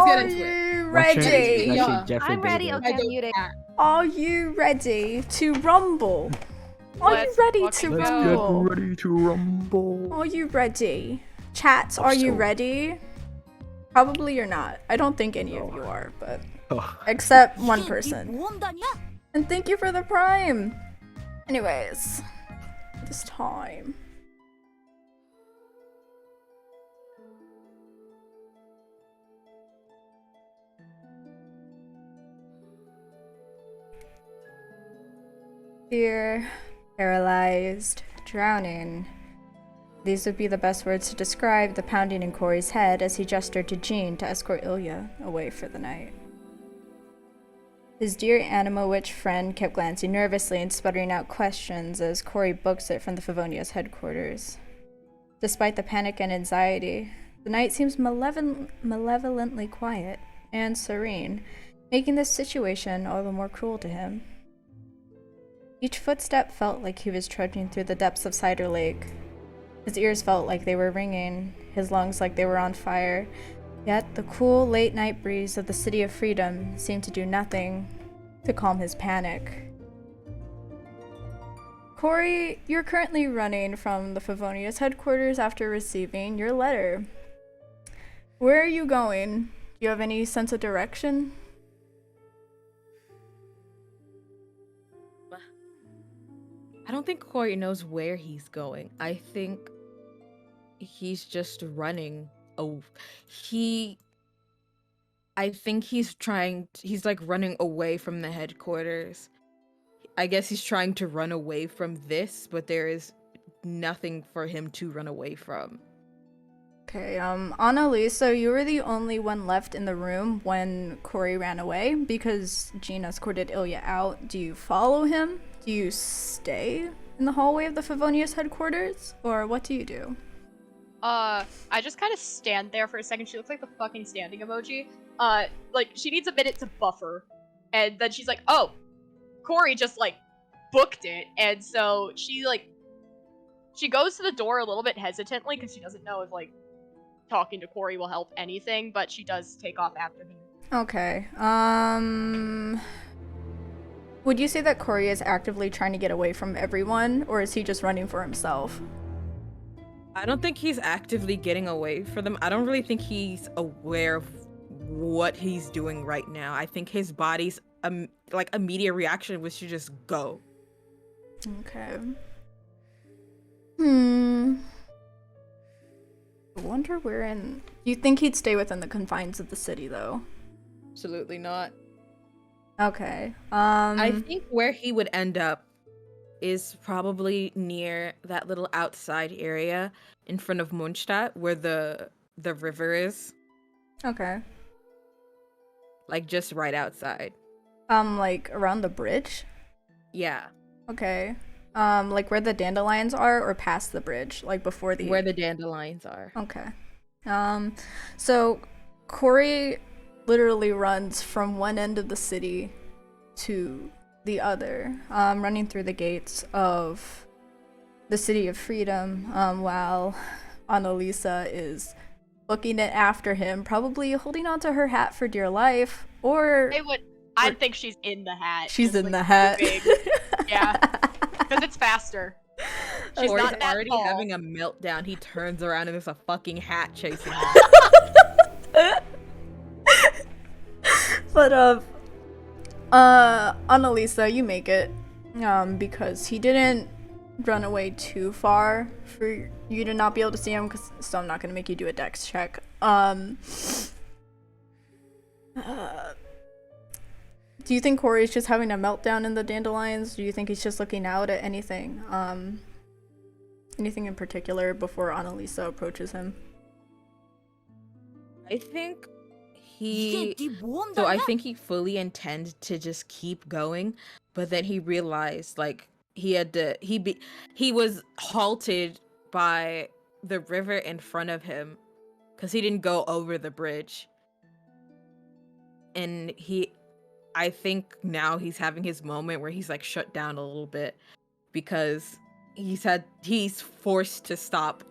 get into it. you Watch it. ready? It's Yeah. actually Jeffrey I'm ready. Davis. Okay, I'm muting. Are you ready to rumble? Are you Let's ready fucking to go. rumble? ready to rumble. Are you ready? Chats, are you ready? Probably you're not. I don't think any of you are, but except one person. And thank you for the prime. Anyways, this time. Fear, paralyzed, drowning. These would be the best words to describe the pounding in Cory's head as he gestured to Jean to escort Ilya away for the night. His dear Anima Witch friend kept glancing nervously and sputtering out questions as Cory books it from the Favonia's headquarters. Despite the panic and anxiety, the night seems malevolently quiet and serene, making this situation all the more cruel to him. Each footstep felt like he was trudging through the depths of Cider Lake. His ears felt like they were ringing, his lungs like they were on fire, yet the cool late-night breeze of the City of Freedom seemed to do nothing to calm his panic. Cory, you're currently running from the Favonia's headquarters after receiving your letter. Where are you going? Do you have any sense of direction? I don't think Cory knows where he's going. I think he's just running. I think he's like running away from the headquarters. I guess he's trying to run away from this, but there is nothing for him to run away from. Okay, Annalisa, you were the only one left in the room when Cory ran away because Jean escorted Ilya out. Do you follow him? Do you stay in the hallway of the Favonia's headquarters? Or what do you do? I just kind of stand there for a second. She looks like the fucking standing emoji. Like, she needs a minute to buffer. And then she's like, oh, Cory just, like, booked it. And so she goes to the door a little bit hesitantly because she doesn't know if, like, talking to Cory will help anything, but she does take off after him. Okay, would you say that Cory is actively trying to get away from everyone, or is he just running for himself? I don't think he's actively getting away from them. I don't really think he's aware of what he's doing right now. I think his body's immediate reaction was to just go. Okay. I wonder where in... You think he'd stay within the confines of the city, though? Absolutely not. Okay. I think where he would end up is probably near that little outside area in front of Mondstadt where the river is. Okay. Like just right outside. Like around the bridge? Yeah. Okay. Like where the dandelions are or past the bridge, like before the... Where the dandelions are. Okay. So Cory literally runs from one end of the city to the other, running through the gates of the City of Freedom, while Annalisa is looking it after him, probably holding onto her hat for dear life, or... I think she's in the hat. She's in like, the hat. Yeah. Because it's faster. She's Cory's not that already tall. having a meltdown. He turns around and there's a fucking hat chasing him. But Annalisa, you make it, because he didn't run away too far for you to not be able to see him, so I'm not gonna make you do a dex check. Do you think Cory's just having a meltdown in the dandelions? Do you think he's just looking out at anything? Anything in particular before Annalisa approaches him? I think he fully intended to just keep going, but then he realized like he was halted by the river in front of him because he didn't go over the bridge. And I think now he's having his moment where he's like shut down a little bit because he's forced to stop.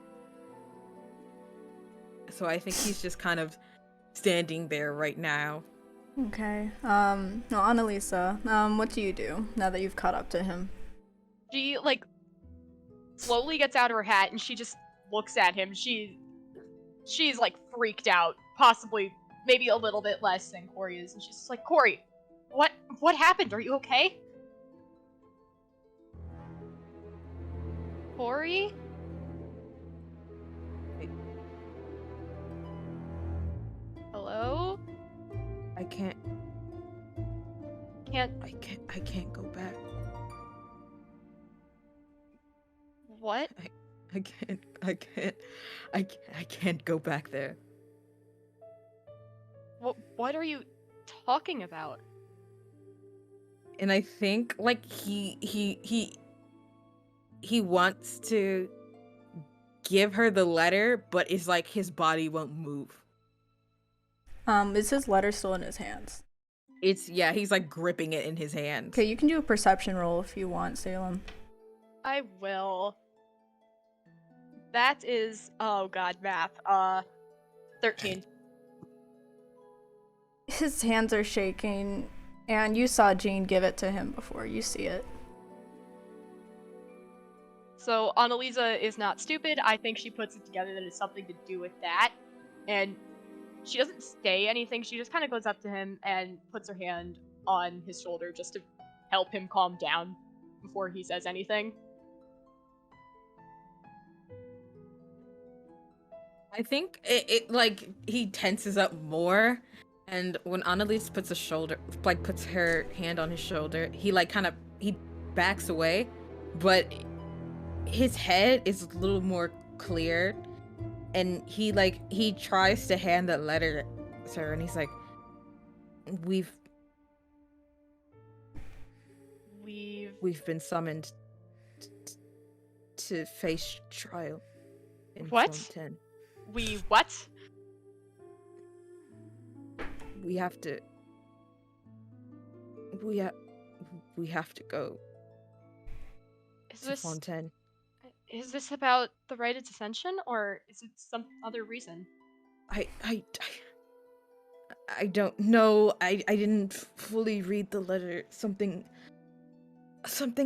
So I think he's just kind of standing there right now. Okay. No, Annalisa, what do you do now that you've caught up to him? She, like, slowly gets out of her hat and she just looks at him. She's like freaked out, possibly maybe a little bit less than Cory is, and she's just like, Cory, what happened? Are you okay? Cory? Hello? I can't go back. What? I can't go back there. What are you talking about? And I think like he wants to give her the letter, but it's like his body won't move. Is his letter still in his hands? Yeah, he's like gripping it in his hands. Okay, you can do a perception roll if you want, Salem. I will. That is, oh god, math. 13. His hands are shaking, and you saw Jean give it to him before. You see it. So Annalisa is not stupid. I think she puts it together that it's something to do with that. And she doesn't say anything. She just kind of goes up to him and puts her hand on his shoulder just to help him calm down before he says anything. I think it like he tenses up more, and when Annalise puts puts her hand on his shoulder, he like he backs away, but his head is a little more clear, and he tries to hand that letter to her, and he's like, we've been summoned to face trial in What? Fontaine. We what? We have to go to Fontaine. Is this about the right of dissension, or is it some other reason? I don't know. I didn't fully read the letter. Something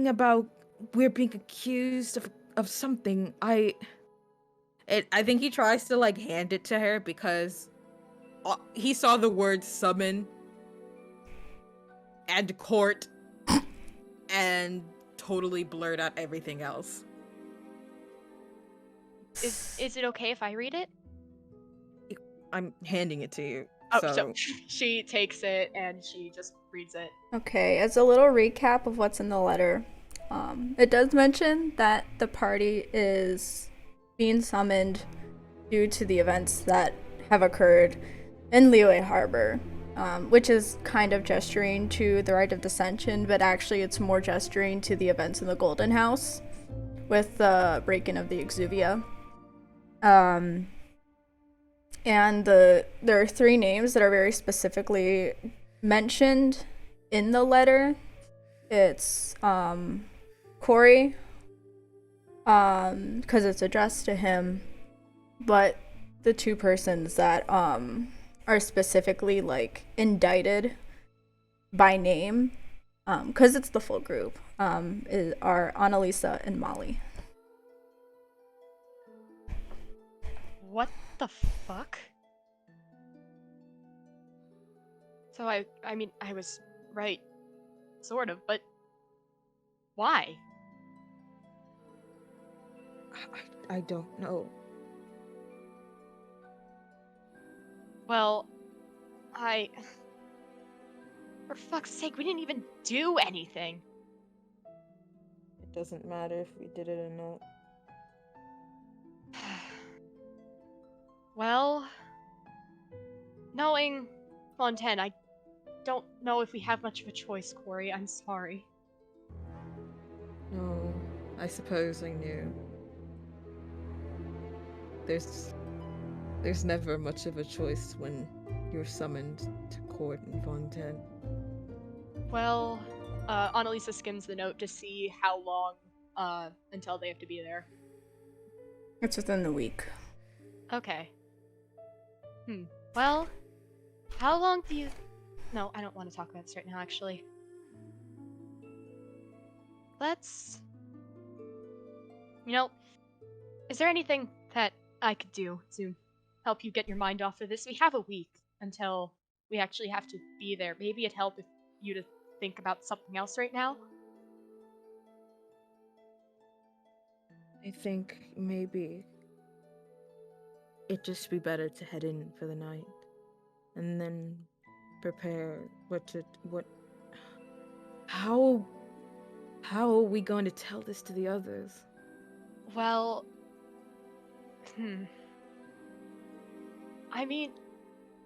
about we're being accused of something. I think he tries to like hand it to her because he saw the word summon and court and totally blurred out everything else. Is it okay if I read it? I'm handing it to you. Oh, so she takes it and she just reads it. Okay, as a little recap of what's in the letter, it does mention that the party is being summoned due to the events that have occurred in Liyue Harbor, which is kind of gesturing to the right of dissension, but actually it's more gesturing to the events in the Golden House with the break-in of the Exuvia. And there are 3 names that are very specifically mentioned in the letter. It's Cory, because it's addressed to him, but the 2 persons that are specifically like indicted by name, because it's the full group, are Annalisa and Molly. What the fuck? So I mean, I was right, sort of, but why? I don't know. Well, for fuck's sake, we didn't even do anything. It doesn't matter if we did it or not. Well, knowing Fontaine, I don't know if we have much of a choice, Cory. I'm sorry. No, I suppose I knew. There's never much of a choice when you're summoned to court in Fontaine. Well, Annalisa skims the note to see how long until they have to be there. It's within the week. Okay. Well, How long do you... No, I don't want to talk about this right now, actually. Let's... You know, is there anything that I could do to help you get your mind off of this? We have a week until we actually have to be there. Maybe it'd help if you to think about something else right now. I think maybe it'd just be better to head in for the night and then prepare how are we going to tell this to the others? Well, I mean,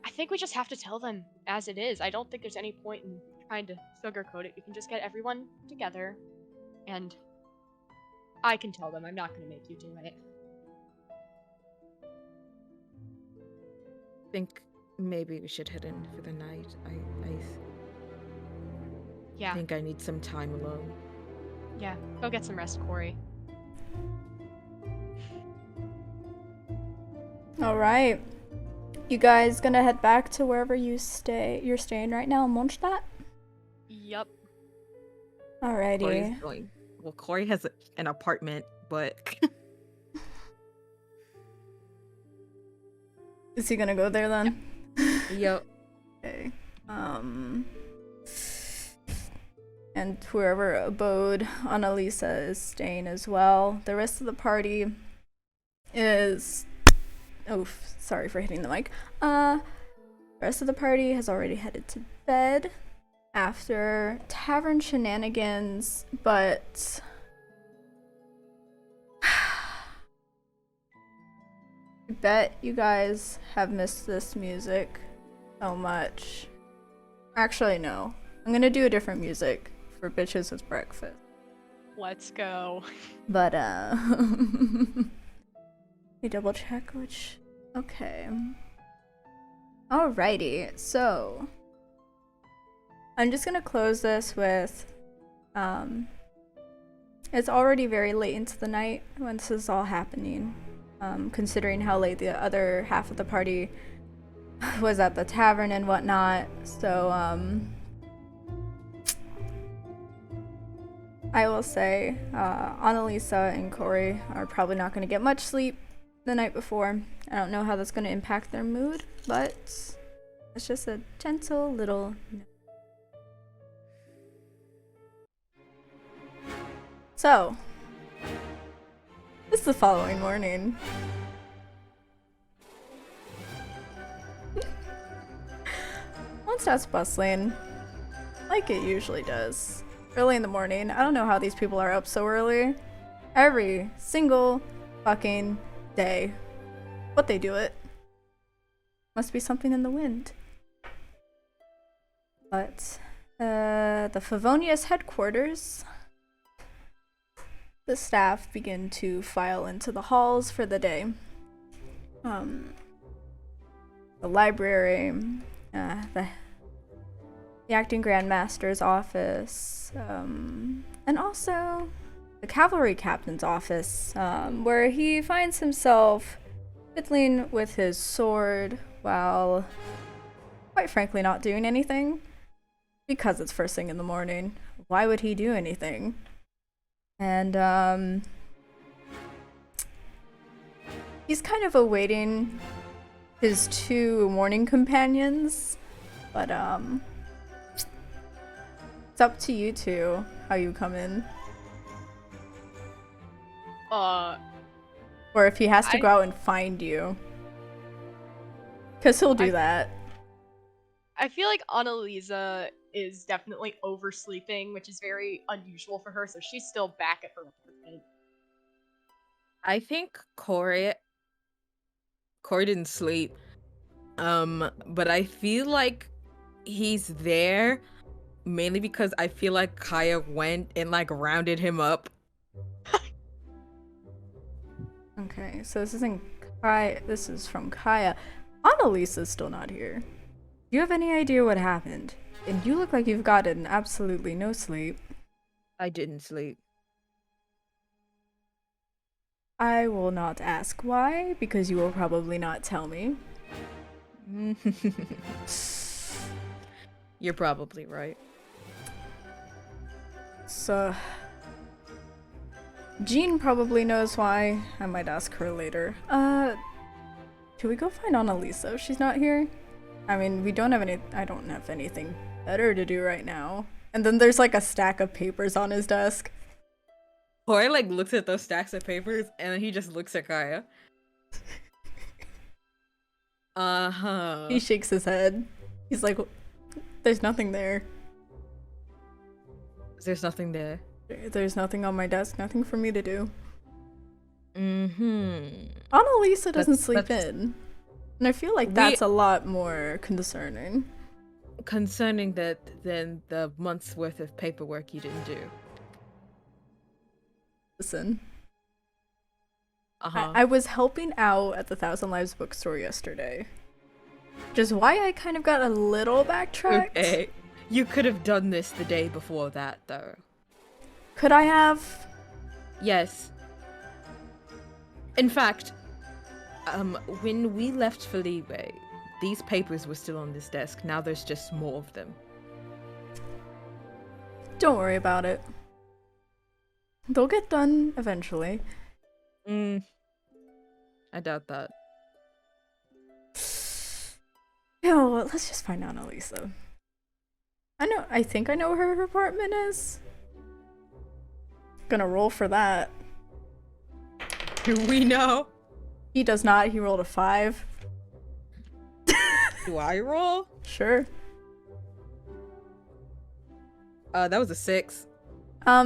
I think we just have to tell them as it is. I don't think there's any point in trying to sugarcoat it. We can just get everyone together, and I can tell them. I'm not going to make you do it. I think maybe we should head in for the night. Yeah. I think I need some time alone. Yeah, go get some rest, Cory. All right. You guys gonna head back to wherever you're staying right now in Mondstadt? Yup. Alrighty. Cory's going. Well, Cory has an apartment, but Is he gonna go there then? yep. Okay. And whoever abode Annalisa is staying as well. The rest of the party is... Oh, sorry for hitting the mic. The rest of the party has already headed to bed after tavern shenanigans, but... I bet you guys have missed this music so much. Actually, no. I'm gonna do a different music for Bitches with Breakfast. Let's go. But, let me double check which... Okay. Alrighty, so... I'm just gonna close this with... It's already very late into the night when this is all happening. Considering how late the other half of the party was at the tavern and whatnot. So, I will say, Annalisa and Cory are probably not going to get much sleep the night before. I don't know how that's going to impact their mood, but it's just a gentle little note. So, it's the following morning. Mondstadt's bustling, like it usually does. Early in the morning. I don't know how these people are up so early. Every single fucking day. But they do it. Must be something in the wind. But, the Favonius headquarters. The staff begin to file into the halls for the day. The library, the acting grandmaster's office, and also the cavalry captain's office, where he finds himself fiddling with his sword while, quite frankly, not doing anything. Because it's first thing in the morning. Why would he do anything? And, he's kind of awaiting his two morning companions, but, it's up to you two how you come in. Or if he has to go out and find you. Because he'll do that. I feel like Annalisa is definitely oversleeping, which is very unusual for her, so she's still back at her apartment. I think Cory didn't sleep. But I feel like he's there mainly because I feel like Kaya went and like rounded him up. Okay, so this isn't Kaya. This is from Kaya. Annalisa's still not here. Do you have any idea what happened? And you look like you've gotten absolutely no sleep. I didn't sleep. I will not ask why, because you will probably not tell me. You're probably right. So, Jean probably knows why. I might ask her later. Should we go find Annalisa if she's not here? I mean, I don't have anything better to do right now. And then there's like a stack of papers on his desk. Cory like looks at those stacks of papers and then he just looks at Kaya. He shakes his head. He's like, there's nothing there. There's nothing there. There's nothing on my desk, nothing for me to do. Mm-hmm. Annalisa doesn't sleep in. And I feel like that's a lot more concerning. Concerning that than the month's worth of paperwork you didn't do. Listen. I was helping out at the Thousand Lives bookstore yesterday. Which is why I kind of got a little backtracked. Okay. You could have done this the day before that, though. Could I have? Yes. In fact, when we left for Leeway, these papers were still on this desk. Now there's just more of them. Don't worry about it. They'll get done eventually. I doubt that. No, let's just find out Annalisa. I think I know where her apartment is. Gonna roll for that. Do we know? He does not. He rolled a 5. Do I roll? Sure. That was a 6.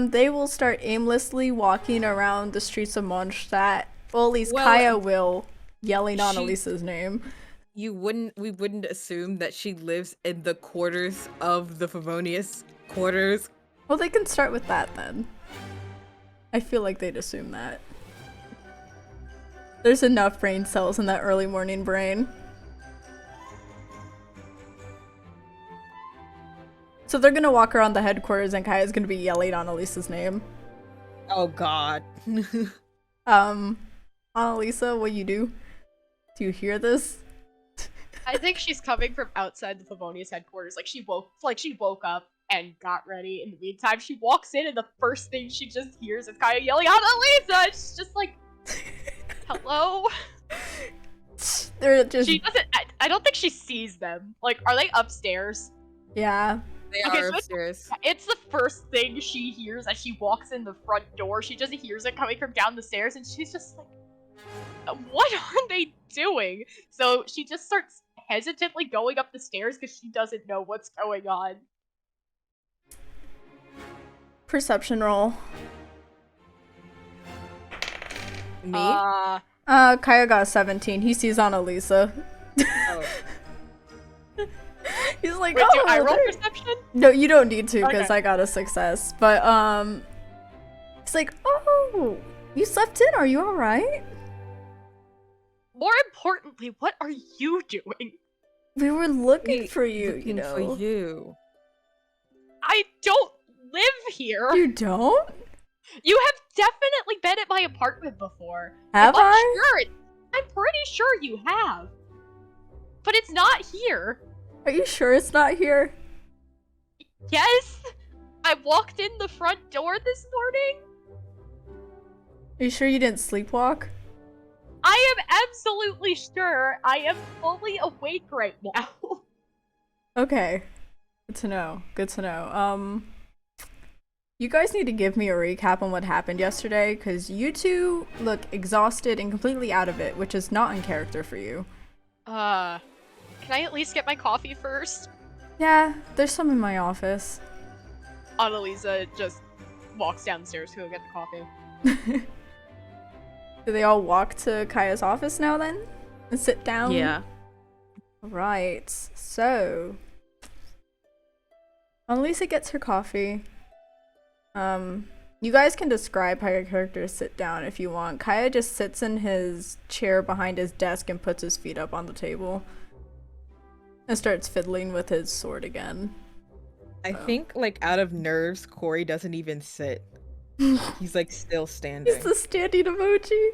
They will start aimlessly walking around the streets of Mondstadt. Well, at least Kaya will, yelling Annalisa's name. We wouldn't assume that she lives in the quarters of the Favonius quarters. Well, they can start with that then. I feel like they'd assume that. There's enough brain cells in that early morning brain. So they're gonna walk around the headquarters and Kaya's gonna be yelling Annalisa's name. Oh god. Annalisa, what you do? Do you hear this? I think she's coming from outside the Favonius headquarters. She woke up and got ready. In the meantime, she walks in and the first thing she just hears is Kaya yelling, Annalisa! And she's just like, hello? They're just... She doesn't... I don't think she sees them. Are they upstairs? Yeah. They are upstairs. It's the first thing she hears as she walks in the front door. She just hears it coming from down the stairs and she's just like, what are they doing? So she just starts hesitantly going up the stairs because she doesn't know what's going on. Perception roll. Me? Kaya got a 17. He sees Annalisa. Oh. He's like, wait, do I roll there. perception? No, you don't need to because Okay. I got a success. But he's like, oh, you slept in. Are you all right? More importantly, what are you doing? We were looking for you. Looking you know. for you. I don't live here. You don't? You have definitely been at my apartment before. Have I? I'm pretty sure you have. But it's not here. Are you sure it's not here? Yes? I walked in the front door this morning. Are you sure you didn't sleepwalk? I am absolutely sure I am fully awake right now. Okay. Good to know. Good to know. You guys need to give me a recap on what happened yesterday, because you two look exhausted and completely out of it, which is not in character for you. Can I at least get my coffee first? Yeah, there's some in my office. Annalisa just walks downstairs to go get the coffee. Do they all walk to Kaya's office now then? And sit down? Yeah. Right. So Annalisa gets her coffee. You guys can describe how your characters sit down if you want. Kaya just sits in his chair behind his desk and puts his feet up on the table. And starts fiddling with his sword again. I think, out of nerves, Cory doesn't even sit. He's, still standing. He's the standing emoji.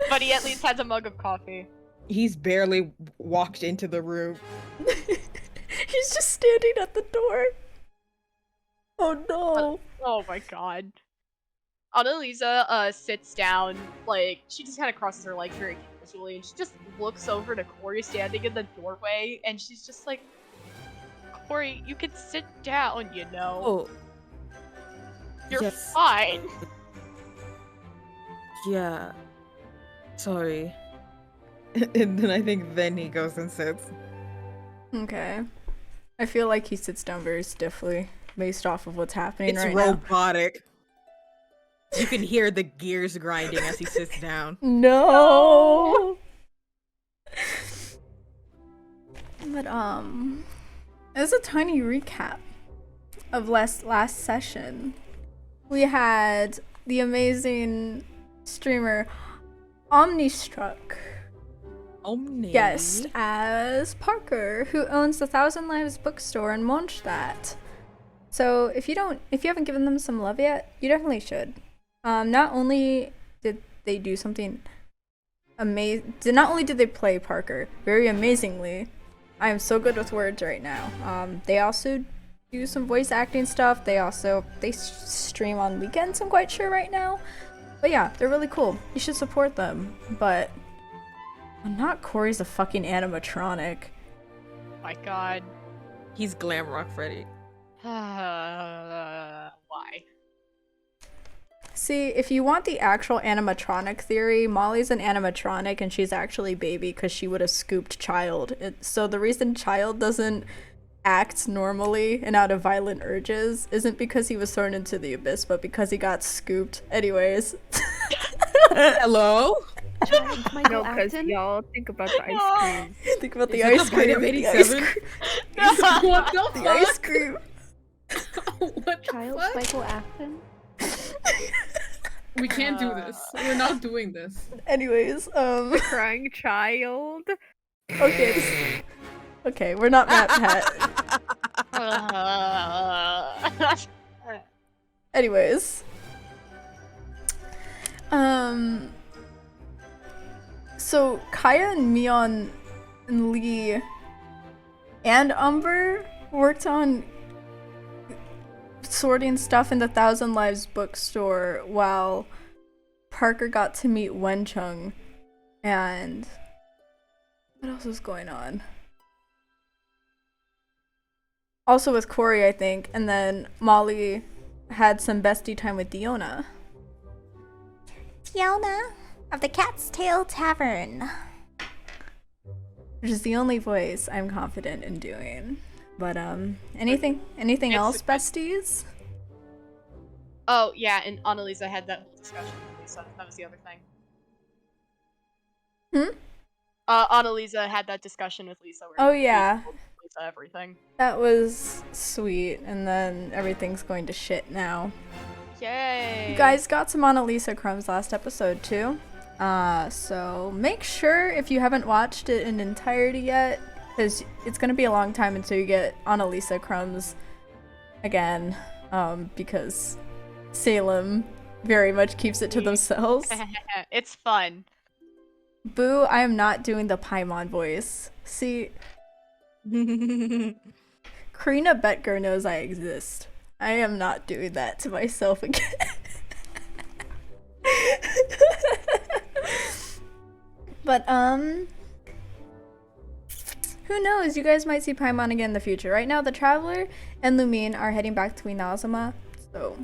But he at least has a mug of coffee. He's barely walked into the room. He's just standing at the door. Oh no. Oh my god. Annalisa sits down, like, she just kind of crosses her legs very casually, and she just looks over to Cory standing in the doorway, and she's just like, Cory, you can sit down, you know. Oh. You're yes. fine. Yeah. Sorry. And then I think then he goes and sits. Okay. I feel like he sits down very stiffly based off of what's happening It's right now. robotic. You can hear the gears grinding as he sits down. No. But as a tiny recap of last session, we had the amazing streamer Omnistruck guest as Parker, who owns the Thousand Lives bookstore in Mondstadt. So if you haven't given them some love yet, you definitely should. Not only did they do something amazing, not only did they play Parker very amazingly, I am so good with words right now. They also do some voice acting stuff. They stream on weekends, I'm quite sure right now. But yeah, they're really cool. You should support them. But not Cory's a fucking animatronic. My god. He's Glam Rock Freddy. Why? See, if you want the actual animatronic theory, Molly's an animatronic and she's actually baby because she would have scooped Child. So the reason Child doesn't act normally and out of violent urges isn't because he was thrown into the abyss, but because he got scooped. Anyways. Hello? No, because y'all think about the ice cream. Think about the Is it ice the bite cream. of The 87? ice cream. What the The ice cream. What the Child fuck? psychoactin? We can't do this. We're not doing this. Anyways, Crying child. okay. Okay, we're not Matt Pat. Anyways. So Kaya and Mion and Lee and Umber worked on sorting stuff in the Thousand Lives bookstore while Parker got to meet Wenchung. And what else was going on? Also with Cory, I think, and then Molly had some bestie time with Diona. Diona of the Cat's Tail Tavern. Which is the only voice I'm confident in doing. But anything else, besties? Oh yeah, and Annalisa had that whole discussion with Lisa. That was the other thing. Annalisa had that discussion with Lisa. Where Oh yeah. told Lisa everything. That was sweet, and then everything's going to shit now. Yay! You guys got some Annalisa crumbs last episode too. So make sure if you haven't watched it in entirety yet, because it's gonna be a long time until you get Annalisa crumbs again, because Salem very much keeps it to themselves. It's fun. Boo, I am not doing the Paimon voice. See, Karina Betger knows I exist. I am not doing that to myself again. But, who knows? You guys might see Paimon again in the future. Right now, the Traveler and Lumine are heading back to Inazuma. So,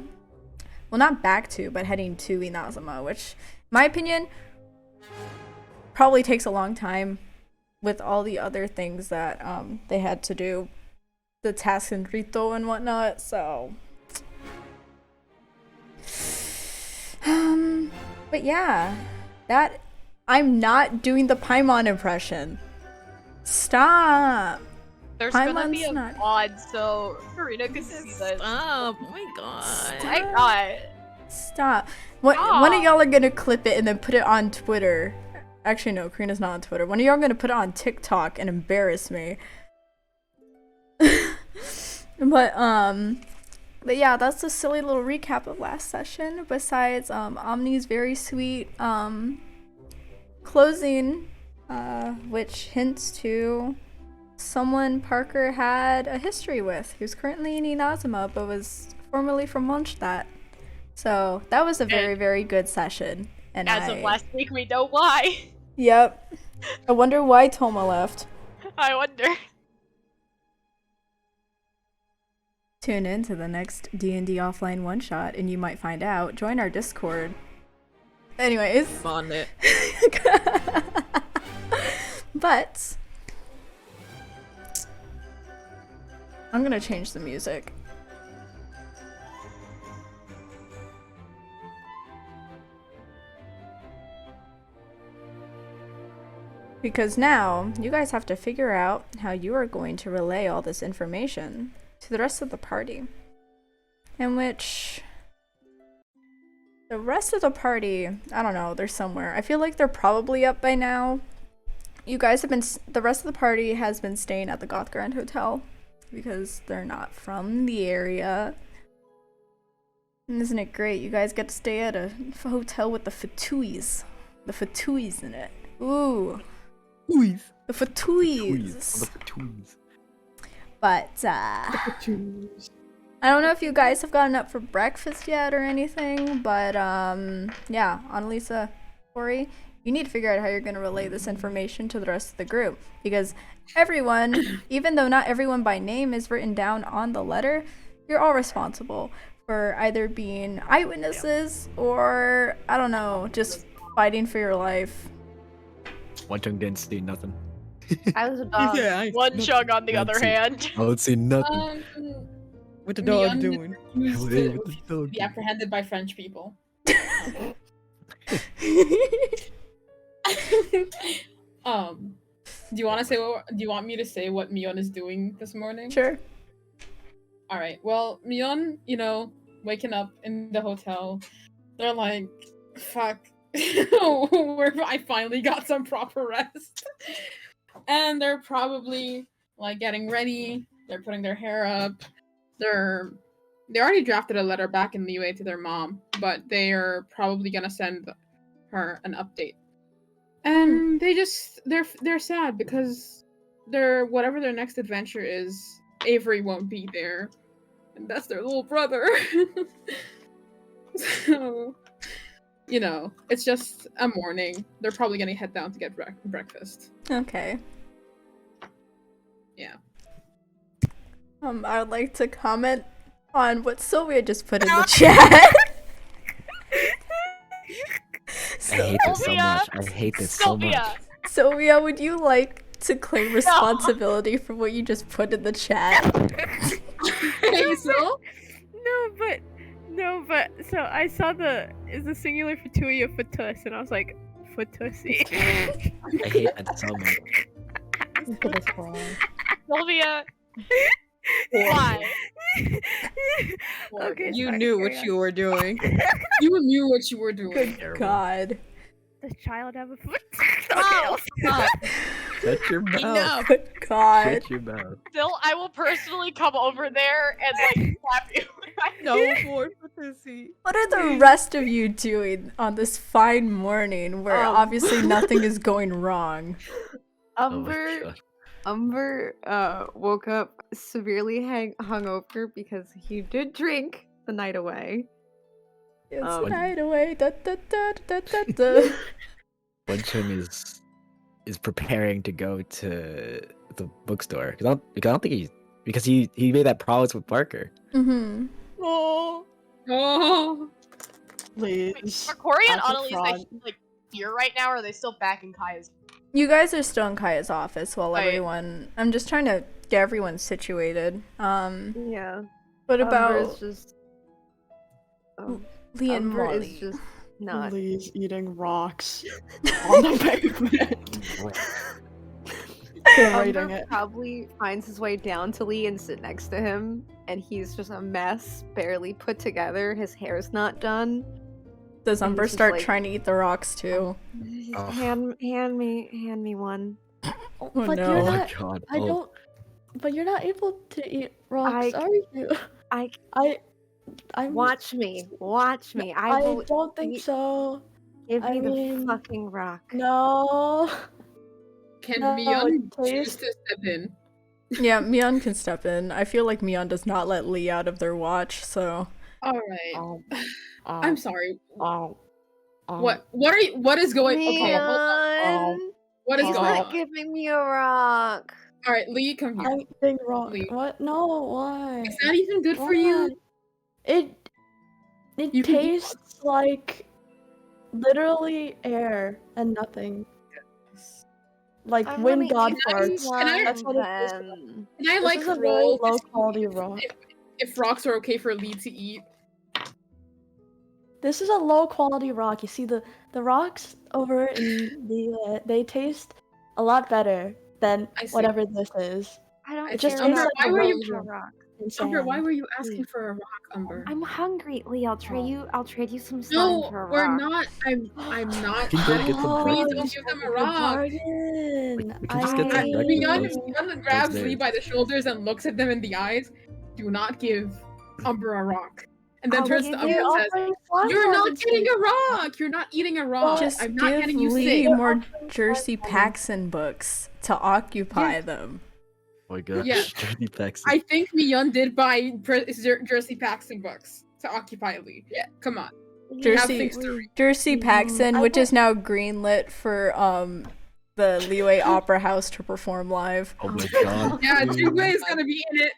well, not back to, but heading to Inazuma, which, in my opinion, probably takes a long time with all the other things that they had to do. The tasks in Rito and whatnot, so. But yeah, that. I'm not doing the Paimon impression. Stop! There's gonna be Paimon's a not- VOD, so Karina can see this. Oh my god. My god. Stop. One of y'all are gonna clip it and then put it on Twitter. Actually, no, Karina's not on Twitter. One of y'all are gonna put it on TikTok and embarrass me. But yeah, that's a silly little recap of last session. Besides, Omni's very sweet closing, which hints to someone Parker had a history with, who's currently in Inazuma, but was formerly from Mondstadt. So that was a very, very good session. And As of last week, we know why. Yep. I wonder why Toma left. I wonder. Tune in to the next D&D offline one-shot and you might find out. Join our Discord. Anyways. I'm on it. But I'm gonna change the music. Because now, you guys have to figure out how you are going to relay all this information to the rest of the party. In which the rest of the party, I don't know, they're somewhere. I feel like they're probably up by now. You guys have been, the rest of the party has been staying at the Goth Grand Hotel because they're not from the area. And isn't it great? You guys get to stay at a hotel with the Fatouis. The Fatouis in it. Ooh. The Fatouis. But, I don't know if you guys have gotten up for breakfast yet or anything, but, yeah, Annalisa, Cory, you need to figure out how you're going to relay this information to the rest of the group. Because everyone, even though not everyone by name is written down on the letter, you're all responsible for either being eyewitnesses or, I don't know, just fighting for your life. One Chung didn't see nothing. I was a dog. One Chung on the other hand. I would see nothing. What the dog doing? What the dog Be apprehended by French people. Do you want to say what? Do you want me to say what Mion is doing this morning? Sure. All right. Well, Mion, waking up in the hotel, they're like, "Fuck, I finally got some proper rest," and they're probably like getting ready. They're putting their hair up. They already drafted a letter back in Liyue to their mom, but they are probably gonna send her an update. And they're sad because whatever their next adventure is, Avery won't be there. And that's their little brother. So, it's just a morning. They're probably gonna head down to get breakfast. Okay. Yeah. I would like to comment on what Sylvia just put in the chat. I hate this so much. I hate this so much. Sylvia, would you like to claim responsibility for what you just put in the chat? Hazel? No, but so I saw is the singular for Tui of Fatus, and I was like, Fatussy. I hate that so much. Sylvia. Why? Okay, You sorry, knew carry what on. you were doing. You knew what you were doing. Good God. Does child have a foot? Stop. Shut your mouth. Good God. Shut your mouth. Still, I will personally come over there and slap you. No more pussy. What are the rest of you doing on this fine morning where obviously nothing is going wrong? Oh my God. Umber woke up severely hungover because he did drink the night away. It's night away. Da, da, da, da, da, da. One Chung is preparing to go to the bookstore because I don't think because he made that promise with Parker. Mm-hmm. Oh. Please. Are Cory and That's a Annalisa fraud. here right now, or are they still back in Kaya's? You guys are still in Kaya's office while Right. I'm just trying to get everyone situated. Yeah. What Umber about is just. Lee and Umber Molly? is just not. Lee's eating rocks on the pavement. Writing Umber it. probably finds his way down to Lee and sit next to him, and he's just a mess, barely put together. His hair's not done. Does and Umber he's just start like- trying to eat the rocks too? Oh. Hand me one. Oh But no. you're Oh my not- God. I don't. But you're not able to eat rocks, I- are you? I'm. Watch me. I will don't think eat- so. give I me mean- the fucking rock. No. Can No, Mion please. choose to step in? Yeah, Mion can step in. I feel like Mion does not let Lee out of their watch, so All right. Um, I'm sorry. um, What are you? What is going? Okay, hold on. Man, What is he's going not on? giving me a rock. All right, Lee, come here. I'm being wrong. Lee. What? No, why? Is that even good for Why? you? It You can be tastes like literally air and nothing. Like I'm wind gonna god eat farts. one That's what it tastes like. then. Can I This like is a very roll to low see quality rock. if rocks are okay for Lee to eat? This is a low quality rock. You see the rocks over in the they taste a lot better than I see. whatever this is. I don't It It just care tastes about like why a were you- rose a rock. and Umber, why sand. were you asking for a rock, Umber? I'm hungry, Lee. I'll trade you some slime No, for a rock. we're not. I'm not. You can go get some Oh, Please breakfast. don't you give them got a good rock. bargain. We can just get some I- breakfast. Mion grabs Lee Downstairs. by the shoulders and looks at them in the eyes. Do not give Umber a rock. And then I'll turns give to you Umber You're and says, offering slime "You're not rocks getting to a rock. You're not eating a rock. just I'm not give getting you Lee sick." more Offering Jersey slime Paxson books to occupy them. Oh my gosh. Yeah. Dirty Paxton. I think Mion did buy Jersey Paxton books to occupy Lee. Yeah, come on. We have Jersey things to read. Jersey Paxson, I which will- is now greenlit for the Leeway Opera House to perform live. Oh my god. Yeah, dude. Jugway is gonna be in it.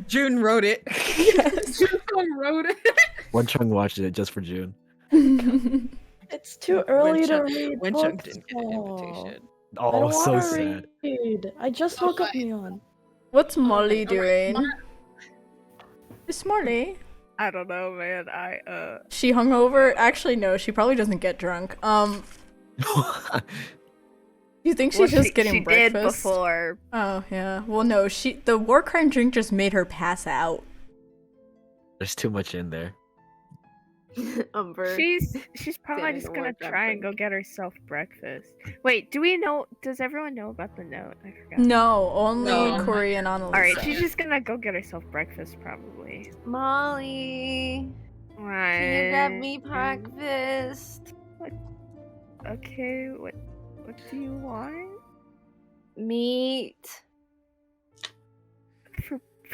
June wrote it. Jugway wrote it. One Chung watched it just for June. It's too early to Wenchuk- read Wenchuk books. didn't get an invitation. I Oh, don't so wanna sad. read. I just woke up, Neon. What's Molly alright, doing? It's Molly. I don't know, man. She hungover? Actually, no. She probably doesn't get drunk. You think she's just getting she breakfast? did before. Oh yeah. Well, no. The war crime drink just made her pass out. There's too much in there. Umber. She's probably Didn't just gonna want that try and go drink. get herself breakfast. Wait, do we know? Does everyone know about the note? I forgot. No, only No. Cory and Annalisa. All right, she's just gonna go get herself breakfast, probably. Molly, can you grab me breakfast? Okay, what do you want Meat.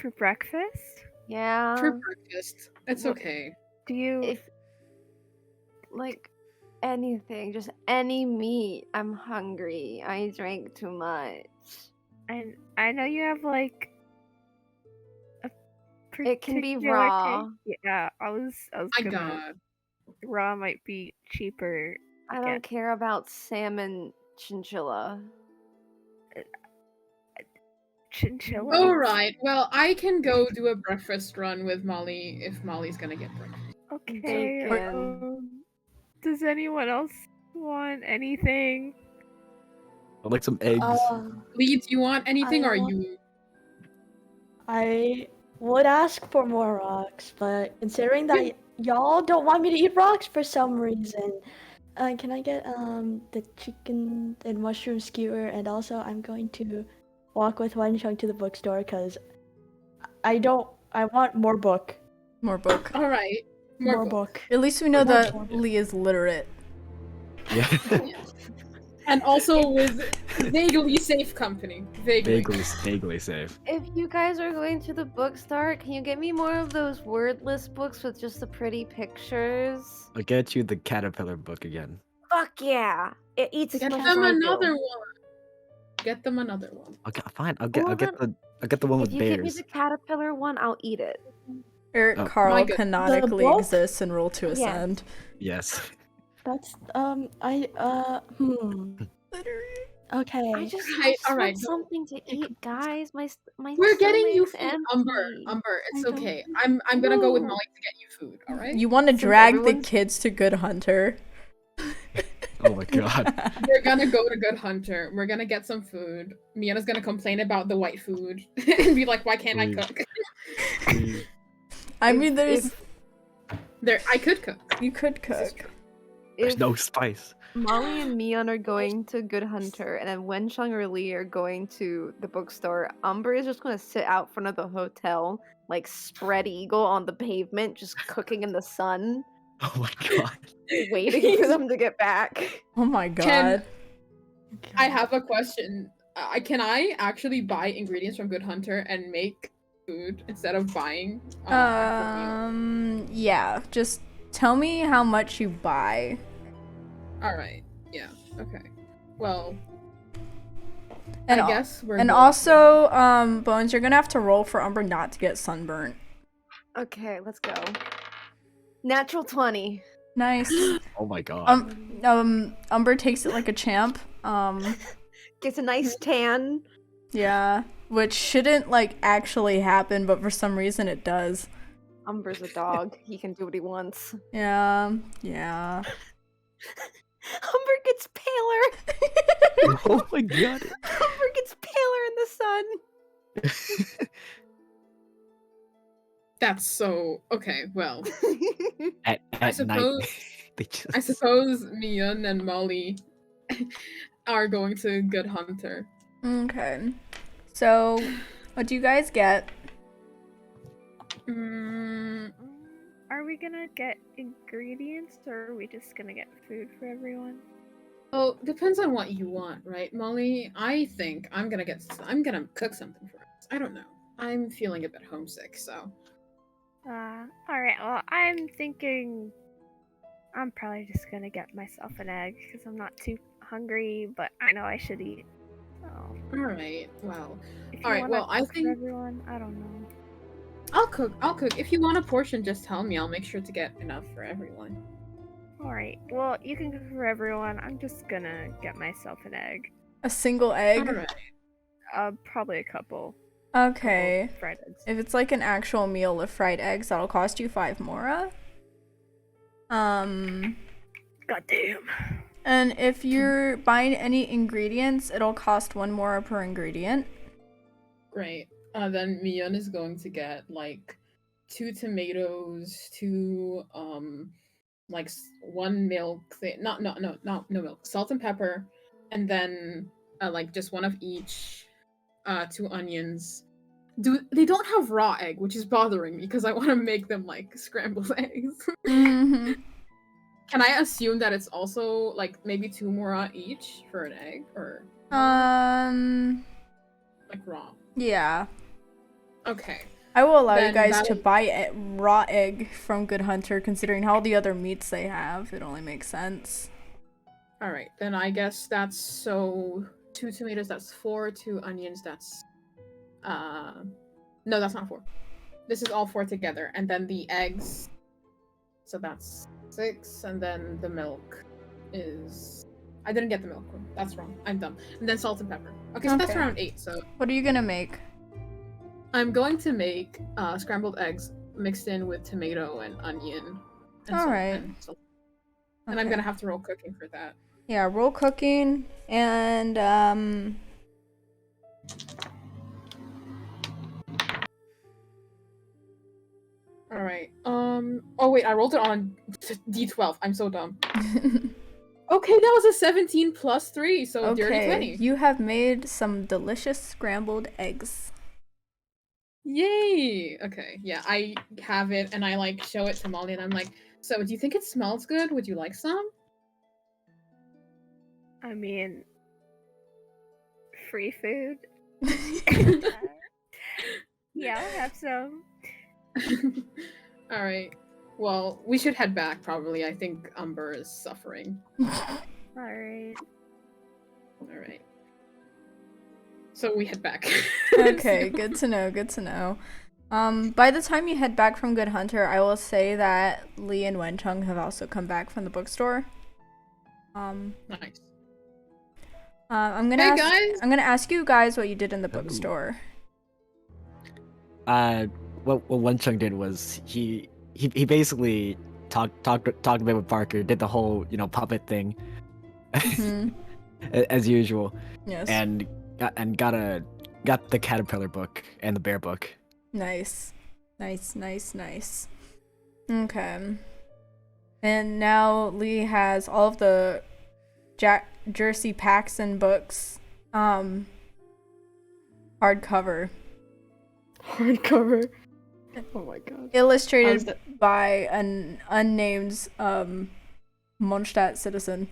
for breakfast? Yeah. For breakfast. It's Well, okay. Do you? If like anything, just any meat. I'm hungry. I drank too much. And I know you have like a It can be particular raw. taste. Yeah, I was My gonna. god. Raw might be cheaper. I don't care about salmon chinchilla. Chinchilla. Alright, well, I can go do a breakfast run with Molly if Molly's gonna get breakfast. Okay. Bacon. Does anyone else want anything? I'd like some eggs. Lee, do you want anything I or want- you? I would ask for more rocks, but considering that y'all don't want me to eat rocks for some reason, can I get the chicken and mushroom skewer? And also, I'm going to walk with one chunk to the bookstore because I want more book. More book. Alright. More More book. At least we know More that book. Lee is literate. Yeah. And also with vaguely safe company. Vaguely safe. If you guys are going to the bookstore, can you get me more of those wordless books with just the pretty pictures? I'll get you the caterpillar book again. Fuck yeah! It eats Get my them soul. another one. Get them another one. Okay, fine. I'll get Well, the one If with you give me bears. the caterpillar one, I'll eat it. Eric Oh. Carl My God. canonically The book? exists in Rule to Yes. Ascend. Yes. That's Okay. I just Alright, want alright, no. something to eat, guys. My We're getting you stomach's food, Umber. empty. Umber, it's I don't- okay. I'm gonna go with No. Molly to get you food, alright? You want to Since drag the everyone's- kids to Good Hunter? Oh my god. We're gonna go to Good Hunter. We're gonna get some food. Miana's gonna complain about the white food and be like, "Why can't I Please. cook?" I If- mean, there's if- I could cook. you could This is cook. true. There's If no spice. Molly and Mion are going to Good Hunter, and then Wencheng or Lee are going to the bookstore, Umber is just gonna sit out front of the hotel, like spread eagle on the pavement, just cooking in the sun, Oh my god. waiting for them to get back. Oh my god. Ken- I have a question. can I actually buy ingredients from Good Hunter and make food instead of buying? Yeah. Just tell me how much you buy. All right. Yeah. Okay. Well, And I guess we're. And going- also, Bones, you're gonna have to roll for Umber not to get sunburnt. Okay, let's go. Natural 20. Nice. Oh my god. Umber takes it like a champ. Gets a nice tan. Yeah, which shouldn't like actually happen, but for some reason it does. Umber's a dog. He can do what he wants. Yeah. Umber gets paler. Oh my god. Umber gets paler in the sun. That's so okay. Well, At suppose- night. They just... I suppose Mion and Molly are going to Good Hunter. Okay. So, what do you guys get? Are we gonna get ingredients or are we just gonna get food for everyone? Oh, depends on what you want, right, Molly? I think I'm gonna cook something for us. I don't know. I'm feeling a bit homesick, so. Alright, well, I'm thinking I'm probably just gonna get myself an egg because I'm not too hungry, but I know I should eat. So, Alright, well. if you Alright, wanna well, I cook for think everyone, I don't know. I'll cook. If you want a portion, just tell me. I'll make sure to get enough for everyone. Alright, well, you can cook for everyone. I'm just gonna get myself an egg. A single egg? Alright. Probably a couple. Okay. Fried eggs. If it's like an actual meal of fried eggs, that'll cost you 5 mora. Goddamn. And if you're buying any ingredients, it'll cost 1 mora per ingredient. Great. Then Mion is going to get like 2 tomatoes, 2 like 1 milk, no milk, salt and pepper, and then like just 1 of each, 2 onions. They don't have raw egg, which is bothering me because I want to make them like scrambled eggs. Mm-hmm. Can I assume that it's also like maybe 2 more each for an egg, or like raw? Yeah. Okay. I will allow you Then guys to buy a raw egg from Good Hunter, considering all the other meats they have. It only makes sense. All right, then I guess that's so 2 tomatoes. That's 4. 2 onions. That's no, that's not 4. This is all 4 together, and then the eggs. So that's 6, and then the milk is. I didn't get the milk one. That's wrong. I'm dumb. And then salt and pepper. Okay, so that's Okay. around 8. So What are you gonna make? I'm going to make scrambled eggs mixed in with tomato and onion. And All right. salt. And I'm Okay. gonna have to roll cooking for that. Yeah, roll cooking and All right. Oh wait, I rolled it on D12. I'm so dumb. Okay, that was a 17 plus 3, so dirty 20. You have made some delicious scrambled eggs. Yay! Okay, yeah, I have it, and I like show it to Molly, and I'm like, so do you think it smells good? Would you like some? I mean, free food. Yeah, I'll have some. All right. Well, we should head back, probably. I think Umber is suffering. Alright. All right. So we head back. Okay, good to know, good to know. By the time you head back from Good Hunter, I will say that Lee and Wenchung have also come back from the bookstore. Nice. I'm gonna ask you guys what you did in the bookstore. What Wenchung did was he basically talked a bit with Barker, did the whole puppet thing, Mhm. as usual, Yes. and got the caterpillar book and the bear book. Nice. Nice. Okay. And now Lee has all of the Jersey Paxson books, hardcover. Hardcover. Oh my god. Illustrated by an unnamed Mondstadt citizen.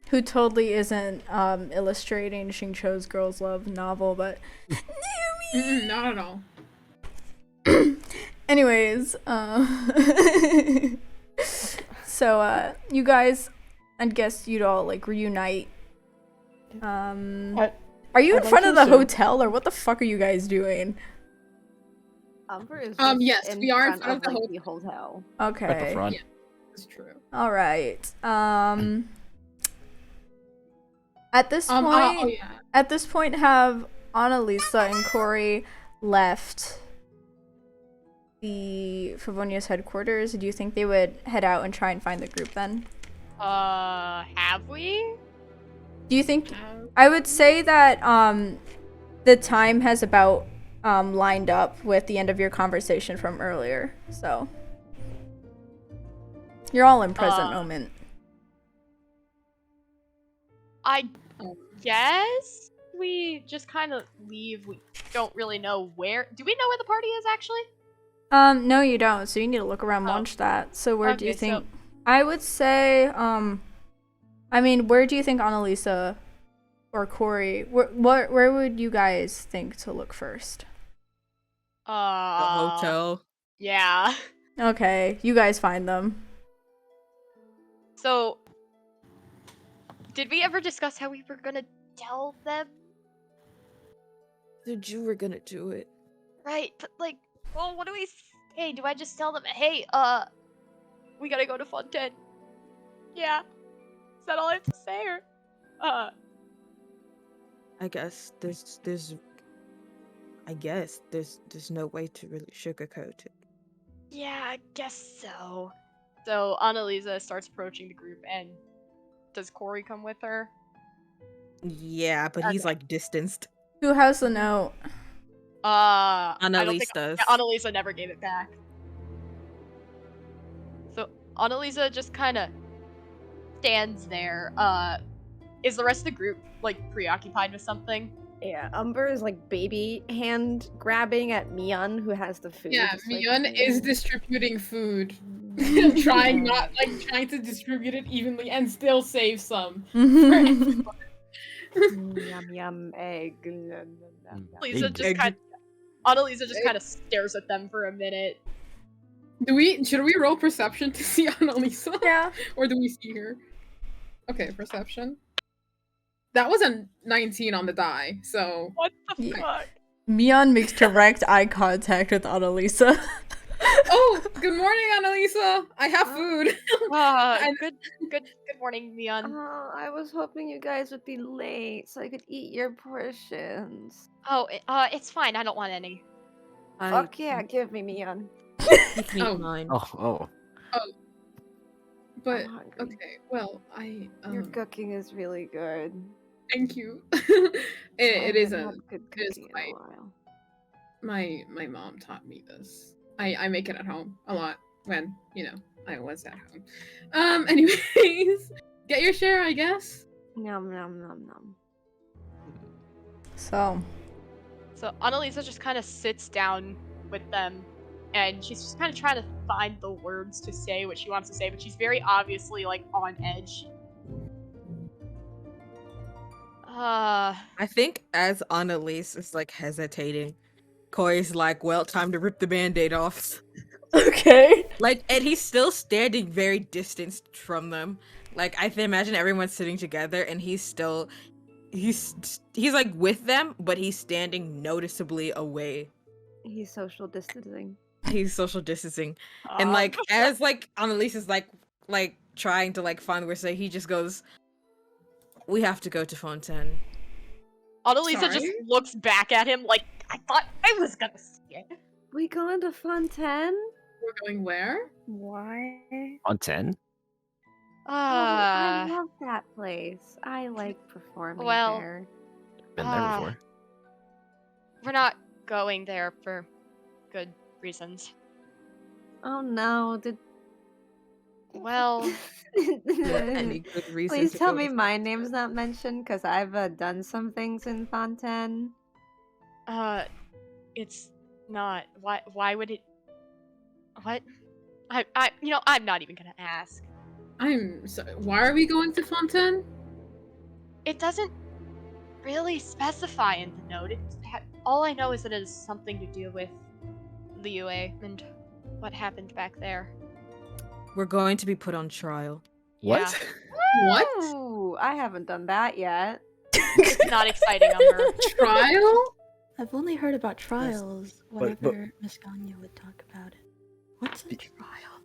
who totally isn't illustrating Xingqiu's Girls Love novel, but Not at all. anyways, so you guys, I guess you'd all like reunite. Are you in I'd front like of the to- hotel, or what the fuck are you guys doing? Umber is Yes, in we are in front front of of the like, the hotel. Okay. At the front. Yeah. It's true. All right. At this point, oh yeah. at this point, have Annalisa and Cory left the Favonia's headquarters? Do you think they would head out and try and find the group then? Have we? Do you think? I would say that the time has about lined up with the end of your conversation from earlier. So you're all in present moment. I guess we just kind of leave. We don't really know where. Do we know where the party is actually? No, you don't. So you need to look around Mondstadt. So where do you Okay, think? so- I would say, I mean, where do you think Annalisa or Cory? Where would you guys think to look first? The hotel. Yeah. Okay, you guys find them. So, did we ever discuss how we were gonna tell them? Said you were gonna do it. Right, but like, well, what do we say? Do I just tell them, hey, we gotta go to Fontaine? Yeah. Is that all I have to say, or, I guess there's no way to really sugarcoat it. yeah, I guess so. So, Annalisa starts approaching the group, and does Cory come with her? Yeah, but he's Okay. like distanced. Who has the note? I don't Annalise think does. yeah, Annalisa never gave it back. So Annalisa just kind of stands there. Is the rest of the group like preoccupied with something? Yeah, Umber is like baby hand grabbing at Mion, who has the food. Yeah, It's like, Mion is distributing food. trying to distribute it evenly and still save some. yum yum egg. Annalisa just kind of stares at them for a minute. Should we roll perception to see Annalisa? Yeah. Or do we see her? Okay, perception. That was a 19 on the die, so What the Yeah. fuck? Mion makes direct eye contact with Annalisa. oh, good morning, Annalisa. I have food. And- Good morning, Mion. I was hoping you guys would be late so I could eat your portions. Oh, it's fine. I don't want any. Fuck yeah, give me Mion. You can eat Oh. mine. Oh. But I'm hungry. okay, well, I Your cooking is really good. thank you. I it is haven't a had good it is cooking in quite- a while. my mom taught me this. I make it at home a lot when, I was at home. Anyways, get your share, I guess. Nom nom nom nom. So, So Annalisa just kind of sits down with them, and she's just kind of trying to find the words to say what she wants to say, but she's very obviously like on edge. I think as Annalise is like hesitating, Cory's like, well, time to rip the band-aid off. okay. Like, and he's still standing very distanced from them. Like, I can imagine everyone's sitting together and he's like with them, but he's standing noticeably away. He's social distancing. He's social distancing. And like as like Annalise is like trying to like find where to say, he just goes, we have to go to Fontaine. Annalisa just Sorry? looks back at him like, I thought I was gonna see it. We going to Fontaine? We're going where? Why? On 10? I love that place. I like performing well, there. Been there before. We're not going there for good reasons. Oh no, did Well, Any good reason please to tell go me to my name's not mentioned because I've done some things in Fontaine. it's not. Why would it? What? I'm not even gonna ask. I'm sorry. Why are we going to Fontaine? it doesn't really specify in the note. All I know is that it has something to do with Liu and what happened back there. We're going to be put on trial. Yeah. What? What? Ooh, I haven't done that yet. It's not exciting, Umber. Trial? I've only heard about trials but- whenever Miss Ganya would talk about it. What's a trial?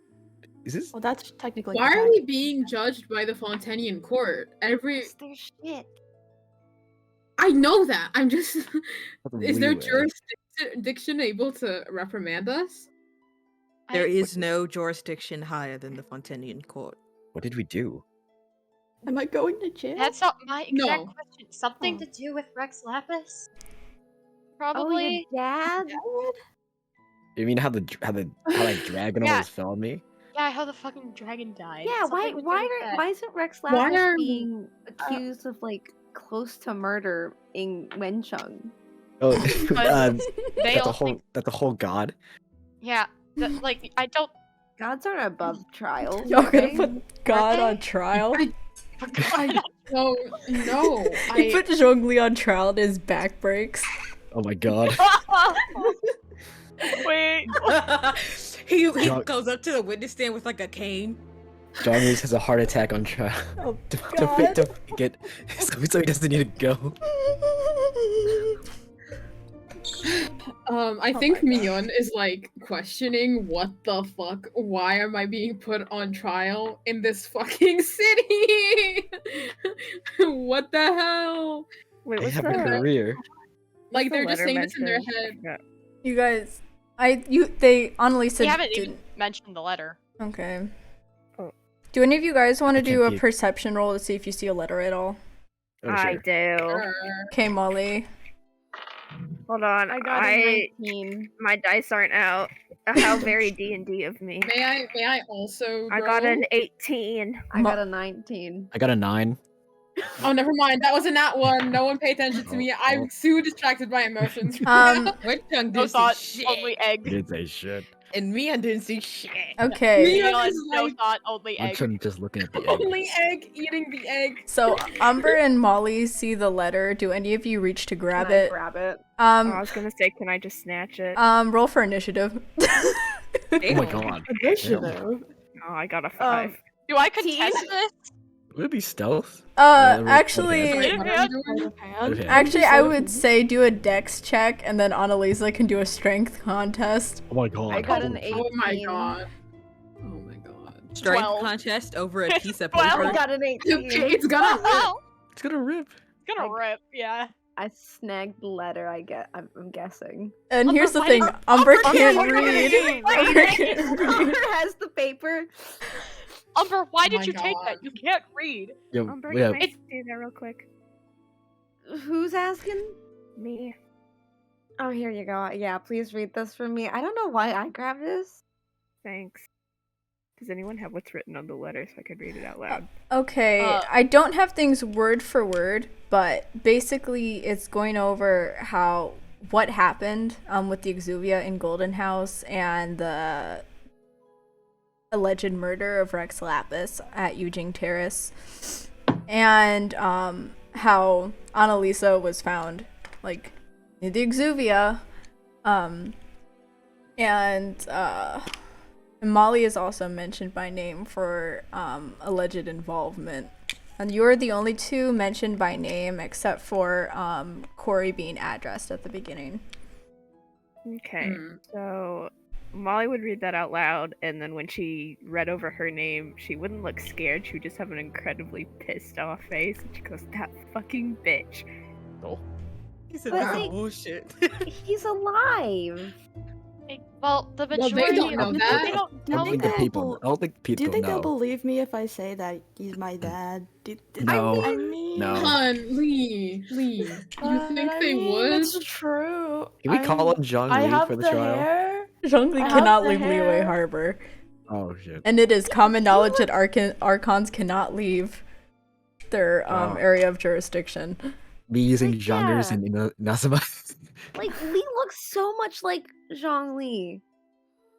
Is this? Well, that's technically. Why are correct. we being judged by the Fontainian court? It's their shit. I know that. I'm just. Is their Leeway. jurisdiction able to reprimand us? There is no jurisdiction higher than the Fontanian court. What did we do? Am I going to jail? That's not my exact No. question. Something Oh. to do with Rex Lapis? Oh, Probably. your dad? You mean how that dragon Yeah. almost fell on me? Yeah, how the fucking dragon died. Yeah, why Something to do with that. why isn't Rex Why Lapis are- being accused of like close to murder in Wencheng? Oh, They that's all a whole. think- That's a whole god. Yeah, like I don't. Gods aren't above trials. Y'all gonna okay? put God they? on trial? I don't know. You put Zhongli on trial and his back breaks. Oh my god. Wait. he John- goes up to the witness stand with like a cane. John Reese has a heart attack on trial. Oh, To get so he doesn't need to go. I think Mignon is like questioning what the fuck. Why am I being put on trial in this fucking city? What the hell? Wait, I what's have the, a career. Like the they're just letter saying this in their mentioned? head. You guys, Annalisa We haven't didn't. even mentioned the letter. Okay. Oh. Do any of you guys want to I do can't a peek. perception roll to see if you see a letter at all? Oh, I sure. do. Okay, Molly. Hold on. I got a 19. My dice aren't out. How very D&D of me. May I also? I got roll? an 18. I got a 19. I got a 9. Oh, never mind. That was a nat one. No one pay attention to me. Oh, I'm oh. too distracted by emotions. Wencheng No didn't see thought, shit. only egg. Did say shit. And Mia didn't see shit. Okay. Me- Neon, is no like- thought, only egg. I'm just looking at the egg. Only egg eating the egg. So Umber and Molly see the letter. Do any of you reach to grab Can I it? grab it. I was gonna say, can I just snatch it? Roll for initiative. Oh my god. Initiative. Oh, I got a 5. Do I contest this? Would it be stealth? Actually, Yeah. What am I doing? Okay. actually, I would say do a dex check, and then Annalisa can do a strength contest. Oh my god. I got an 18. Oh my god. Oh my god. Strength 12. contest over a piece of 12. paper. I got an 18. It's gonna rip. Oh, It's gonna rip. it's gonna rip, yeah. I snagged the letter. I'm guessing. And Umber, here's the why thing: did- Umber Umber can't can't read. read. Umber can't read. has the paper. Umber, why did my you take that? God. You can't read. Yo, Umber, yeah. can I do that real quick? Who's asking? Me. Oh, here you go. Yeah, please read this for me. I don't know why I grabbed this. Thanks. Does anyone have what's written on the letter so I could read it out loud? Okay, I don't have things word for word, but basically it's going over what happened with the Exuvia in Golden House and the alleged murder of Rex Lapis at Eugene Terrace, and how Annalisa was found like in the Exuvia, and Molly is also mentioned by name for alleged involvement. And you're the only two mentioned by name except for Cory being addressed at the beginning. Okay, Hmm. so Molly would read that out loud, and then when she read over her name, she wouldn't look scared. She would just have an incredibly pissed off face. And she goes, "That fucking bitch." He said, But, "That's like- bullshit." He's alive. Well, the Well, majority they don't know of that. they don't I know don't think they the that. people. I don't think Do you people think they'll know. believe me if I say that he's my dad? No. I mean, No. Hun, Lee. You think I they mean, would? It's true. Can we call on Zhang I Li have for the the trial? hair. Zhongli I have cannot the leave Leeway hair. Harbor. Oh shit. And it is common knowledge that Archons cannot leave their Oh. area of jurisdiction. Me using Like, Zhangers yeah. and Nasama. Like Lee looks so much like Zhang Li.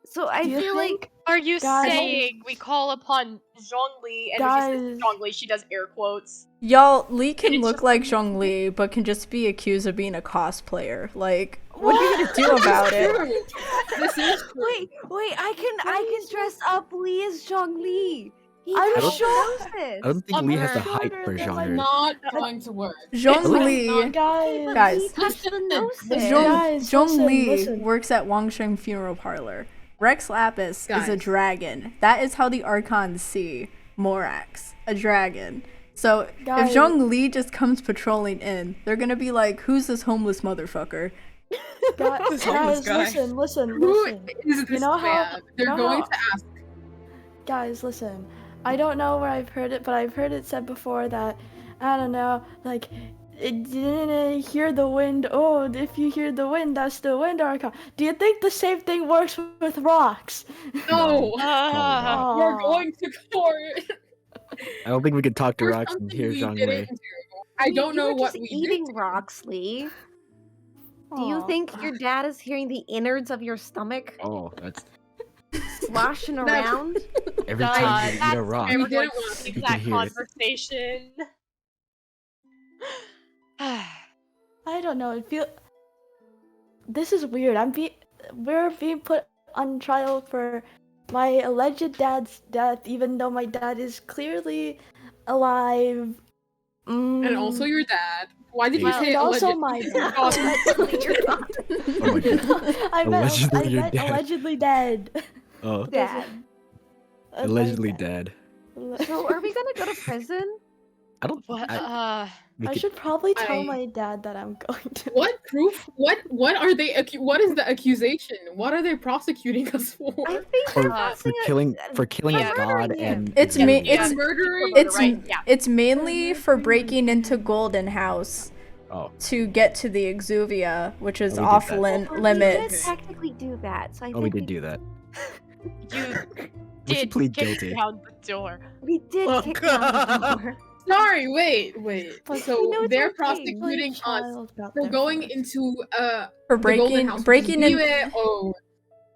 So I Do you feel like think- Are you Guys- saying we call upon Zhongli and Guys- when she says Zhongli, she does air quotes? Y'all, Lee can it's look just- like Zhongli, but can just be accused of being a cosplayer. Like, what are you gonna do about it? This is true. wait, I can dress up Lee as Zhongli. I'm knows sure- this. I don't think Lee has the Sure, height for it's like genre. Not going to work. Zhongli, Guys, He touched the nose. Guys, Zhongli listen. works at Wangsheng Funeral Parlor. Rex Lapis is a Guys. dragon. That is how the Archons see Morax, a dragon. So Guys. if Zhongli just comes patrolling in, they're gonna be like, "Who's this homeless motherfucker?" Guys, homeless guy. listen. Who is this You know how- man? They're you know going how- to ask. Guys, listen. I don't know where I've heard it, but I've heard it said before that, I don't know, like, it didn't hear the wind. Oh, if you hear the wind, that's the wind archon. Do you think the same thing works with rocks? No, Ah. we're going to court. I don't think we can talk to for rocks and something hear we Zhongli. didn't do. I don't know you were what just we eating did. rocks, Lee. Do you Aw. think your dad is hearing the innards of your stomach Oh, that's sloshing around? every time you eat a rock. We're We going didn't to want keep You that can hear it. conversation. I don't know. It feel. This is weird. We're being put on trial for my alleged dad's death, even though my dad is clearly alive. And also your dad. Why did you Well, say and also allegedly? my Oh, Oh my god. I meant Allegedly your dad. allegedly dead. Oh, Dad. allegedly dead. So are we gonna go to prison? I don't. What? We I could- should probably tell I- my dad that I'm going to. What proof? What are they? What is the accusation? What are they prosecuting us for? I think for, they're for passing killing a- for killing a yeah, god murdering him. and It's and me- killing it's- him. murdering. It's right? Yeah. it's mainly for breaking into Golden House Oh, to get to the Exuvia, which is Oh, we did off that. lim- Well, limits. We did technically do that, so I oh, we think did do that. You We should did plead kick guilty. down the door. we did Oh, kick down the door. Sorry, wait. But So you know, it's they're okay. prosecuting us Child got for there going first. into For the Golden House. breaking in. Oh,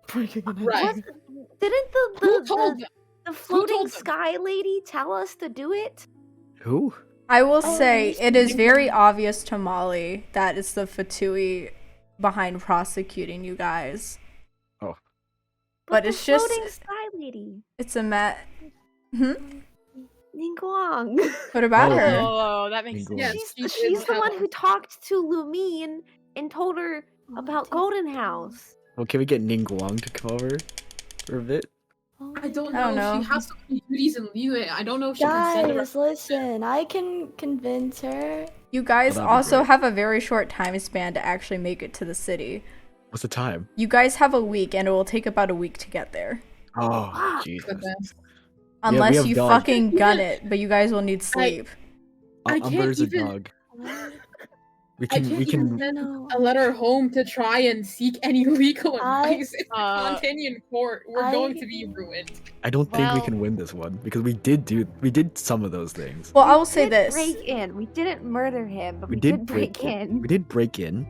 Breaking in. right. Didn't Who told the them? the floating told them? sky lady tell us to do it? Who? I will Oh, say yes, it is you very can. obvious to Molly that it's the Fatui behind prosecuting you guys. Oh. But the it's just- floating sky lady, It's a Ningguang. What about Oh, her? yeah. Oh, that makes Ningguang. sense. Yes, She's the one tell who us. talked to Lumine and told her about Golden House. Well, can we get Ningguang to come over for a bit? I don't I don't know. know. She has so many duties in Liyue. I don't know if she can send Guys, listen. I can convince her. You guys that'd be also great. have a very short time span to actually make it to the city. What's the time? You guys have a week, and it will take about a week to get there. Oh, Fuck. Jesus. Goodness. we Unless have you dogs. fucking gun it, but you guys will need sleep. I can't Umber's a even- dog. We I can. can't We even can. send No. a letter home to try and seek any legal I- advice. In Uh, Fontaine court, we're I- going to be ruined. I don't think we Well- can win this one because we did some of those things. Well, I will say We did this. break in. We didn't murder him, but We we, did did break in. We did break in.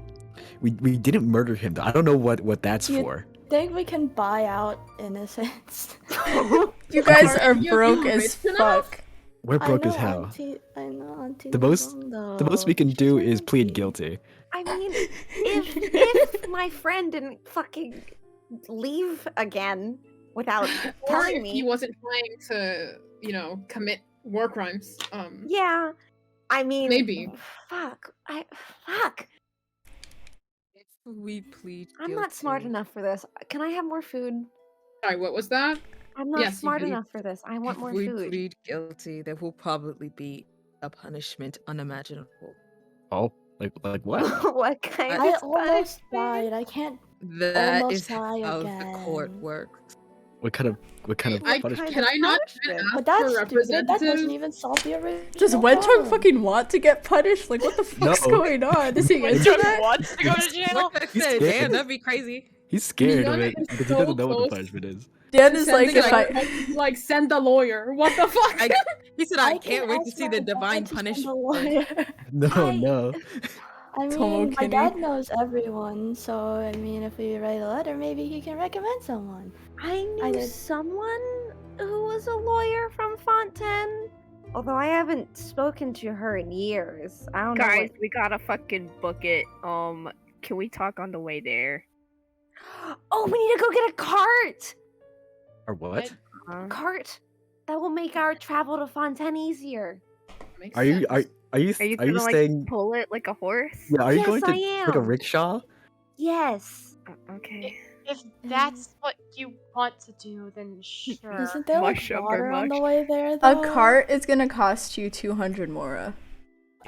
We didn't murder him though. I don't know what that's You- for. Think we can buy out innocence? You guys Are are you broke rich as enough? fuck. We're broke as hell. I know Auntie The most- Ningguang, The most we though. can She's do my is plead auntie. guilty. I mean, if my friend didn't fucking leave again without Or telling if he me, wasn't trying to, commit war crimes. yeah, I mean, Maybe. Fuck, We plead I'm not smart guilty. enough for this. Can I have more food? Sorry, what was that? I'm not Yes, you smart can. enough for this. I want If more we food. plead guilty, there will probably be a punishment unimaginable. Oh, like what? What kind I of almost punishment? died. I can't. That Almost is die how the court again. works. What kind of I punishment? can I not even punishment? ask But that's for stupid. That doesn't representative? even solve the original Does Wenchong problem. fucking want to get punished? Like, what the fuck's No. going on? Is he When into Joe that? wants to go to jail. Like I He's said, scared. damn, that'd be crazy. He's scared of Leon it is because he so doesn't know what the close. punishment is. Dan is like, Sending if a- I. like send the lawyer. What the fuck? He said, I can can't wait to ask see my the dad divine to send a punishment. lawyer. No, I- no. I mean, Tomo my Kenny. dad knows everyone, so I mean, if we write a letter, maybe he can recommend someone. I knew I did. someone who was a lawyer from Fontaine. Although I haven't spoken to her in years. I don't know Guys, what... we gotta fucking book it. Can we talk on the way there? Oh, we need to go get a cart! Or what? Cart! That will make our travel to Fontaine easier. Makes Are you sense. Are you gonna like saying? pull it like a horse? Yeah, are you Yes, going to I like a am. rickshaw? Yes. Okay. If that's what you want to do, then sure. Isn't there Much like sugar, water on the much. way there, A though? cart is gonna cost you 200 mora.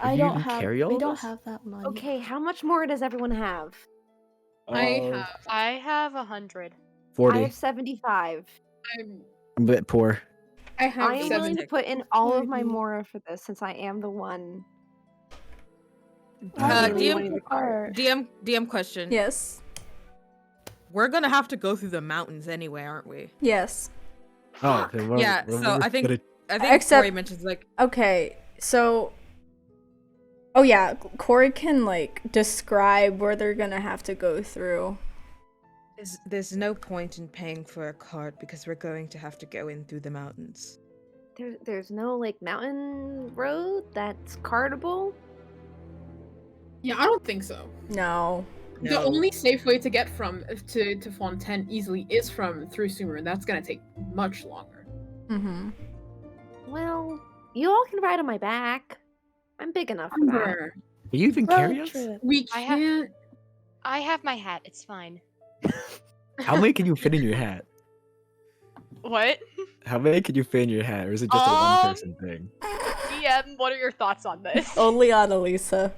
I you don't even have. carry all We of don't this? have that money. Okay, how much more does everyone have? I I have 100. 40. I have 75. I'm, I'm a bit poor. I have I am willing to 70. put in all of my 40. mora for this since I am the one. Why DM do we need a cart? DM question. Yes. We're gonna have to go through the mountains anyway, aren't we? Yes. Oh, then Yeah, so I think gonna- Except- Cory mentions like Okay, so. Oh yeah, Cory can like describe where they're gonna have to go through. there's no point in paying for a cart because we're going to have to go in through the mountains. There's no like mountain road that's cartable. Yeah, I don't think so. No. The only safe way to get from to Fontaine easily is through Sumer, and that's gonna take much longer. Mm-hmm. Well, you all can ride on my back. I'm big enough for that. Amber, Can you even carry Road us? trip. we I have- can't. I have my hat. It's fine. How many can you fit in your hat? What? How many can you fit in your hat, or is it just a one-person thing? DM, what are your thoughts on this? Only Annalisa.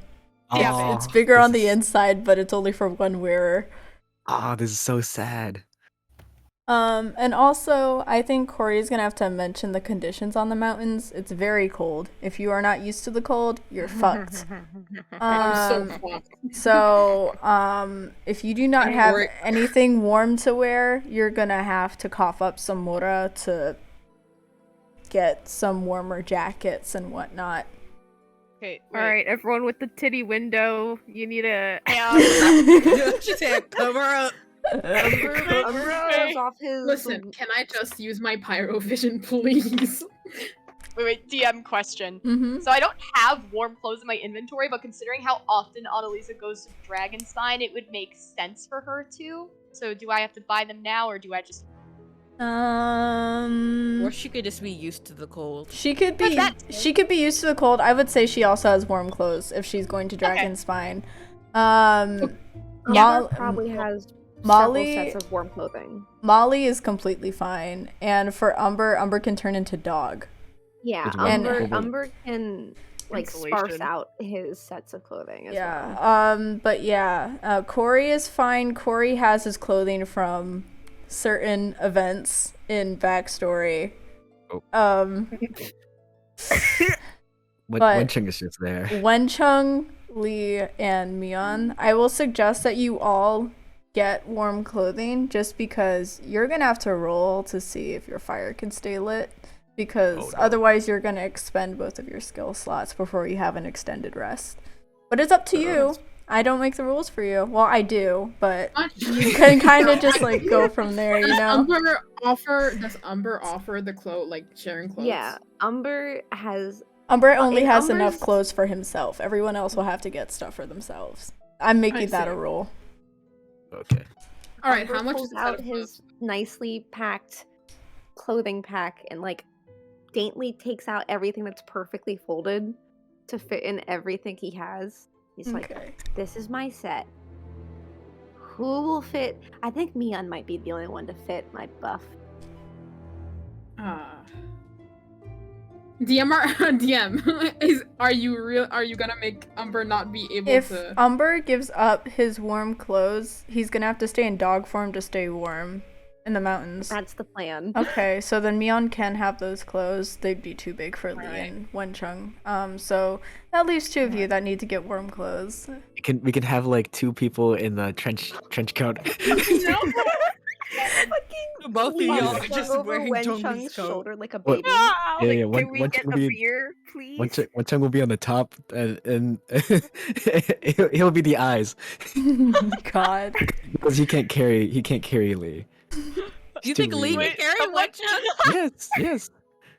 Yeah, Aw, It's bigger this on the is- inside, but it's only for one wearer. Ah, this is so sad. And also, I think Cory is gonna have to mention the conditions on the mountains. It's very cold. If you are not used to the cold, you're fucked. I'm so Um, fucked. so, if you do not Hey, have Cory- anything warm to wear, you're gonna have to cough up some mora to get some warmer jackets and whatnot. Okay, Alright, everyone with the titty window, you need a. She said, cover up. Umber shows off his. Listen, can I just use my pyrovision, please? Wait, DM question. Mm-hmm. So I don't have warm clothes in my inventory, but considering how often Annalisa goes to Dragonstein, it would make sense for her to. So do I have to buy them now, or do I just... Or she could just be used to the cold. She could be used to the cold. I would say she also has warm clothes if she's going to Dragonspine. Umber probably has Molly- several sets of warm clothing. Molly is completely fine, and for Umber can turn into dog. Yeah, Which one? Umber can like sparse Insulation. out his sets of clothing as well. Yeah. But yeah, Cory is fine. Cory has his clothing from certain events in backstory. Oh. But- Wenchung is just there. Wenchung, Lee, and Mion, I will suggest that you all get warm clothing just because you're gonna have to roll to see if your fire can stay lit, because Oh, no. otherwise you're gonna expend both of your skill slots before you have an extended rest. But it's up to you. I don't make the rules for you. Well, I do, but you can kind of just like go from there, you Does know? Umber offer the like sharing clothes? Yeah, Umber has. Umber only in has enough Umber's- clothes for himself. Everyone else will have to get stuff for themselves. I'm making that see. a rule. Okay. All right, Umber how much pulls is that out of his nicely packed clothing pack and like daintily takes out everything that's perfectly folded to fit in everything he has. He's like, Okay. this is my set. Who will fit? I think Mion might be the only one to fit my buff. DM are you gonna make Umber not be able If to Umber gives up his warm clothes, he's gonna have to stay in dog form to stay warm in the mountains. That's the plan. Okay, so then Mion can have those clothes. They'd be too big for Lee Alright. and Wenchung. So that leaves two of you that need to get warm clothes. We can have like two people in the trench coat. Both of Lee y'all are slung just over wearing Wen Zhongli's Cheng's coat. shoulder like a What- baby. Yeah, yeah. Can we get will the be beer, please? one Cheng will be on the top, and he'll be the eyes God. because he can't carry Lee. You It's too think Lee weird. can carry someone- Wen Cheng? Yes.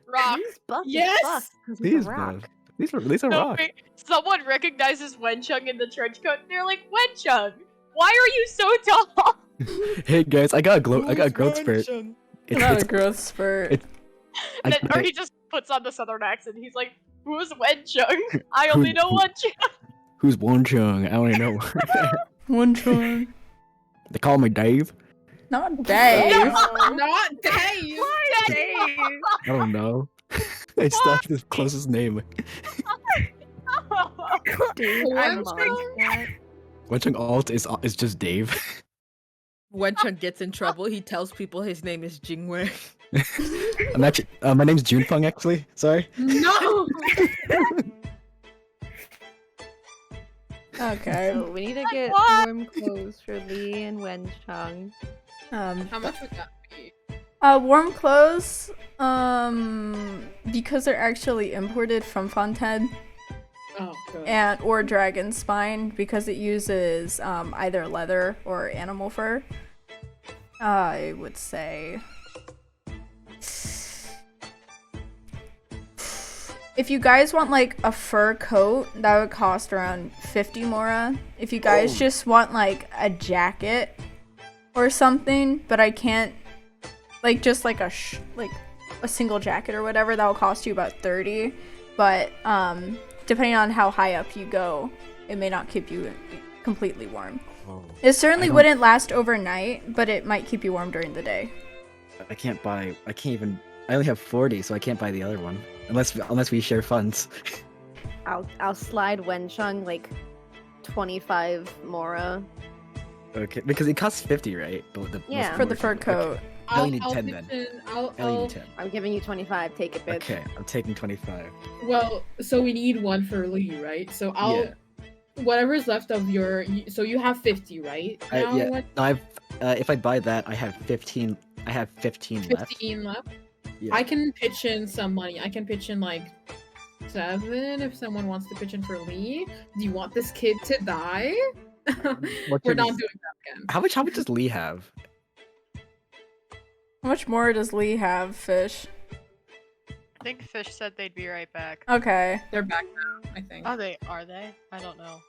Rock. Lee's buff Yes! as fuck because he's Please, a bro. rock. These are No, rock. wait, someone recognizes Wenchung in the trench coat and they're like, Wenchung, why are you so tall? Hey guys, I got a growth spurt. Not a growth spurt. it- I- Or he just puts on the southern accent. He's like, who's Wenchung? I only know Wenchung. Who's Wonchung? I don't even know. One chunk. They call me Dave. Not Dave. Not Dave. Dave. I don't know. It's not the closest name. Dude, Wen I'm Cheng? that. Wonchung alt is just Dave. Wen Cheng gets in trouble. He tells people his name is Jingwei. I'm actually my name's Junfeng actually. Sorry. No. Okay. So we need to get What? warm clothes for Lee and Wen Cheng. How much would that be? Warm clothes, because they're actually imported from Fontaine Oh, good. and or dragon spine because it uses either leather or animal fur. I would say if you guys want like a fur coat, that would cost around 50 mora. If you guys just want like a jacket or something, but I can't like just like a single jacket or whatever, that will cost you about 30. But depending on how high up you go, it may not keep you completely warm. It certainly wouldn't last overnight, but it might keep you warm during the day. I only have 40, so I can't buy the other one unless we share funds. I'll slide Wen Cheng like 25 mora. Okay, because it costs 50, right? Yeah. For the fur coat. I only need 10 then. I only I'll, need 10. I'm giving you 25. Take it, bitch. Okay, I'm taking 25. well, so we need one for Lee, right? So I'll Yeah. whatever's left of your. So you have 50, right? Now, Yeah. what? No, if I buy that, I have 15. I have 15 left. 15 left. Yeah. I can pitch in some money. I can pitch in like 7 if someone wants to pitch in for Lee. Do you want this kid to die? What We're not is- doing that again. How much does Lee have? How much more does Lee have, Fish? I think Fish said they'd be right back. Okay. They're back now, I think. Are they? I don't know.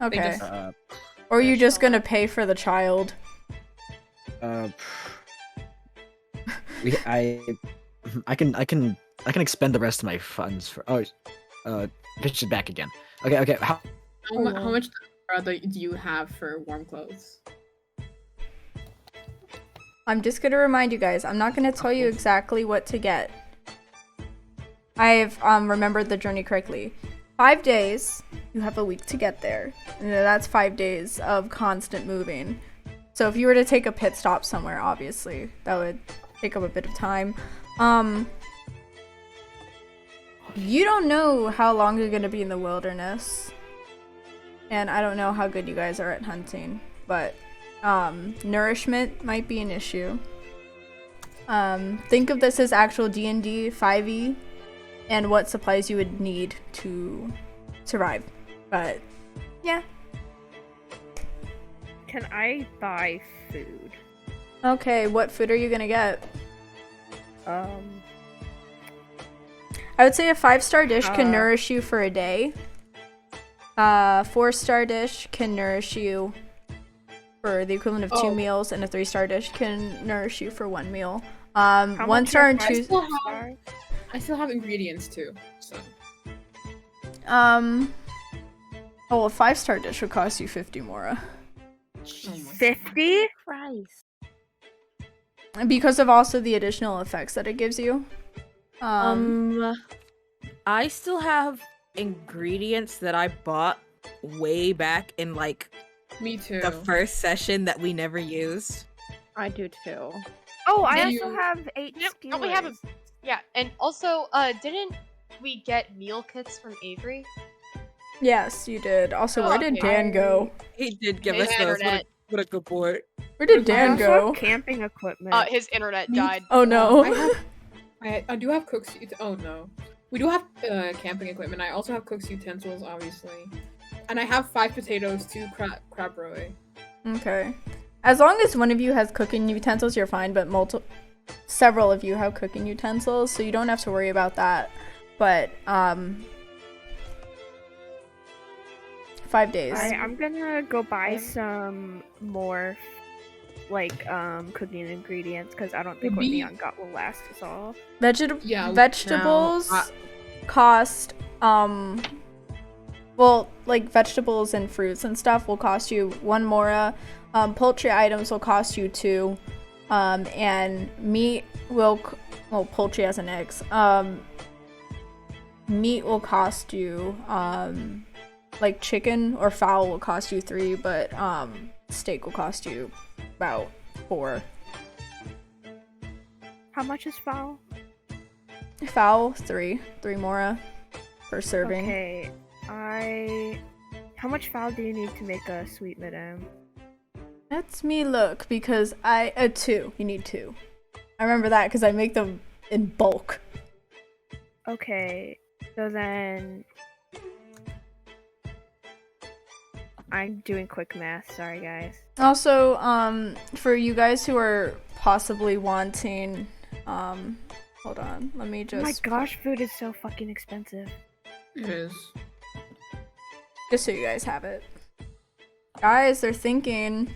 Okay. just- Or are you just gonna pay for the child? I can expend the rest of my funds for. Pitch is back again. Okay. How How much do you have for warm clothes? I'm just gonna remind you guys, I'm not gonna tell you exactly what to get. I've remembered the journey correctly. 5 days, you have a week to get there. And that's 5 days of constant moving. So if you were to take a pit stop somewhere, obviously, that would take up a bit of time. You don't know how long you're gonna be in the wilderness. And I don't know how good you guys are at hunting, but nourishment might be an issue. Think of this as actual D&D 5e and what supplies you would need to survive. But yeah. Can I buy food? Okay, what food are you gonna get? Um, I would say a 5-star dish can nourish you for a day. 4-star dish can nourish you for the equivalent of 2 meals, and a 3-star dish can nourish you for 1 meal. how 1 much star are and 2. I still have ingredients too. So A 5-star dish would cost you 50 mora. 50? Christ. Because of also the additional effects that it gives you. I still have ingredients that I bought way back in like me too. the first session that we never used. I do too. Oh, I Do also you- have 8 Don't we have a- skewers. Yeah, and also, didn't we get meal kits from Avery? Yes, you did. Also, where did Okay. Dan go? He did give Hey, us those. internet. What a good boy. Where did I Dan also go? have camping equipment. His internet Me died. Oh no. I do have cooks. Oh no, we do have camping equipment. I also have cooks utensils, obviously, and I have 5 potatoes, 2 crab roe. Okay. As long as one of you has cooking utensils, you're fine, but several of you have cooking utensils, so you don't have to worry about that. But 5 days. I'm gonna go buy some more, like, cooking ingredients, because I don't think what Neon got will last us all. Vegetables cost, well, like, vegetables and fruits and stuff will cost you 1 mora. Poultry items will cost you 2. And meat will, well, poultry as an eggs. Meat will cost you, like chicken or fowl will cost you 3, but steak will cost you about 4. How much is fowl? Fowl 3 mora per serving. Okay, how much fowl do you need to make a sweet madame? Let's me look, because 2. You need 2. I remember that because I make them in bulk. Okay, so then I'm doing quick math. Sorry, guys. Also, for you guys who are possibly wanting, hold on, let me just. Oh my gosh, food is so fucking expensive. It is. Just so you guys have it. Guys, they're thinking.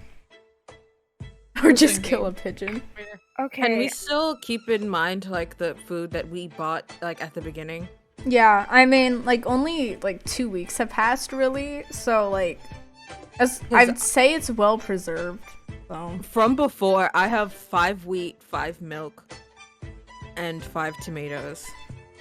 Or just kill a pigeon. Okay. Can we still keep in mind like the food that we bought like at the beginning? Yeah, I mean, like only like 2 weeks have passed, really. So like, I'd say it's well preserved. So from before, I have 5 wheat, 5 milk, and 5 tomatoes.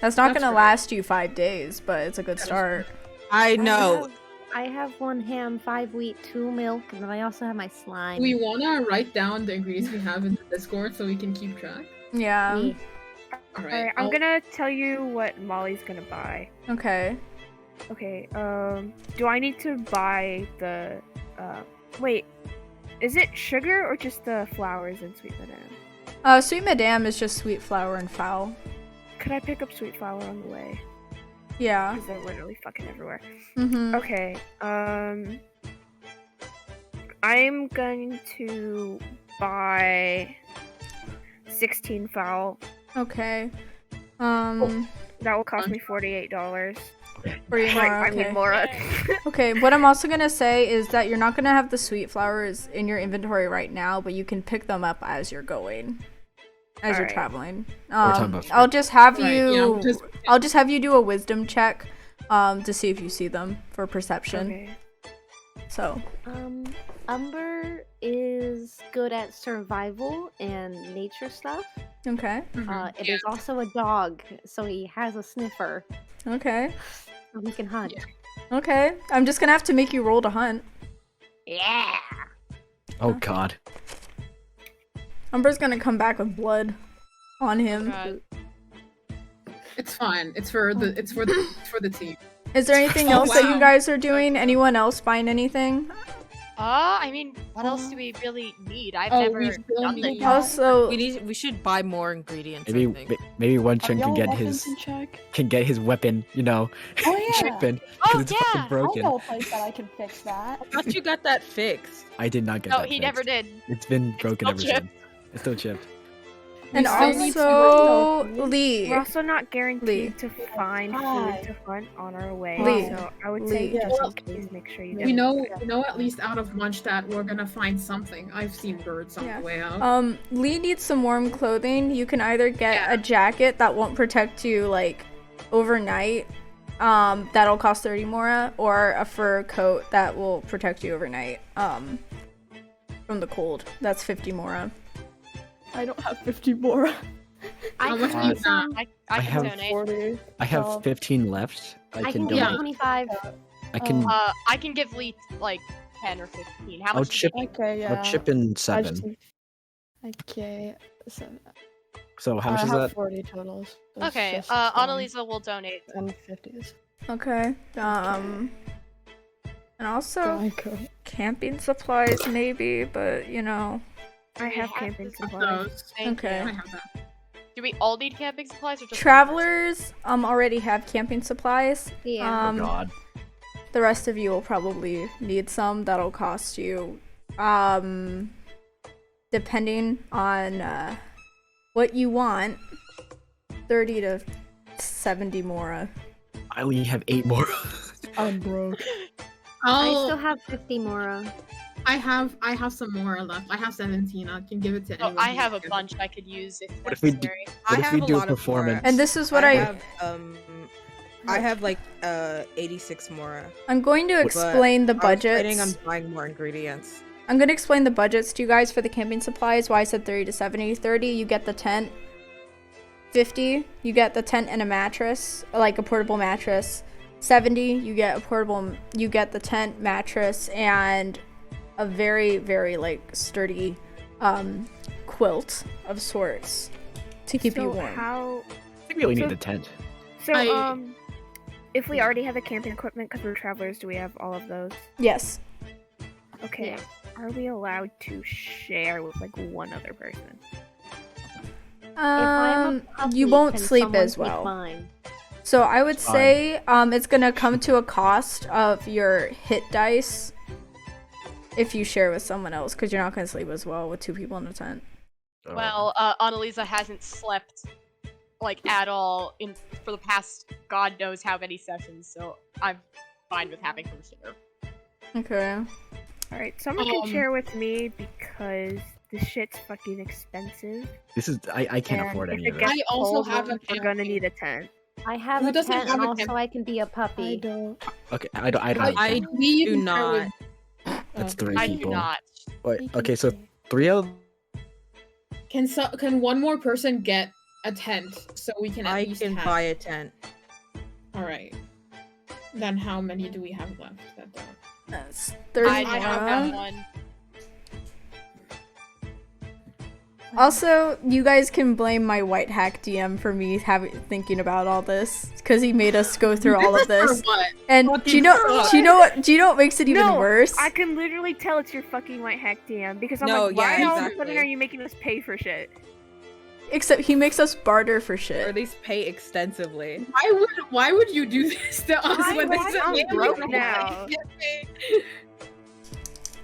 That's not gonna last you 5 days, but it's a good start. I know. I have 1 ham, 5 wheat, 2 milk, and then I also have my slime. We wanna write down the ingredients we have in the Discord so we can keep track. Yeah. Alright, I'm gonna tell you what Molly's gonna buy. Okay. Okay, do I need to buy the, wait, is it sugar or just the flowers in Sweet Madame? Sweet Madame is just sweet flour and fowl. Could I pick up sweet flour on the way? Yeah. Because they're literally fucking everywhere. Mm-hmm. Okay, I'm going to buy 16 fowl. Okay. That will cost me $48. For your Mora, I mean, Mora. Okay, what I'm also gonna say is that you're not gonna have the sweet flowers in your inventory right now, but you can pick them up as you're going, as you're traveling. I'll just have you. I'll just have you do a wisdom check, to see if you see them for perception. Okay. So. Umber is good at survival and nature stuff. Okay. It is also a dog, so he has a sniffer. Okay. So he can hunt. Okay. I'm just gonna have to make you roll to hunt. Yeah. Oh god. Umber's gonna come back with blood on him. God. It's fine. It's for the team. Is there anything else that you guys are doing? Anyone else buying anything? I mean, what else do we really need? I've never done this. Also, we should buy more ingredients. Maybe Wenchun can get his weapon, you know, weapon, because it's fucking broken. I know a place that I can fix that. I thought you got that fixed. I did not get that. No, he never did. It's been broken ever chipped. since. It's still chipped. And also, Lee. We're also not guaranteed to find food to hunt on our way. Lee. So I would say please make sure you We know at least out of lunch that we're gonna find something. I've seen birds on the way out. Lee needs some warm clothing. You can either get a jacket that won't protect you like overnight. That'll cost 30 mora, or a fur coat that will protect you overnight. From the cold. That's 50 mora. I don't have 50 more. I can donate. 40. I have 15 left. I can donate. give 25. I can. I can give Lee like 10 or 15. How much? Okay, yeah. I'll chip in 7. Okay, 7. So how much is I have that? 40 totals. Okay, Annalisa will donate. And 50s. Okay. And also camping supplies maybe, but you know, I have have camping Of supplies. those. Thank Okay. I you. have that. Do we all need camping supplies or just one person? Travelers already have camping supplies. Yeah. Oh god. The rest of you will probably need some. That'll cost you depending on what you want, 30 to 70 mora. I only have 8 more. I'm broke. I still I'll, have 50 Mora. I have some more left. I have 17. I can give it to Oh, anyone. I who have a wants it. bunch I could use if What if we do- necessary. What if we have do a a lot of performance? And this is what I have 86 more. I'm going to But explain the I was planning on budgets. buying more ingredients. I'm going to explain the budgets to you guys for the camping supplies. Why I said 30 to 70. 30, you get the tent. 50, you get the tent and a mattress, like a portable mattress. 70, you get the tent, mattress, and a very, very like sturdy quilt of sorts to keep you warm. How? I think we only So- need the tent. So I- if we already have the camping equipment because we're travelers, do we have all of those? Yes. Okay. Are we allowed to share with like one other person? You won't sleep as well. So I would Fine. say it's gonna come to a cost of your hit dice if you share with someone else, because you're not gonna sleep as well with 2 people in a tent. Oh. Well, Annalisa hasn't slept like at all for the past god knows how many sessions, so I'm fine with having her share. Okay. All right, someone can share with me because this shit's fucking expensive. This is I can't and afford if any it of gets this. I also cold, have a we're gonna camping. need a tent. I have Who a doesn't tent, have and a also tent? I can be a puppy. don't. Okay, I don't. I We do can share not. with- That's 3 I do people. not. Wait, okay, so 3 of Can one more person get a tent so we can at I least can have... buy a tent. All right. Then how many do we have left? That don't... That's 30 I mora. have one. Also, you guys can blame my white hack DM for me thinking about all this, because he made us go through all of this. For what? And do you know what makes it even No, worse? I can literally tell it's your fucking white hack DM because I'm No, like, why yeah, all of a exactly. sudden are you making us pay for shit? Except he makes us barter for Or shit. at least pay extensively. Why would you do this to us Why- when why this is I'm a broke game? now?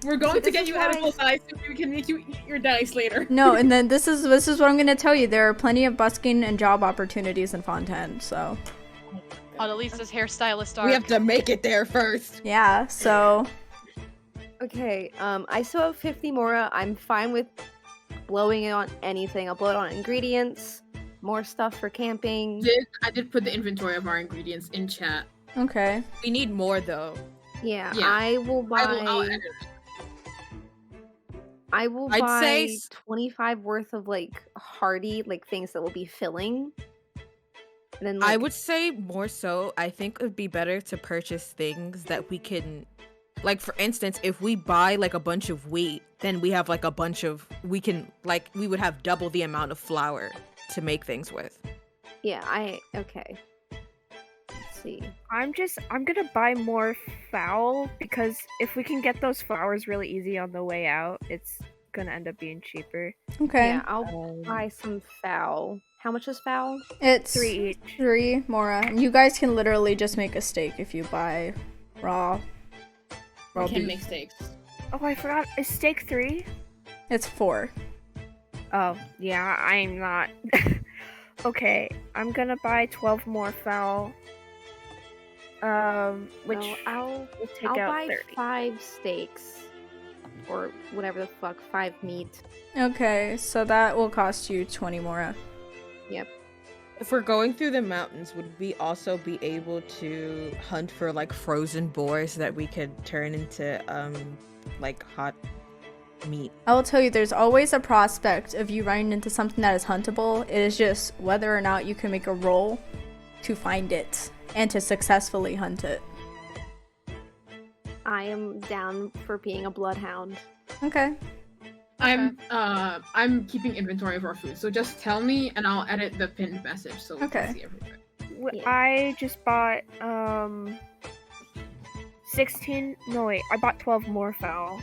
We're going to This get is you why- edible dice so we can make you eat your dice later. No, and then this is what I'm gonna tell you. There are plenty of busking and job opportunities in Fontaine, so Annalisa's hairstylist arc. We have to make it there first. yeah, so Okay, I still have 50 Mora. I'm fine with blowing it on anything. I'll blow it on ingredients, more stuff for camping. I did put the inventory of our ingredients in chat. okay. We need more though. Yeah, Yeah. I will buy. I'll edit it. I will I'd buy say s- 25 worth of like hearty like things that will be filling. And then like, I would say more so, I think it would be better to purchase things that we can, like for instance, if we buy like a bunch of wheat, then we have like a bunch of, we would have double the amount of flour to make things with. okay. Let's see. I'm gonna buy more fowl because if we can get those flowers really easy on the way out, it's gonna end up being cheaper. Okay. Yeah, I'll buy some fowl. How much is fowl? It's 3 each. 3 Mora. And you guys can literally just make a steak if you buy raw We can beef. make steaks. Oh, I forgot. Is steak 3? It's 4. Oh, yeah, I'm not. Okay, I'm gonna buy 12 more fowl. Which No, I'll will take I'll out buy 30. 5 steaks. Or whatever the fuck, 5 meat. Okay, so that will cost you 20 Mora. If we're going through the mountains, would we also be able to hunt for like frozen boars that we could turn into like hot meat? I will tell you, there's always a prospect of you running into something that is huntable. It is just whether or not you can make a roll to find it and to successfully hunt it. I am down for being a bloodhound. Okay. I'm keeping inventory of our food, so just tell me and I'll edit the pinned message so we Okay. can see everything. Yeah. I just bought 16. No wait, I bought 12 more fowl.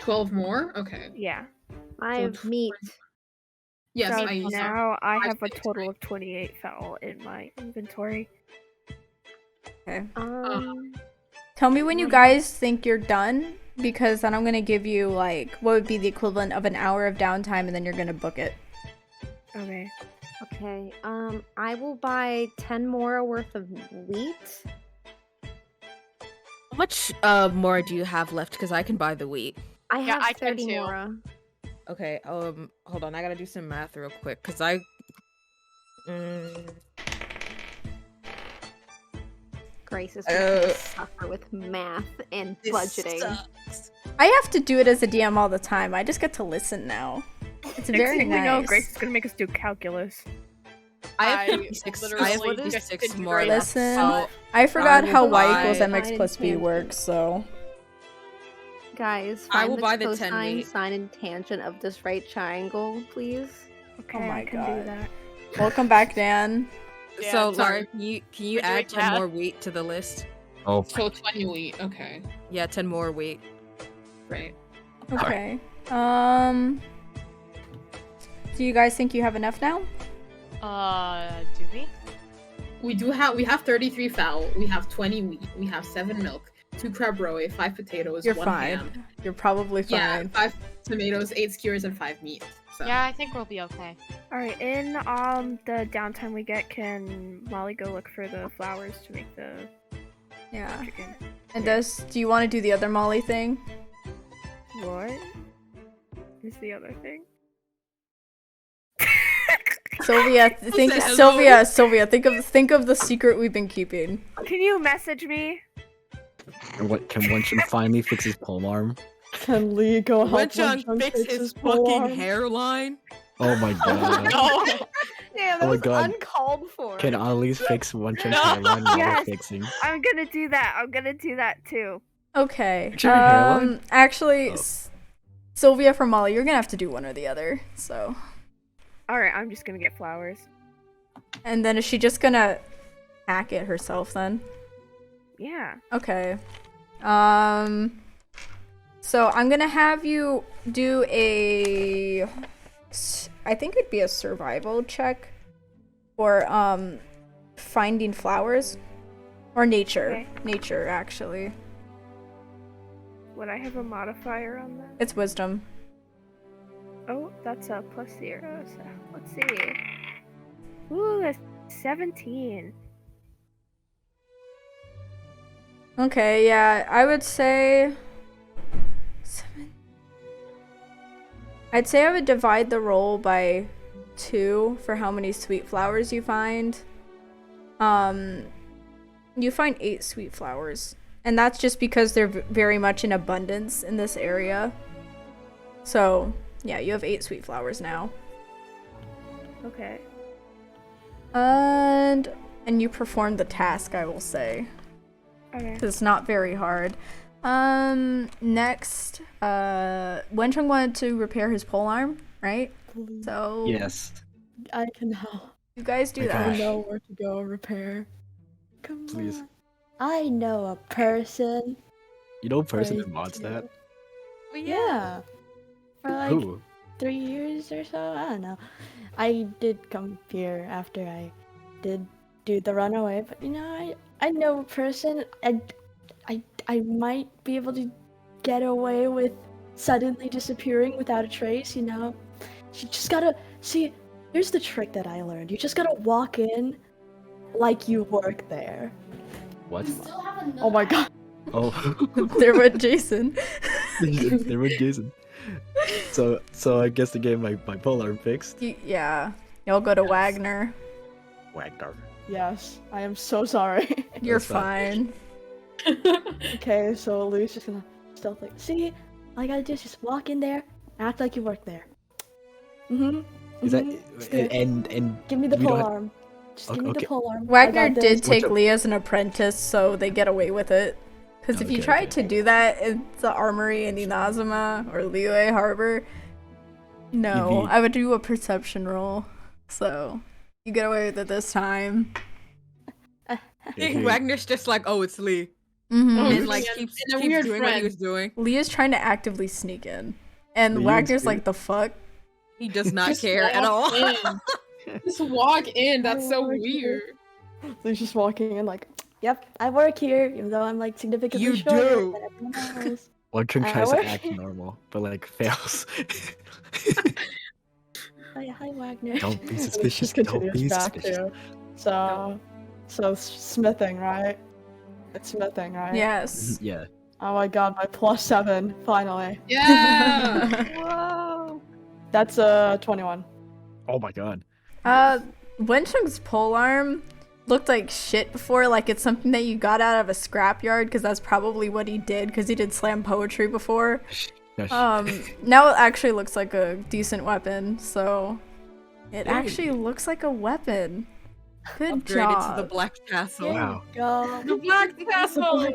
12 more? Okay. Yeah. I have meat. Yes, So I now I I have a picked total of 28 foul in my inventory. Okay. Um, Tell me when you guys think you're done, because then I'm gonna give you like what would be the equivalent of an hour of downtime, and then you're gonna book it. okay. Okay, I will buy 10 more worth of wheat. How much more do you have left? Because I can buy the wheat. I Yeah, have I can 30 too. more. Okay, hold on, I gotta do some math real quick, because I... Grace is gonna suffer with math and budgeting. I have to do it as a DM all the time. I just get to listen now. It's Next very thing nice. we know, Grace is gonna make us do calculus. I have I 56, literally I have just 56 didn't more grade left, Listen, so... I forgot will how y equals buy- mx plus b works, so Guys, I find will the buy the 10 cosine, wheat. sine, and tangent of this right triangle, please. Okay, my I can God. do that. welcome back, Dan. Yeah, So, sorry. Laura, can you We're add doing 10 math. more wheat to the list? Oh, So 20 wheat. Okay, Yeah, 10 more wheat. great. Okay. Do you guys think you have enough now? Do we? We have 33 fowl. We have 20 wheat. We have 7 milk, 2 crab roe, 5 potatoes, You're 1 fine. ham. You're probably Yeah, fine. 5 tomatoes, 8 skewers, and 5 meat. So. Yeah, I think we'll be okay. Alright, in the downtime we get, can Molly go look for the flowers to make the Yeah. chicken? And do you want to do the other Molly thing? What is the other thing? Sylvia, Sylvia, think of the secret we've been keeping. Can you message me? and what can Wenchun finally fix his polearm? Can Lee go help Wenchun Wenchun fix fix his polearm? fucking hairline? Oh my god. No. Damn, Oh that my was God. uncalled for. Can Annalise fix Wenchun's No. hairline while Yes. fixing? I'm gonna do that. I'm gonna do that too. Okay. Fix your hairline? Actually, Oh. Sylvia for Molly, you're gonna have to do one or the other. So, Alright, I'm just gonna get flowers. and then is she just gonna hack it herself then? Yeah. Okay. So I'm gonna have you do I think it'd be a survival check for finding flowers or nature. Okay. Nature actually. Would I have a modifier on that? It's wisdom. Oh, that's a +0. So let's see. Ooh, that's 17. Okay, yeah, I would say 7. I'd say I would divide the roll by 2 for how many sweet flowers you find. You find 8 sweet flowers, and that's just because they're very much in abundance in this area. So, yeah, you have 8 sweet flowers now. Okay. And you performed the task, I will say. Okay. It's not very hard. Next, Wenchung wanted to repair his polearm, right? Please. So Yes. I can help. you guys do My that. I gosh. know where to go repair. Come Please. on. I know a person. You know, person Right who mods that. Yeah. For like Who? 3 years or so. I don't know. I did come here after I did do the runaway, but you know, I know a person. I might be able to get away with suddenly disappearing without a trace. You know, you just gotta see. Here's the trick that I learned. You just gotta walk in like you work there. What? Oh my god. Oh. There went Jason. There went Jason. So I guess to get my polearm fixed. Yeah, you'll go to Yes. Wagner. Wagner. Yes, I am so sorry. You're That's fine. fine. Okay, so Lou's just gonna stealth like, see, all you gotta do is just walk in there, act like you work there. Is that Just do it. and Give me the we don't pole have- arm. Just Okay, give me okay. the pole arm. I Wagner got did this. take What's up? Lee as an apprentice, so they get away with it. Because if you Okay, tried okay. to do that in the armory in Inazuma or Liyue Harbor, no, You'd be- I would do a perception roll. So you get away with it this time. Okay. Wagner's just like, oh, it's Lee. Mm-hmm. Oh, And like yeah, keeps and a weird doing what he friend. was doing. Lee is trying to actively sneak in. And Were you in Wagner's spirit? like, the fuck? He does not Just care at all. walk in. Just walk in. That's so work weird. So he's just walking in like, yep, I work here, even though I'm like significantly You shorter do. than everyone else. Wondering I tries to work- act normal, but like fails. Hi, Wagner. Don't be And it suspicious. just Don't continues be back suspicious. to so smithing, right? It's smithing, right? Yes. Yeah. Oh my god, my +7 finally. Yeah. Whoa. That's 21. Oh my god. Wenchung's polearm looked like shit before, like it's something that you got out of a scrapyard, because that's probably what he did, because he did slam poetry before. Gosh. Now it actually looks like a decent weapon, so it Ooh. actually looks like a weapon. Good Upgraded job. to the Black Castle. Wow. God. The Black Castle.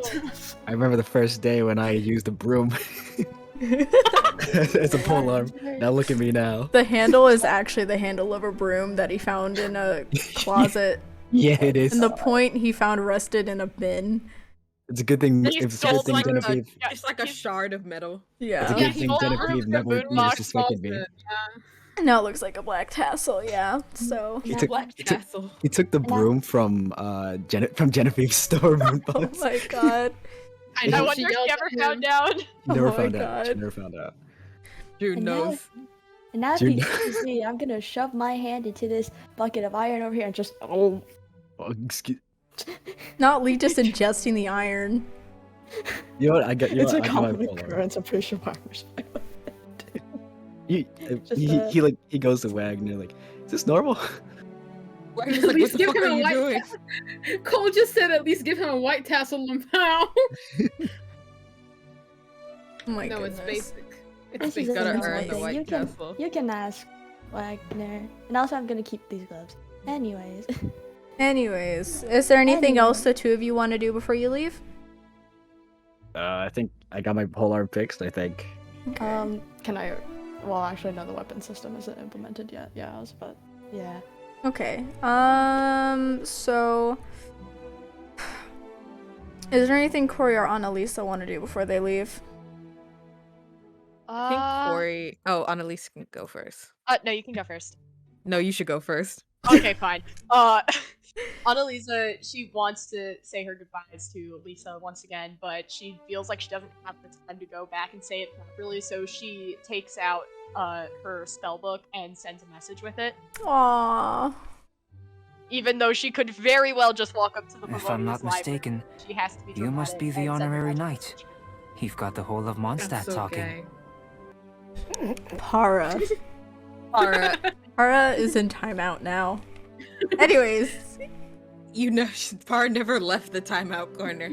I remember the first day when I used a broom as a polearm. Now look at me now. The handle is actually the handle of a broom that he found in a closet, Yeah, it is. and the point he found rusted in a bin. It's a good thing. He It's a good stole thing like a- Genevieve. Yeah, It's like a he's- shard of metal. Yeah. It's a Yeah, good he thing stole Genevieve the never moon box suspected me. closet. Yeah. Now it looks like a black tassel, yeah. So. He Now took, Black he took, Castle. he took the And now- broom from Genevieve's store. Oh Moonbox. my god. I I know wonder she if yelled she at ever him. found out. She never Oh my found out. She God. never found out. Who And now, knows? and now if Dude. he sees me, I'm gonna shove my hand into this bucket of iron over here and just Oh, excuse. Not Lee just ingesting the iron. You know what? I got. You know It's what? a I got my common polearm. occurrence, I'm pretty sure Wagner's He, Just, he goes to Wagner like, is this normal? Wagner's At like, what least the give fuck him are a you white doing? Cole just said at least give him a white tassel now. Oh my No, goodness. it's basic. It's This is basic. Gotta another earn the thing. White you can, Castle. You can ask Wagner. And also, I'm gonna keep these gloves. Anyways. Anyways, is there anything Anyway. else the two of you want to do before you leave? I think I got my polearm fixed. I think. Can I? Well, actually, no, the weapon system isn't implemented yet. Yeah, I was about. Yeah. Okay. So is there anything Cory or Annalisa want to do before they leave? I think Cory. Oh, Annalisa can go first. No, you can go first. No, you should go first. Okay, fine. Annalisa, she wants to say her goodbyes to Lisa once again, but she feels like she doesn't have the time to go back and say it properly, so she takes out her spellbook and sends a message with it. Aww. Even though she could very well just walk up to the If I'm not Pavonius library, mistaken, she has to be you must dramatic be the and send a honorary message. knight. You've got the whole of Mondstadt That's so talking. gay. Para. Alright. Para is in timeout now. Anyways, You know, Par never left the timeout corner.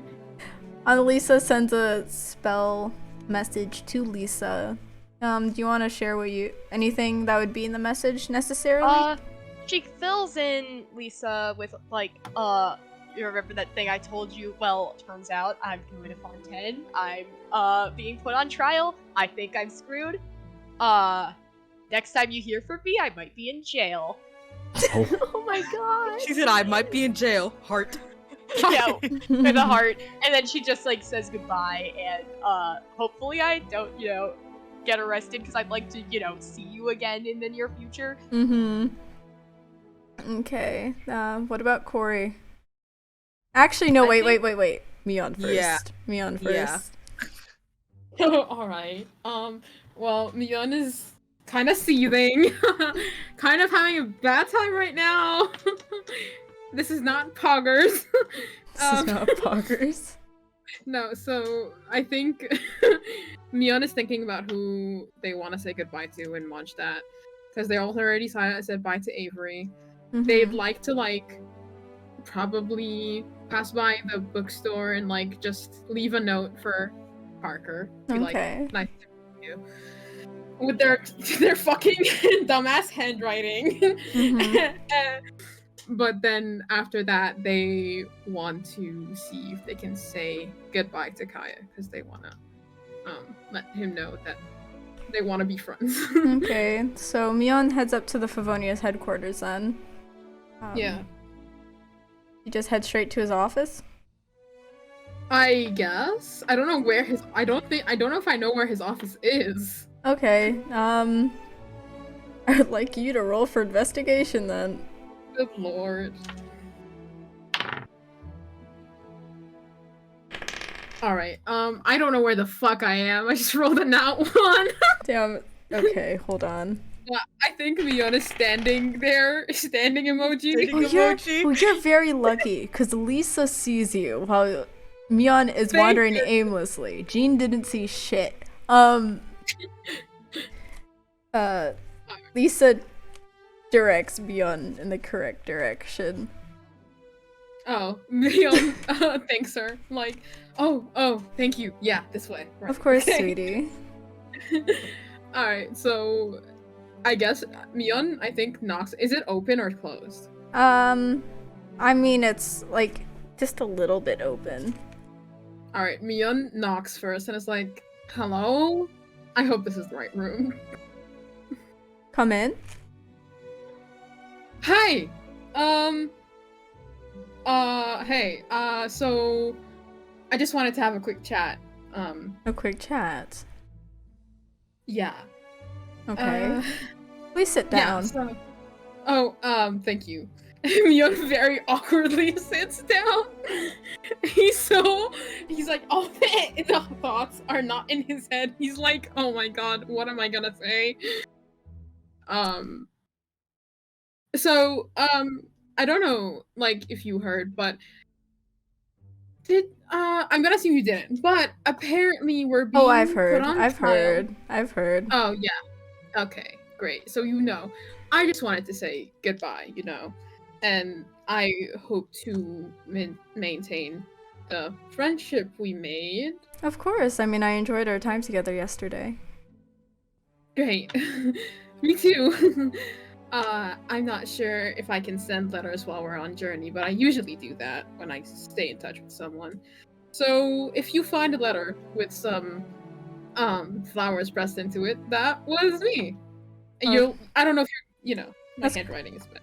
Annalisa sends a spell message to Lisa. Do you want to share anything that would be in the message necessarily? She fills in Lisa with, like, you remember that thing I told you? Well, turns out I'm going to Fontaine. I'm, being put on trial. I think I'm screwed. Next time you hear from me, I might be in jail. Oh my god. She said I might be in jail. Heart. No, with a heart. And then she just, like, says goodbye, and, hopefully I don't, get arrested, because I'd like to, see you again in the near future. Mm-hmm. Okay. What about Cory? Actually, no, wait. Mion first. Yeah. Mion first. Yeah. Alright. Well, Mion is kind of seething. Kind of having a bad time right now. This is not poggers. This is not poggers. No, so I think Mion is thinking about who they want to say goodbye to in Mondstadt. Because they already said bye to Avery. They'd like to, probably pass by the bookstore and, just leave a note for Parker. Be Okay. nice to meet you. With their fucking dumbass handwriting. Mhm. But then after that, they want to see if they can say goodbye to Kaya. Because they want to let him know that they want to be friends. Okay, so Mion heads up to the Favonia's headquarters then. Yeah. He just heads straight to his office? I guess. I don't know where his. I don't know if I know where his office is. Okay, I'd like you to roll for investigation then. Good lord. Alright, I don't know where the fuck I am. I just rolled a nat 1. Damn. Okay, hold on. I think Mion is standing there, standing emoji. You're very lucky, because Lisa sees you while Mion is Thank wandering you. aimlessly. Jean didn't see shit. Lisa directs Mion in the correct direction. Oh, Mion thanks her. Like, oh, thank you. Yeah, this way. Right. Of course, Okay. sweetie. Alright, so I guess Mion, I think, knocks. Is it open or closed? I mean, it's like just a little bit open. Alright, Mion knocks first and is like, hello? I hope this is the right room. Come in. Hi! Hey, so I just wanted to have a quick chat. A quick chat. Yeah. Okay. Please sit down. Yeah, thank you. Mion very awkwardly sits down. He's like, all the thoughts are not in his head. He's like, oh my god, what am I gonna say? I don't know, like, if you heard, but I'm gonna assume you didn't, but apparently we're being I've heard. put on I've trial. heard. Oh, yeah. Okay, great. So you know. I just wanted to say goodbye, and I hope to maintain the friendship we made. Of course. I mean, I enjoyed our time together yesterday. Great. Me too. I'm not sure if I can send letters while we're on journey, but I usually do that when I stay in touch with someone. So if you find a letter with some flowers pressed into it, that was me. I don't know if my handwriting is bad.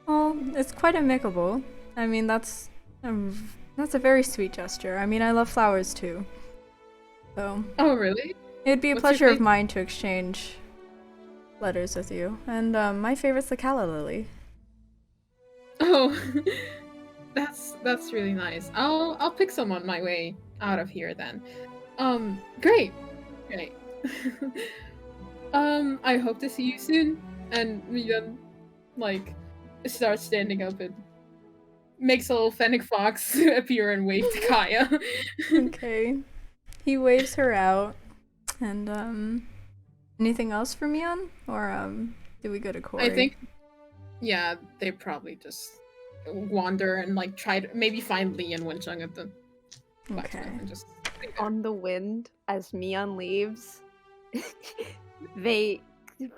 Well, it's quite amicable. I mean, that's a very sweet gesture. I mean, I love flowers too. So. Oh, really? It'd be a What's your pleasure of favorite? mine to exchange letters with you. And my favorite's the calla lily. Oh, that's really nice. I'll pick some on my way out of here then. Great. I hope to see you soon. And Mion, like, starts standing up and makes a little fennec fox appear and wave to Kaya. Okay. He waves her out. And anything else for Mion? Or do we go to Cory? I think, yeah, they probably just wander and like try to maybe find Lee and Wencheng at the Okay. and just On the wind, as Mion leaves, they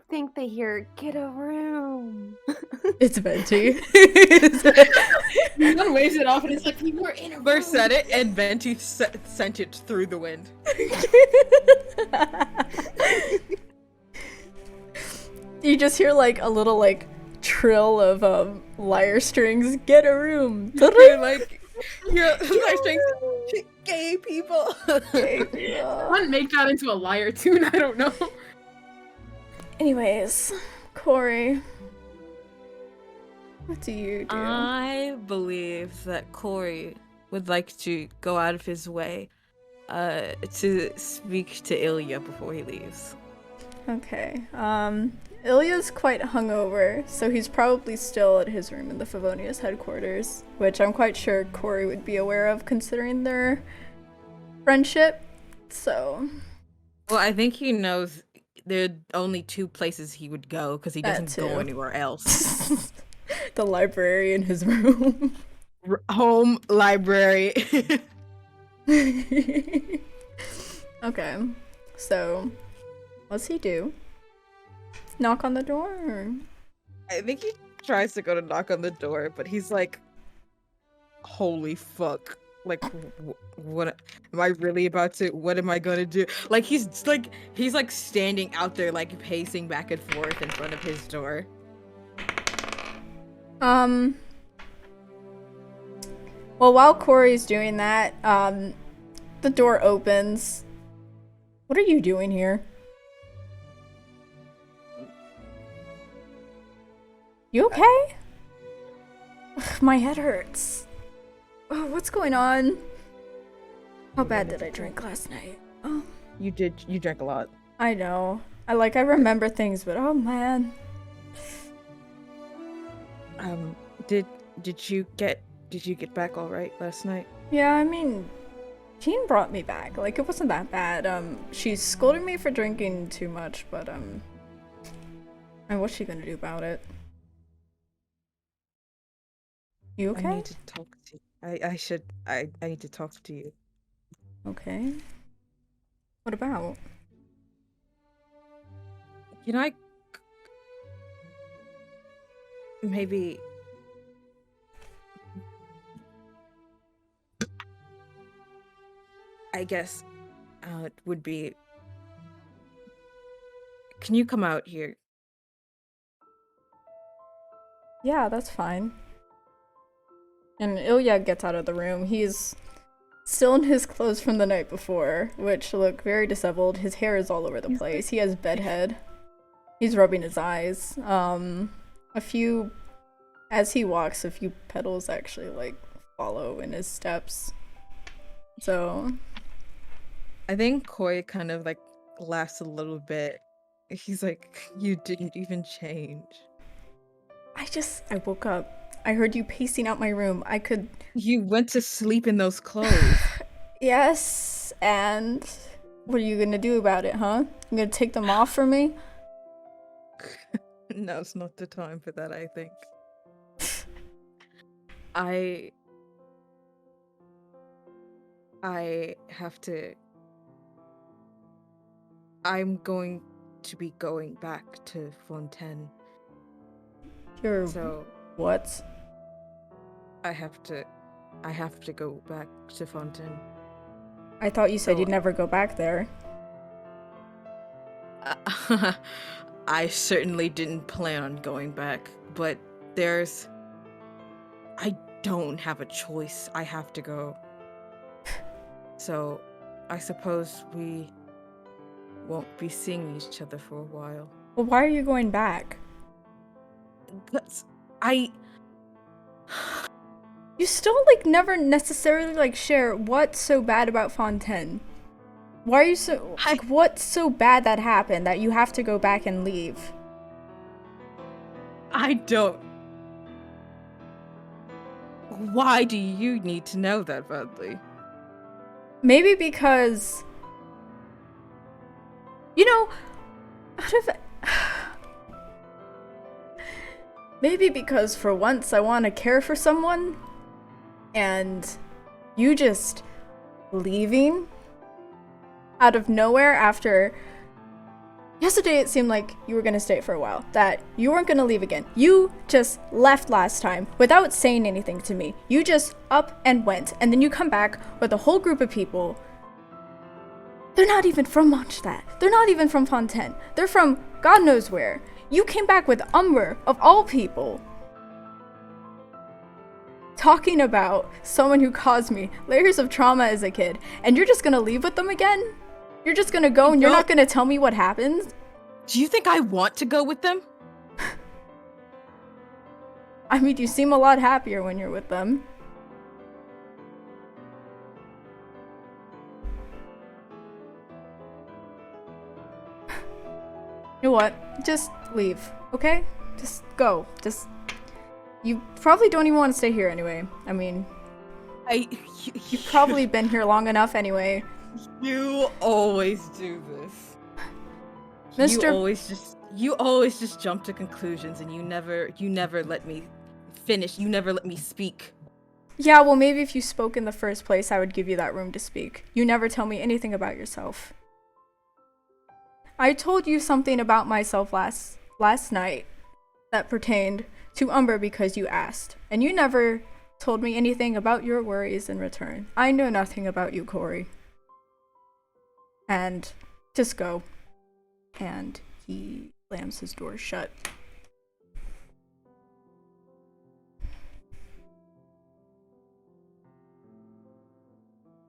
think they hear, "Get a room." It's Venti. Mion waves it off and it's like, we were in a room. First said it, and Venti sent it through the wind. You just hear like a little like trill of lyre strings. Get a room. You're like, lyre strings. Gay people. I want to make that into a lyre tune. I don't know. Anyways, Cory, what do you do? I believe that Cory would like to go out of his way to speak to Ilya before he leaves. Okay. Ilya's quite hungover, so he's probably still at his room in the Favonius headquarters, which I'm quite sure Cory would be aware of considering their friendship. So. Well, I think he knows there are only two places he would go because he That doesn't too. go anywhere else. The library in his room. Home library. Okay. So, what's he do? Knock on the door? Or? I think he tries to go to knock on the door, but he's like, holy fuck. Like, what am I really about to, what am I gonna do? Like, he's standing out there, like, pacing back and forth in front of his door. Well, while Cory's doing that, the door opens. What are you doing here? You okay? Ugh, my head hurts. Oh, what's going on? How bad did I drink last night? Oh, You drank a lot. I know. I remember things, but oh man. Did you get back all right last night? Yeah, I mean, Jean brought me back. Like, it wasn't that bad. She scolded me for drinking too much, but and what's she gonna do about it? You okay? I need to talk to you. I need to talk to you. Okay. What about? Can I maybe I guess it would be, can you come out here? Yeah, that's fine. And Ilya gets out of the room. He's still in his clothes from the night before, which look very disheveled. His hair is all over the place. He has bedhead. He's rubbing his eyes. As he walks, a few petals actually like follow in his steps. So I think Cory kind of like laughs a little bit. He's like, you didn't even change. I woke up. I heard you pacing out my room. You went to sleep in those clothes. Yes, and what are you gonna do about it, huh? You gonna take them off for me? Now's not the time for that, I think. I'm going to be going back to Fontaine. So what? I have to go back to Fontaine. I thought you said you'd never go back there. I certainly didn't plan on going back, but I don't have a choice. I have to go. So I suppose we won't be seeing each other for a while. Well, why are you going back? You still like never necessarily like share what's so bad about Fontaine. Why are you so like what's so bad that happened that you have to go back and leave? I don't. Why do you need to know that badly? Maybe because maybe because for once I want to care for someone and you just leaving out of nowhere after yesterday it seemed like you were going to stay for a while, that you weren't going to leave again. You just left last time without saying anything to me. You just up and went, and then you come back with a whole group of people. They're not even from Mondstadt. They're not even from Fontaine. They're from God knows where. You came back with Umber, of all people. Talking about someone who caused me layers of trauma as a kid, and you're just gonna leave with them again? You're just gonna go and you're not gonna tell me what happens? Do you think I want to go with them? I mean, you seem a lot happier when you're with them. You know what? Just leave, okay? Just go. You probably don't even want to stay here anyway. I mean, you've probably been here long enough anyway. You always do this. Mr. You always just jump to conclusions, and you never let me finish. You never let me speak. Yeah, well, maybe if you spoke in the first place, I would give you that room to speak. You never tell me anything about yourself. I told you something about myself last night that pertained to Umber because you asked, and you never told me anything about your worries in return. I know nothing about you, Cory. And just go. And he slams his door shut.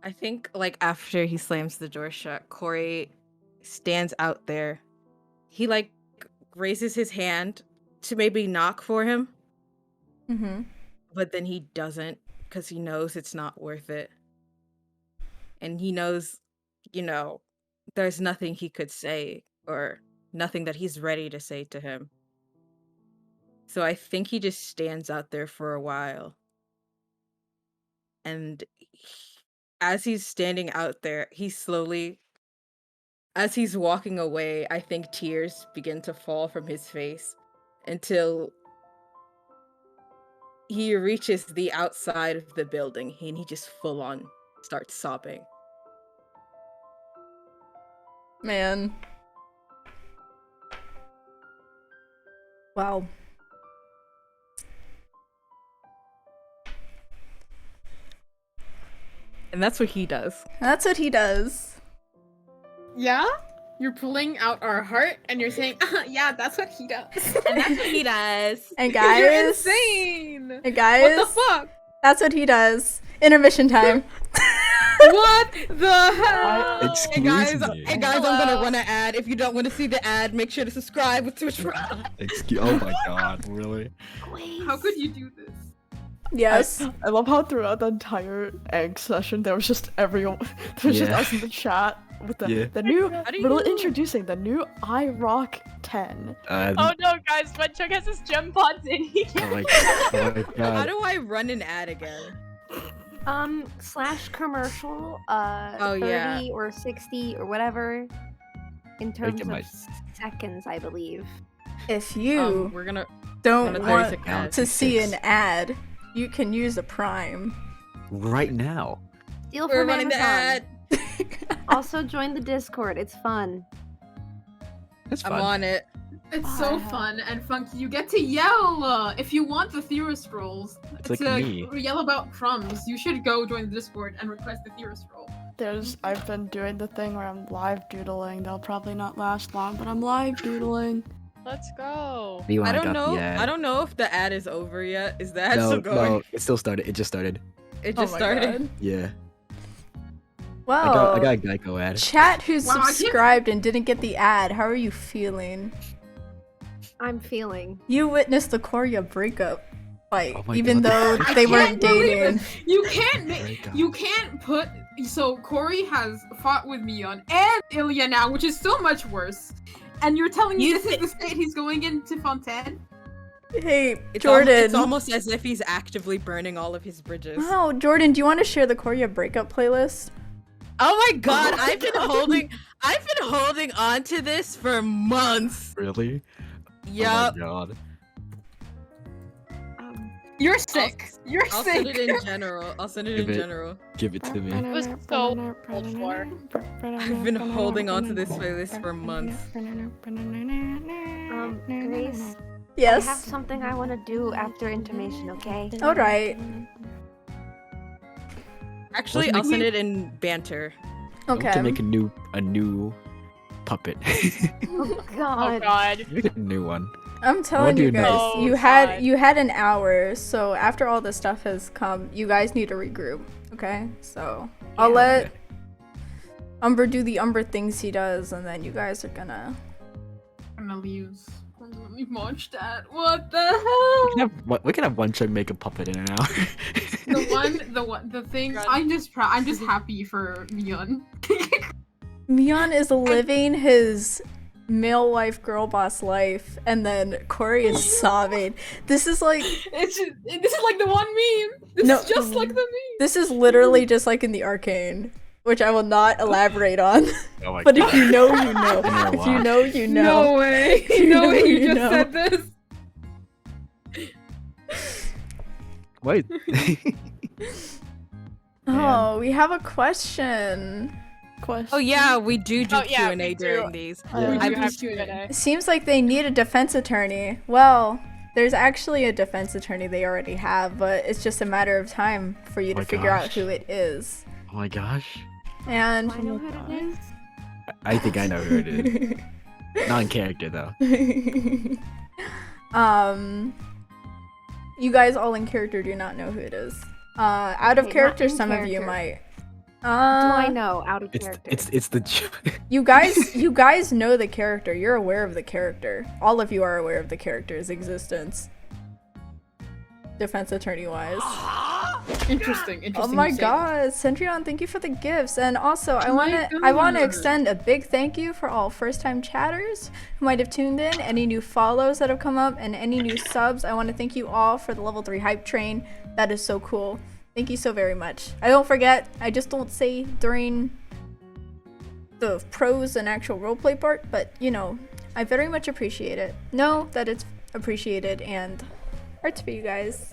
I think, like, after he slams the door shut, Cory stands out there. He, like, raises his hand to maybe knock for him, Mm-hmm. but then he doesn't because he knows it's not worth it. And he knows, there's nothing he could say or nothing that he's ready to say to him. So I think he just stands out there for a while. And as he's standing out there, as he's walking away, I think tears begin to fall from his face until he reaches the outside of the building and he just full on starts sobbing. Man. Wow. And that's what he does. That's what he does. Yeah? You're pulling out our heart and you're saying, yeah, that's what he does. And that's what he does. And guys, you're insane. And guys, what the fuck? That's what he does. Intermission time. What the hell? Excuse me. Hey guys, I'm gonna run an ad. If you don't want to see the ad, make sure to subscribe with Twitch. Oh my god, really? How could you do this? Yes. I love how throughout the entire egg session there was just everyone, there was just us in the chat with the new introducing the new iRock 10. Oh no, guys! When Chuck has his gem pods in, he can't. Oh my god. How do I run an ad again? / commercial, Oh, 30 yeah. or 60 or whatever, in terms get of my- seconds, I believe. If you We're gonna don't gonna want 36 ads. to see an ad, you can use a Prime. Right now. Steal We're from running the Amazon. ad. Also join the Discord, it's fun. That's I'm fun. on it. It's so fun and funky. You get to yell if you want the Theorist rolls It's like to me. yell about crumbs. You should go join the Discord and request the Theorist roll. I've been doing the thing where I'm live doodling. They'll probably not last long, but I'm live doodling. Let's go. You I wanna don't go- know. Yeah. I don't know if the ad is over yet. Is the ad No, still going? no, it still started. It just started. It Oh just my started. God. Yeah. Well, I got a Geico ad. chat who's Wow, I can't- subscribed and didn't get the ad, how are you feeling? I'm feeling. You witnessed the Cory breakup fight, Oh my even God. though I they can't weren't believe dating. it. You can't Breakup. you can't put so Cory has fought with Mion and Ilya now, which is so much worse. And you're telling me this is the state he's going into Fontaine? Hey, It's Jordan. it's almost as if he's actively burning all of his bridges. Wow, Jordan, do you want to share the Cory breakup playlist? Oh my god, I've been holding on to this for months. Really? Yup. Oh my god. You're sick. You're I'll sick. send it in general. I'll send it in Give it- general. Give it to me. It was so called for. I've been holding on to this playlist for months. Grace, Yes. I have something I want to do after intermission, okay? All right. Actually, Wasn't I'll it- send it in banter. I want Okay. to make a new puppet. Oh Oh god. god. Make a new one. I'm telling do you next? guys, Oh, you God. had an hour, so after all this stuff has come, you guys need to regroup. Okay, so I'll let Umber do the Umber things he does, and then you guys are gonna. I'm gonna leave. Let me watch that. What the hell? We can have one chug make a puppet in an hour. The thing. I'm just proud. I'm just happy for Mion. Mion is living his male wife, girl boss life, and then Cory is sobbing. This is like This is like the one meme. This No. is just like the meme. this is literally just like in the Arcane, which I will not elaborate on. Oh my But god. if you know, you know. gonna If you watch. know, you know. No way. You No know, way you you just know. said this. Wait. Oh, we have a question. Question. Oh yeah, we do Oh, yeah, Q&A we do. during these. Yeah. We I do have just- Q&A. It seems like they need a defense attorney. Well, there's actually a defense attorney they already have, but it's just a matter of time for you Oh to my figure out gosh. who it is. Oh my gosh. And I know who it is. I think I know who it is. Not in character though. you guys all in character do not know who it is. Out of Okay, not character, in some of you character. might. Do I Uh, know out of It's character? it's the you guys know the character. You're aware of the character. All of you are aware of the character's existence. Defense attorney wise. Interesting. Oh my god, Centrion, thank you for the gifts. And also, I Oh my want to God. extend a big thank you for all first-time chatters who might have tuned in, any new follows that have come up, and any new subs. I want to thank you all for the level 3 hype train. That is so cool. Thank you so very much. I don't forget, I just don't say during the pros and actual roleplay part, but you know, I very much appreciate it. Know that it's appreciated, and hearts for you guys.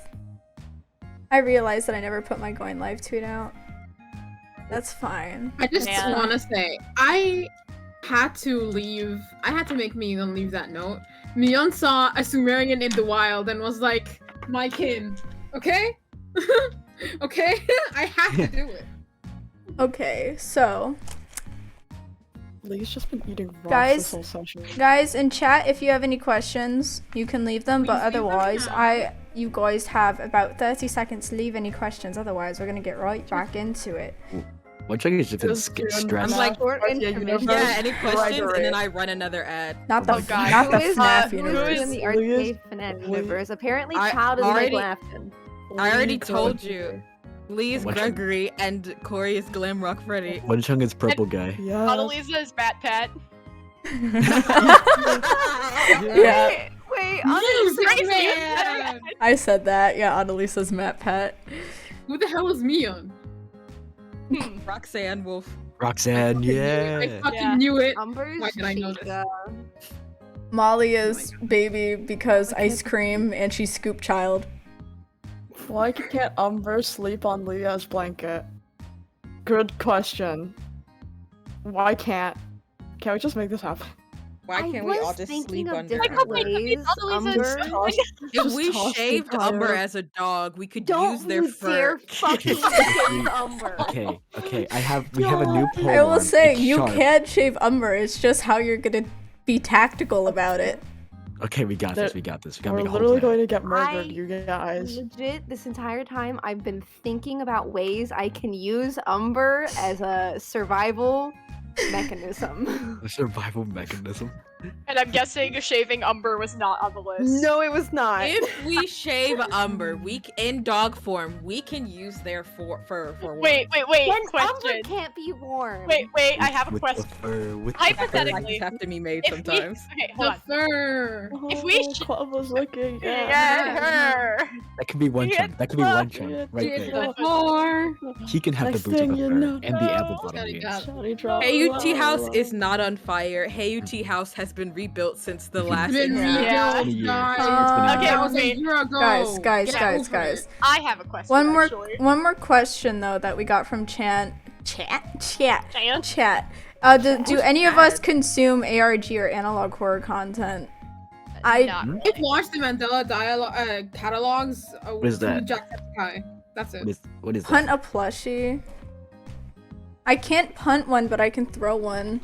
I realized that I never put my going live tweet out. That's fine. I just Man. want to say, I had to make Mion leave that note. Mion saw a Sumerian in the wild and was like, my kin. Okay? Okay? I have to do it. Okay, so Lee's just been eating rocks Guys, this whole session. guys in chat, if you have any questions, you can leave them. But Please leave them otherwise, now. you guys have about 30 seconds to leave any questions. Otherwise, we're gonna get right back into it. One Chuck has just been Just doing stressed. I'm like, Short yeah, intermission. Yeah, any Right questions? away. And then I run another ad. Not the Oh my God. not the Who is FNAF who universe. is in the Lee arcade is- FNAF Lee- universe? Apparently, I Child is already- Meg Lafton. I already Lee told goes- you. Lee is What Chuck- Gregory and Corey is Glam Rock Freddy. One Chung is purple guy. Yeah. Annalisa is Bat Pat. Yeah, Wait, Music crazy. man! I said that. Yeah, Annalisa's Matt Pat. Who the hell is Mion? Roxanne Wolf. Roxanne, I yeah. fucking Yeah. knew it. Umber's Why did I know this? Chica. Molly is baby because ice cream, and she's Scoop Child. Why can't Umber sleep on Leah's blanket? Good question. Why can't? Can we just make this happen? Why I can't we all was just thinking sleep of under different her? ways. Annalisa's Umber, If Just we toss the shaved entire- Umber as a dog, we could don't use their you dare fur. fucking shave Umber. Okay, we have a new pole. I will say It's you sharp. can shave Umber. It's just how you're gonna be tactical about it. Okay, we got this. There- We got this. We gotta We're make a whole literally plan. going to get murdered, I- you guys. Legit, this entire time I've been thinking about ways I can use Umber as a survival mechanism. A survival mechanism. And I'm guessing shaving Umber was not on the list. No, it was not. If we shave Umber, in dog form, we can use their fur for Wait, warmth. Then question. Umber can't be warm. Wait, I have a With question. the fur, with the fur. Hypothetically, Fur have to be made if we- sometimes. Okay, hold The on. fur. If we Oh, sh- Club was looking. Yeah, her. That could be one chunk. That could be one chunk right Get there. the fur. He can have the Next boots with thing the you fur know- and the apple bottom Gotta jeans. got- Johnny drop. HUT House is not on fire. HUT House has been rebuilt since the last Been incident. Yeah. rebuilt, Yeah. guys. Okay, That was a wait. year ago. Guys, Get over it. guys. I have a question. One actually. more question though that we got from chat. Chan? Do any of us consume ARG or analog horror content? I Not Hmm? really. I've watched the Mandela dialogue catalogs. What is that? Jacksepticeye. That's it. What is that? punt a plushie. I can't punt one, but I can throw one.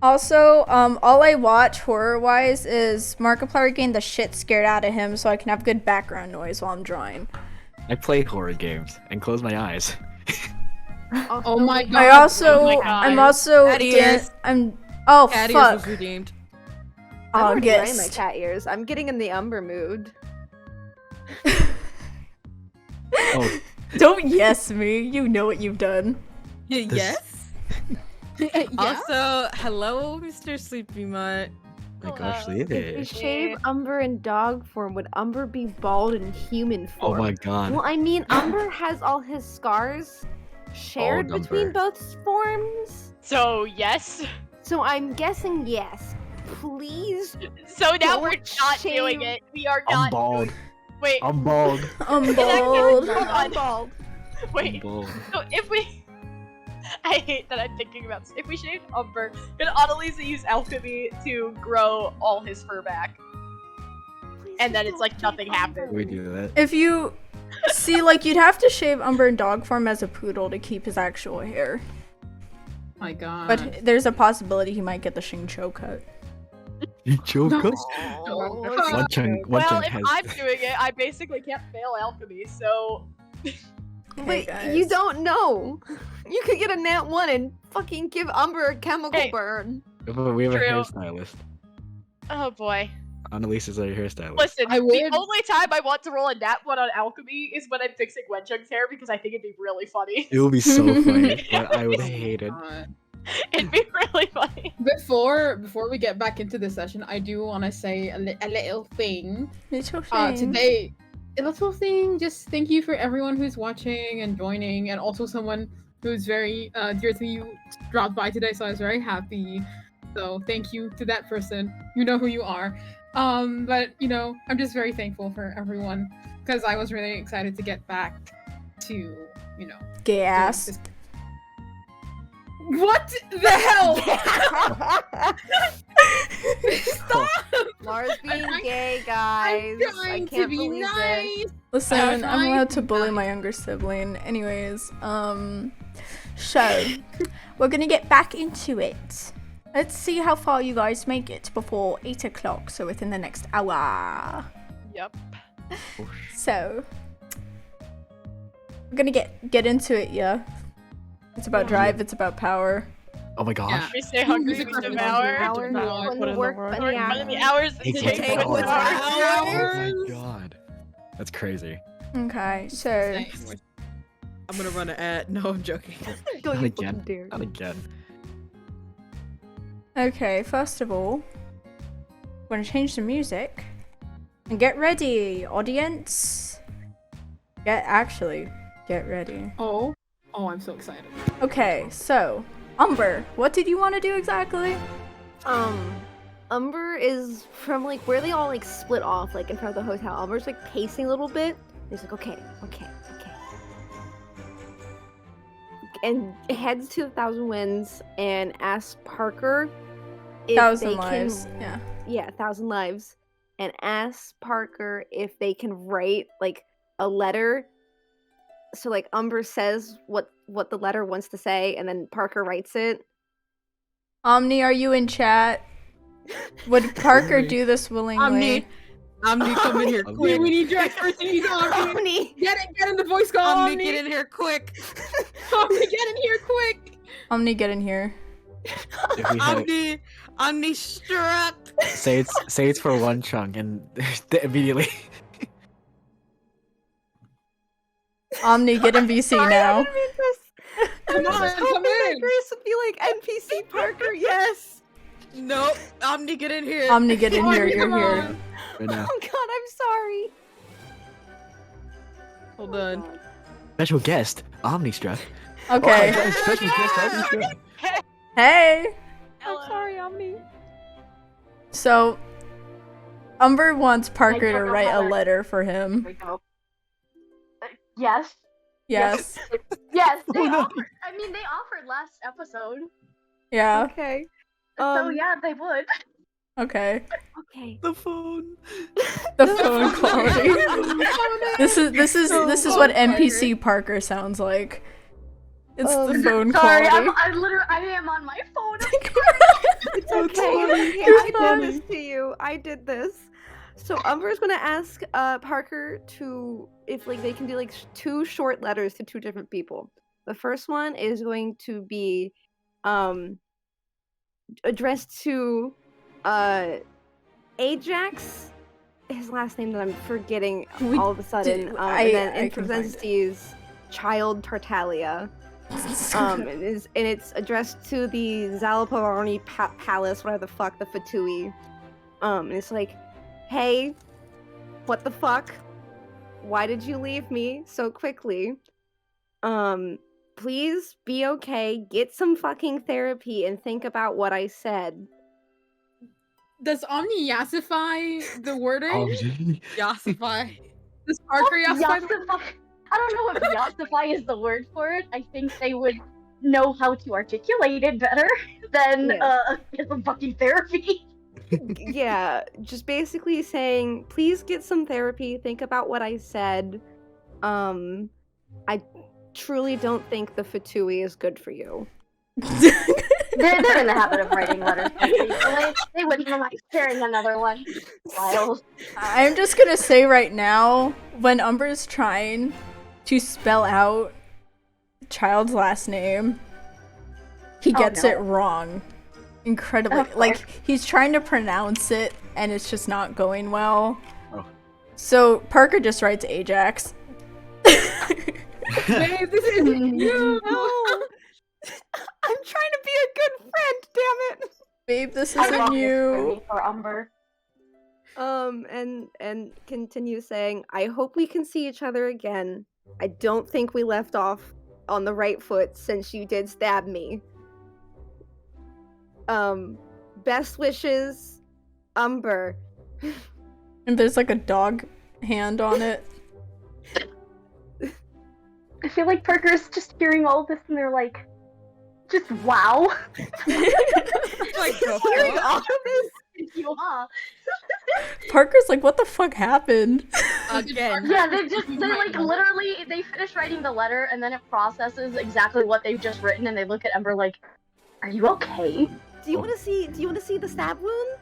Also, all I watch horror-wise is Markiplier getting the shit scared out of him so I can have good background noise while I'm drawing. I play horror games and close my eyes. Oh my god. I also, Oh my God. I'm also, Cat ears. oh Cat ears fuck. was redeemed. I'm Oh, already wearing my yes. cat ears. I'm getting in the Umber mood. Oh, Don't yes me. You know what you've done. Yes. Also, hello, Mr. Sleepy Mutt. my gosh, If we Lily. shave Umber in dog form, would Umber be bald in human Oh form? my god. Well, I mean, Umber has all his scars shared Bald between Umber. both forms. So yes. So I'm guessing yes. Please. So now Don't we're not shave- doing it. We are I'm not. bald. Wait, I'm bald. I'm In that case, bald. hold on. I'm bald. I'm Wait. bald. So if we, I hate that I'm thinking about this. If we shaved Umber, could Annalisa use alchemy to grow all his fur back? Please And then don't it's like shave nothing happened. We do that. If you see, like, you'd have to shave Umber in dog form as a poodle to keep his actual hair. My god. But there's a possibility he might get the Xingqiu cut. You choke us. Oh, One chunk Well, if has. I'm doing it, I basically can't fail alchemy. So Hey, But you don't know. You could get a nat 1 and fucking give Umber a chemical burn. We have a True. hairstylist. Oh boy. Annalisa's our hairstylist. Listen, I the would- only time I want to roll a nat 1 on alchemy is when I'm fixing Wenchung's hair because I think it'd be really funny. It would be so funny, but I would hate it. It'd be really funny. Before we get back into the session, I do want to say a little thing. Little thing. Today, a little thing. Just thank you for everyone who's watching and joining, and also someone who's very dear to you dropped by today. So I was very happy. So thank you to that person. You know who you are. But you know, I'm just very thankful for everyone because I was really excited to get back to Gas. What the hell? Stop! Lars being gay, guys. I'm trying I to can't be believe nice. this. Listen, I'm allowed to bully my younger sibling. Anyways, so we're gonna get back into it. Let's see how far you guys make it before 8 o'clock, so within the next hour. Yep. So we're gonna get into it, yeah. It's about drive, it's about power. Oh my gosh. We stay hungry, we Music devour. Hours Put when in you work the work. many How many hours. hours Take does what's it take? ours. Hours? Oh my god. That's crazy. Okay, so I'm gonna run an ad. No, I'm joking. Don't Not you again. fucking dare. Not again. okay, first of all, we're gonna change the music and get ready, audience. Get ready. Oh, I'm so excited. Okay, so Umber, what did you want to do exactly? Umber is from like where they all like split off, like in front of the hotel. Umber's like pacing a little bit. He's like, okay. And heads to the Thousand Winds and asks Parker if 1,000 they lives. can. Yeah. 1,000 lives. And asks Parker if they can write like a letter. So like Umber says what the letter wants to say, and then Parker writes it. Omni, are you in chat? Would Parker do this willingly? Omni, come in here quick. We need your expertise, Omni. Omni! Get in the voice call, Omni, Omni. get in here quick. Omni, get in here quick. Omni, get in here. If we had Omni strap. say it's for one chunk and immediately. Omni, get in VC now. Come on, come in. Grace would be like NPC Parker, yes. Nope. Omni, get in here. Omni, get in here. You're Come here. on. Right now. Oh god, I'm sorry. Hold on. Special guest, Omnistrap. Okay. Special guest, Omnistrap. Hey. I'm sorry, Omni. So, Umber wants Parker to don't know write how a to- letter for him. we go. Yes. Yes. Yes. They Oh, no. offered. I mean, they offered last episode. Yeah. Okay. So yeah, they would. Okay. Okay. The phone. The phone quality. This is what NPC Parker sounds like. It's the phone Sorry, quality. I am on my phone. It's okay. You're I fine. did this to you. I did this. So Umber's gonna ask Parker to if like they can do like 2 short letters to 2 different people. The first one is going to be addressed to Ajax, his last name that I'm forgetting all of a sudden. And then in can find it. parentheses, Child Tartaglia. And it's addressed to the Zalaparoni Palace, whatever the fuck, the Fatui. And it's like, hey, what the fuck? Why did you leave me so quickly? Please be okay, get some fucking therapy, and think about what I said. Does Omni yassify the wording? Yassify. Does Parker yassify? Yassify. I don't know if yassify is the word for it. I think they would know how to articulate it better than get some fucking therapy. Yeah, just basically saying, please get some therapy, think about what I said. I truly don't think the Fatui is good for you. They're in the habit of writing letters. So they wouldn't mind sharing another one. Wild. I'm just gonna say right now, when Umber's trying to spell out the child's last name, he gets it wrong. Incredibly. Like, he's trying to pronounce it, and it's just not going well. Oh. So, Parker just writes Ajax. Babe, this is you! I'm trying to be a good friend, damn it! Babe, this isn't you. For Umber. And continue saying, I hope we can see each other again. I don't think we left off on the right foot since you did stab me. Best wishes, Umber. And there's like a dog hand on it. I feel like Parker's just hearing all this and they're like, just wow. Like, hearing all of this? You are. Parker's like, what the fuck happened? Again. Yeah, they like literally, they finish writing the letter and then it processes exactly what they've just written and they look at Ember like, are you okay? Do you want to see the stab wound?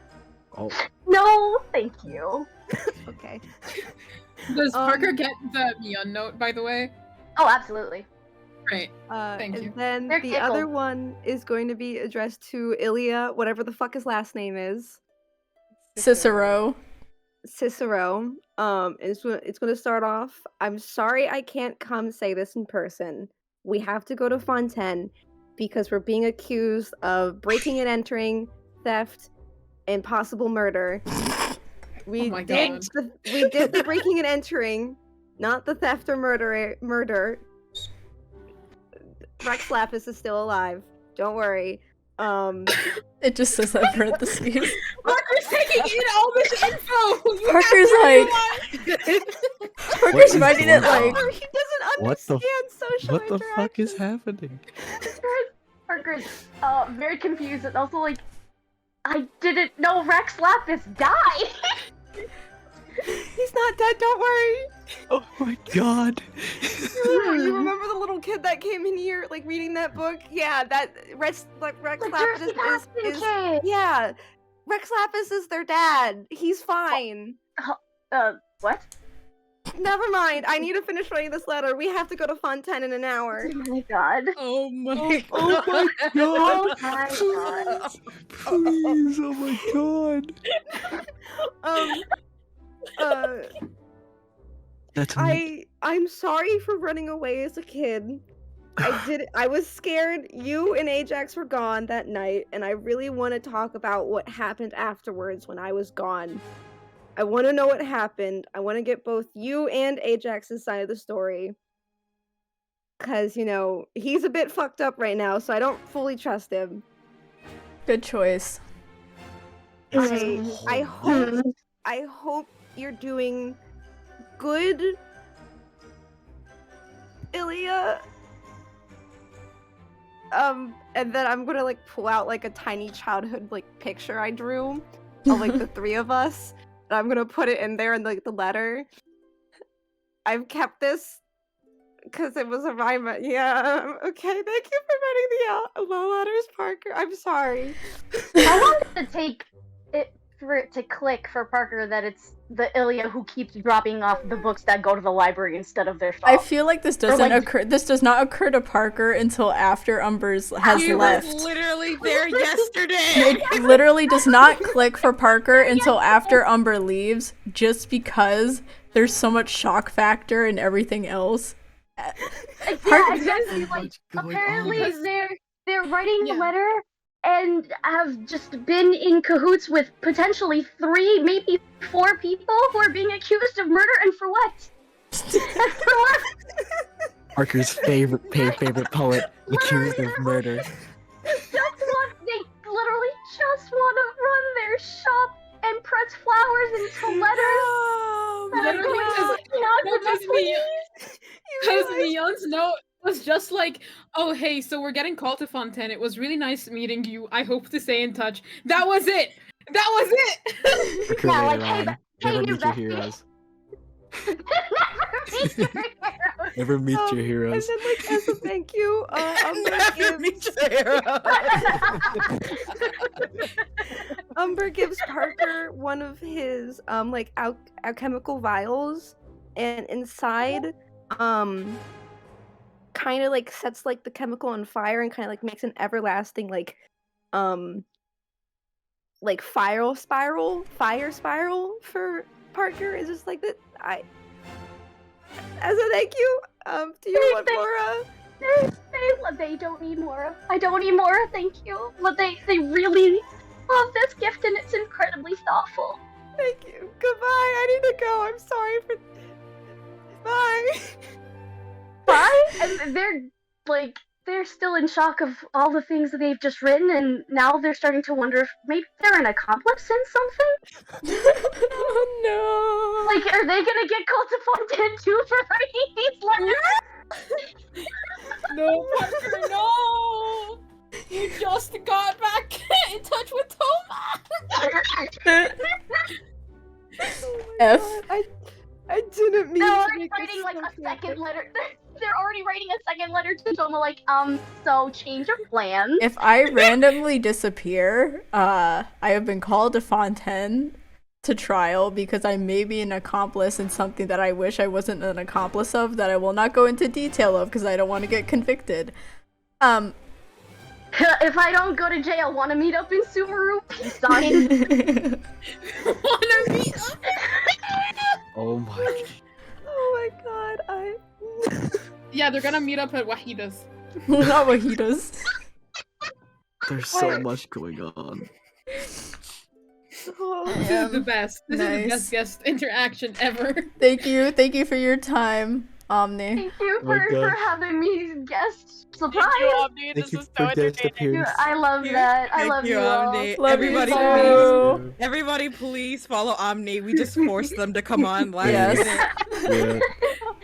Oh. No, thank you. Okay. Does Parker get the Mion note, by the way? Oh, absolutely. Great. Thank you. And then They're the other one is going to be addressed to Ilya, whatever the fuck his last name is. Cicero. It's going to start off. I'm sorry I can't come say this in person. We have to go to Fontaine because we're being accused of breaking and entering, theft, and possible murder. We did the breaking and entering, not the theft or murder. Rex Lapis is still alive. Don't worry. It just says that in parentheses. Parker's taking in all this info! Parker's writing it like... He doesn't understand social What the fuck is happening? Parker's very confused and also like, I didn't know Rex Lapis died! He's not dead, don't worry! Oh my god! You remember the little kid that came in here, like, reading that book? Yeah, that Rex Lapis is yeah! Rex Lapis is their dad! He's fine! What? Never mind, I need to finish writing this letter. We have to go to Fontaine in an hour. Oh my god. Oh my god. Oh my god! Oh my god. Please, oh my god! That's I'm sorry for running away as a kid. I was scared. You and Ajax were gone that night, and I really want to talk about what happened afterwards when I was gone. I want to know what happened. I want to get both you and Ajax's side of the story. Cause, you know, he's a bit fucked up right now, so I don't fully trust him. Good choice. I hope you're doing good, Ilya. And then I'm gonna like pull out like a tiny childhood like picture I drew of like the three of us, and I'm gonna put it in there in like the letter. I've kept this because it was a rhyme. Yeah, okay. Thank you for writing the letters, Parker. I'm sorry. I wanted to take it for it to click for Parker that it's the Ilya who keeps dropping off the books that go to the library instead of their shop. I feel like this doesn't occur. This does not occur to Parker until after Umber's has left. Was literally there yesterday. It literally does not click for Parker until after Umber leaves, just because there's so much shock factor and everything else. Yeah, exactly. Like, apparently they're writing the letter and have just been in cahoots with potentially 3, maybe 4 people who are being accused of murder, and for what? And for what? Parker's favorite poet, accused of murder. They literally just want to run their shop and press flowers into letters. Because Mion's note was just like, oh hey, so we're getting called to Fontaine. It was really nice meeting you. I hope to stay in touch. That was it! That was it! Yeah, like, hey, never meet your heroes. Never meet your heroes. And then, like, as a thank you, Umber gives Parker one of his, like, alchemical vials, and inside kind of like sets like the chemical on fire and kind of like makes an everlasting like fire spiral for Parker. Is just like that. As a thank you, do you want more? They don't need more. I don't need more, thank you. But they really love this gift and it's incredibly thoughtful. Thank you. Goodbye. I need to go. I'm sorry for. Bye. Bye. And they're still in shock of all the things that they've just written, and now they're starting to wonder if maybe they're an accomplice in something. Oh no! Like, are they gonna get called to Fontaine too for writing these letters? No, Parker, no! You just got back in touch with Toma! F. I didn't mean They're to already make writing this like so a second chaotic. letter. They're already writing a second letter to Toma, like, so change your plans. If I randomly disappear, I have been called to Fontaine to trial because I may be an accomplice in something that I wish I wasn't an accomplice of, that I will not go into detail of because I don't want to get convicted. If I don't go to jail, want to meet up in Subaru? Peace sign. Wanna meet up? Oh my. Oh my god, Yeah, they're gonna meet up at Wahida's. Not wahidas. There's so much going on. This is the best. This is the best guest interaction ever. Thank you for your time, Omni. Thank you Oh my for gosh. having me guest surprise. Thank you, Omni. This Thank you was so for guest entertaining. appearance. I love that. I love you all. Love Everybody, you please. too. Everybody, please follow Omni. We just forced them to come on last Yes. minute. Yeah.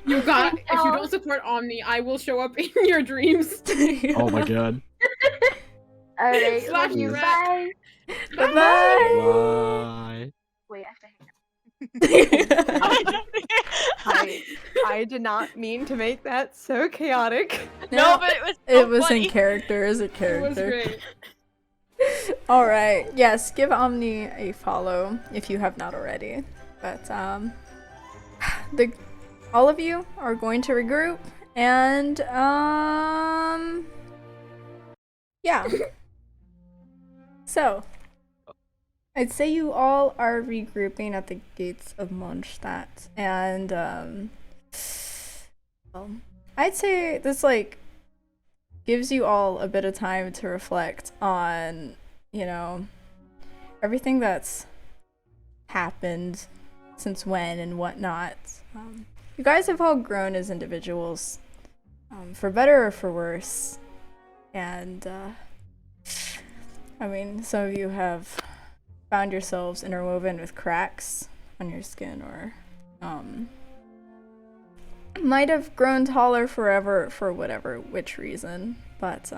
You got. If you don't support Omni, I will show up in your dreams. Oh my god. Alright, Slash love you. rat. Bye. Bye-bye. Bye. Wait, I have to hang up. I did not mean to make that so chaotic. No, but it was so It was funny. in character as a It was character. great. Alright, yes, give Omni a follow if you have not already. But all of you are going to regroup and yeah. So I'd say you all are regrouping at the gates of Mondstadt, and I'd say this like gives you all a bit of time to reflect on, you know, everything that's happened since when and whatnot. You guys have all grown as individuals, for better or for worse, and I mean, some of you have found yourselves interwoven with cracks on your skin, or might have grown taller forever for whatever which reason, but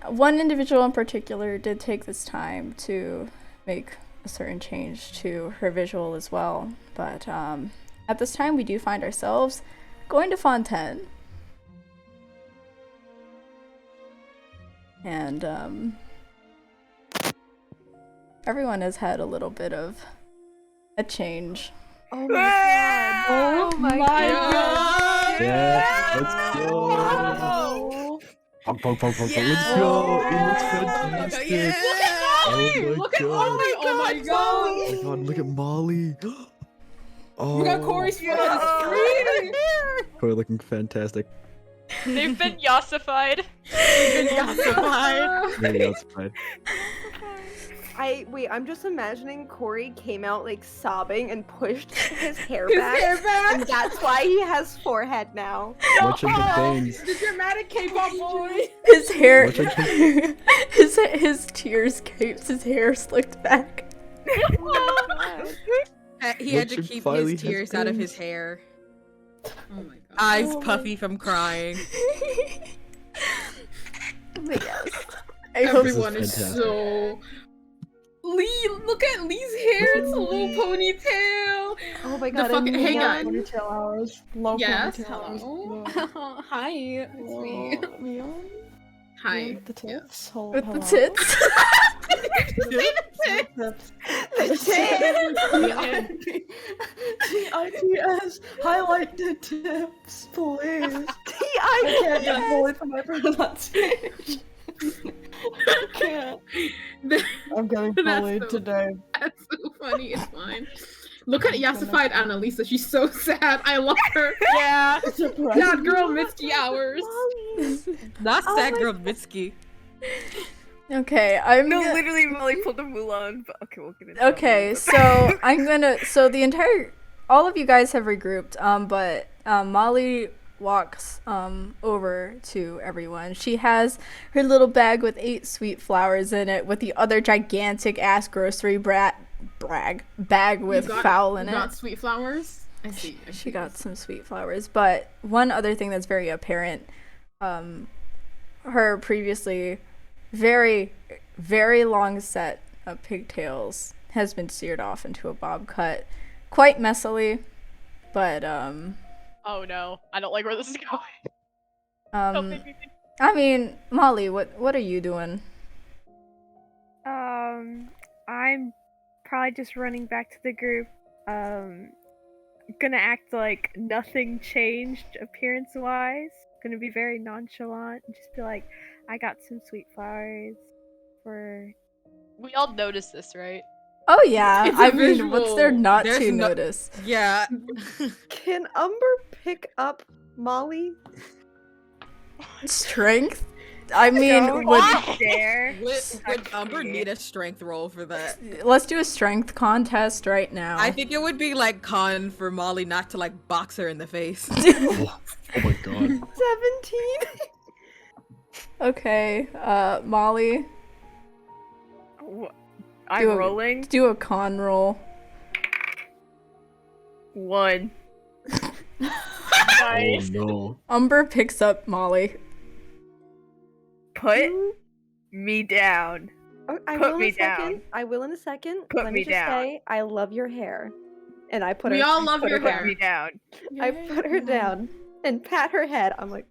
one individual in particular did take this time to make a certain change to her visual as well, but at this time we do find ourselves going to Fontaine. And everyone has had a little bit of a change. Oh my god. Oh my god. Yeah, let's go. Punk, punk, punk, punk, punk. Let's go. It looks fantastic. Look at Oh Molly! my Look at Molly! Oh my god! Oh my god, look at Molly. Oh, We got Cory's foot on the screen! Cory looking fantastic. They've been yassified. Very outside. I'm just imagining Cory came out like sobbing and pushed his hair His back. hair back! And that's why he has forehead now. Watching the things. The dramatic K-pop boy! His hair, Which I his tears caped, his hair slicked back. He had to Richard keep finally his has tears out of his bangs. hair. Oh my god. Eyes puffy from crying. But yes, I hope Everyone is fantastic. so... Lee, look at Lee's hair, it's a little ponytail! Oh my god, fucking- hang on. Ponytail hours. Low Yes, ponytail hours. hello. Whoa. Hi, it's me. Whoa, Leon? Hi. With the tits. with the tits. Tits. TITS, highlight the tips, please. I can't get bullied for my pronunciation. I can't. I'm getting bullied today. That's so funny. It's fine. Look at yassified Annalisa. She's so sad. I love her. Yeah. Sad girl Misty hours. Not sad girl Mitsuki. Okay, I'm literally Molly pulled a Mulan, but okay, we'll get into Okay, so all of you guys have regrouped, but Molly walks over to everyone. She has her little bag with 8 sweet flowers in it, with the other gigantic ass grocery bag with fowl in it. Got sweet flowers? I see. She got some sweet flowers, but one other thing that's very apparent, her previously very, very long set of pigtails has been seared off into a bob cut, quite messily, but Oh no, I don't like where this is going. I mean, Molly, what are you doing? I'm probably just running back to the group. Gonna act like nothing changed appearance-wise. Gonna be very nonchalant and just be like, I got some sweet flowers for... We all noticed this, right? Oh yeah, It's a I mean, visual. what's there not There's to no- notice? Yeah. Can Umber pick up Molly? Strength? I mean, There. Would Umber need a strength roll for that? let's do a strength contest right now. I think it would be like con for Molly not to like box her in the face. Oh my god. 17. Okay, Molly, I'm rolling. do a con roll. 1. Oh no. Umber picks up Molly. Put me down. Oh, I Put will me in a second. down. I will in a second. Put Let me me just down. say, I love your hair. And I put We her. all love put your her hair. Put me down. I put her down and pat her head. I'm like,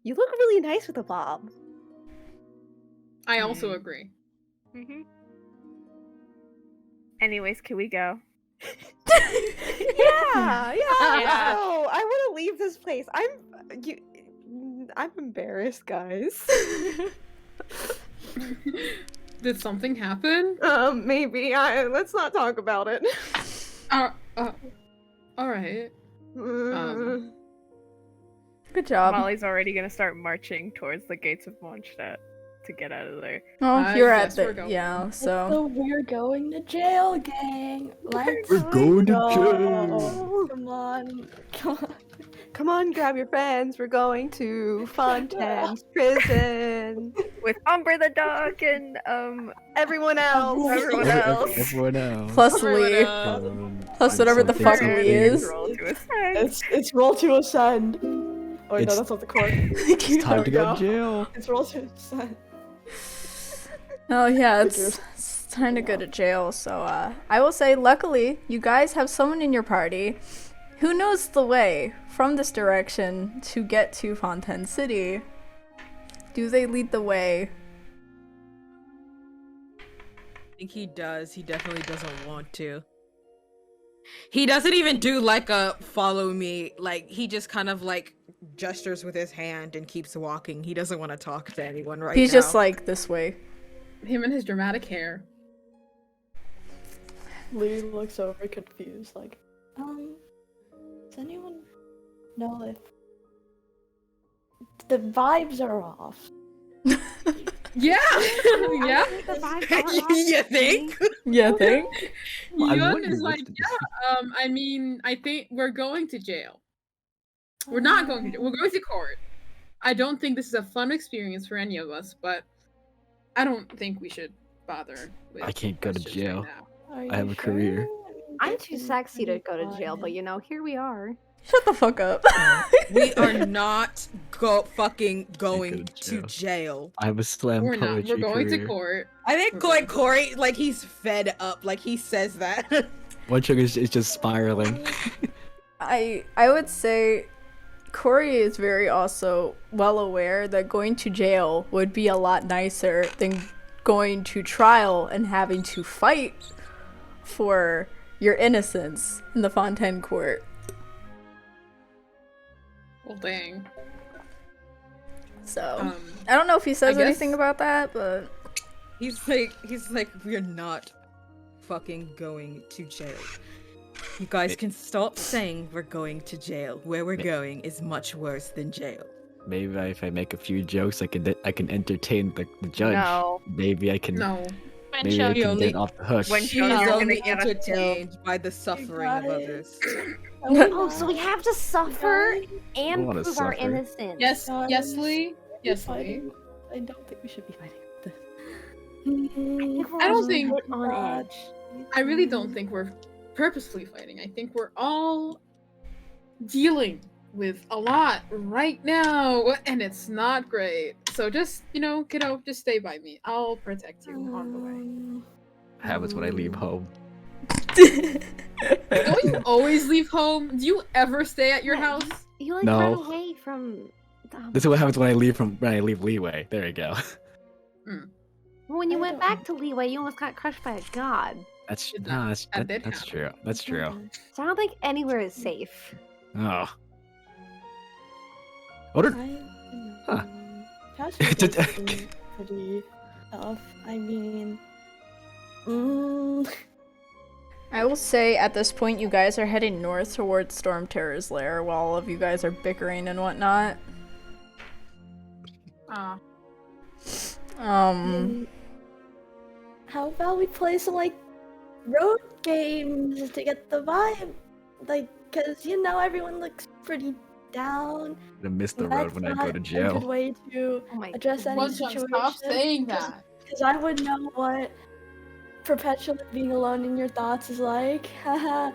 you look really nice with a bob. I also agree. Mm-hmm. Anyways, can we go? Yeah. No, I want to leave this place. I'm embarrassed, guys. Did something happen? Maybe. Let's not talk about it. Alright. Good job. Molly's already gonna start marching towards the gates of Mondstadt to get out of there. Oh, you're yes, at we're the going. yeah. So So we're going to jail, gang. Let's We're going to go. jail. Come on. Come on, grab your friends. We're going to Fontaine's prison With Umber the dog and everyone else. everyone else. Everyone else. plus Lee, plus whatever the fuck something, Lee is. Roll to ascend. It's roll to ascend. Oh wait, no, It's- that's not the court. It's time to There go we to jail. It's roll to ascend. Oh yeah, Figures. it's time to go to jail. So I will say, luckily, you guys have someone in your party who knows the way from this direction to get to Fontaine City. Do they lead the way? I think he does. He definitely doesn't want to. He doesn't even do like a follow me. Like he just kind of like gestures with his hand and keeps walking. He doesn't want to talk to anyone right now. He's just like this way. Him and his dramatic hair. Lee looks over confused, like, Does anyone know if the vibes are off? Yeah! Yeah? You think? Yeah, think? I Yun wonder is what like, to- yeah, I mean, I think we're going to jail. We're not going to jail. We're going to court. I don't think this is a fun experience for any of us, but I don't think we should bother with I can't go to questions right jail. now. Are I have you a career. sure? I'm too sexy to go to jail, but you know, here we are. Shut the fuck up. We are not fucking going to to jail. I have a slam We're not. poetry We're going career. to court. I think We're like going Corey, like he's fed up. Like he says that. One sugar is just spiraling. I would say Cory is very also well aware that going to jail would be a lot nicer than going to trial and having to fight for your innocence in the Fontaine court. Well, dang. So I don't know if he says I anything guess- about that, but He's like, we're not fucking going to jail. You guys can stop saying we're going to jail. Where we're going is much worse than jail. Maybe if I make a few jokes, I can entertain the judge. No. Maybe I can. No. Maybe I She can only- get off the hook. When She Shona, is you're only gonna get us killed. entertained by the suffering of guys. others. Oh, so we have to suffer and wanna prove our suffer. innocence. Yes, Guys, yes, Lee. Yes, Lee. Fighting. I don't think we should be fighting this. I don't think- on edge. I really don't think we're purposefully fighting. I think we're all dealing with a lot right now, and it's not great. So just, kiddo, just stay by me. I'll protect you on the way. Happens when I leave home. Don't you always leave home? Do you ever stay at your house? You like No. run away from. This is what happens when I leave Leeway. There you go. When you I went don't- back to Leeway, you almost got crushed by a god. That's It- no, that did that's happen. true. That's true. So I don't think anywhere is safe. Oh. What are, Huh. Cashmere has been pretty tough. I mean, I will say at this point you guys are heading north towards Storm Terror's lair while all of you guys are bickering and whatnot. how about we play some like road games to get the vibe? Like, cause everyone looks pretty down. I'm gonna miss the and road that's when I not go to a jail. good way to Oh my address any Once situation. stop saying that. Because I would know what perpetually being alone in your thoughts is like. Haha.